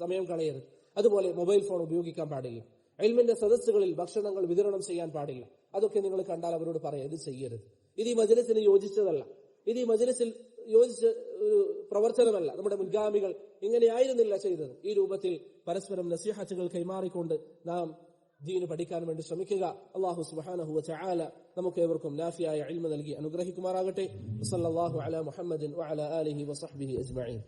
സമയം കളയരുത്. അതുപോലെ മൊബൈൽ ഫോൺ ഉപയോഗിക്കാൻ പാടില്ല. ഇൽമിന്റെ സദസ്സുകളിൽ ഭക്ഷണങ്ങൾ വിതരണം ചെയ്യാൻ പാടില്ല. അതൊക്കെ നിങ്ങൾ കണ്ടാൽ അവരോട് പറയാം, ഇത് ചെയ്യരുത്, ഇത് ഈ മജ്‌ലിസിന് യോജിച്ചതല്ല, ഇത് ഈ മജ്‌ലിസിൽ യോജിച്ച ഒരു പ്രവർത്തനമല്ല. നമ്മുടെ മുൻഗാമികൾ ഇങ്ങനെയായിരുന്നില്ല ചെയ്തത്. ഈ രൂപത്തിൽ പരസ്പരം നസീഹത്തുകൾ കൈമാറിക്കൊണ്ട് നാം ദീന് പഠിക്കാൻ വേണ്ടി ശ്രമിക്കുക. അല്ലാഹു സുബ്ഹാനഹു വ തആല നമുക്ക് ഏവർക്കും നാഫിയായ ഇൽമ നൽകി അനുഗ്രഹിക്കുമാറാകട്ടെ. സല്ലല്ലാഹു അലാ മുഹമ്മദിൻ വഅലാ ആലിഹി വസഹ്ബിഹി അജ്മഈൻ.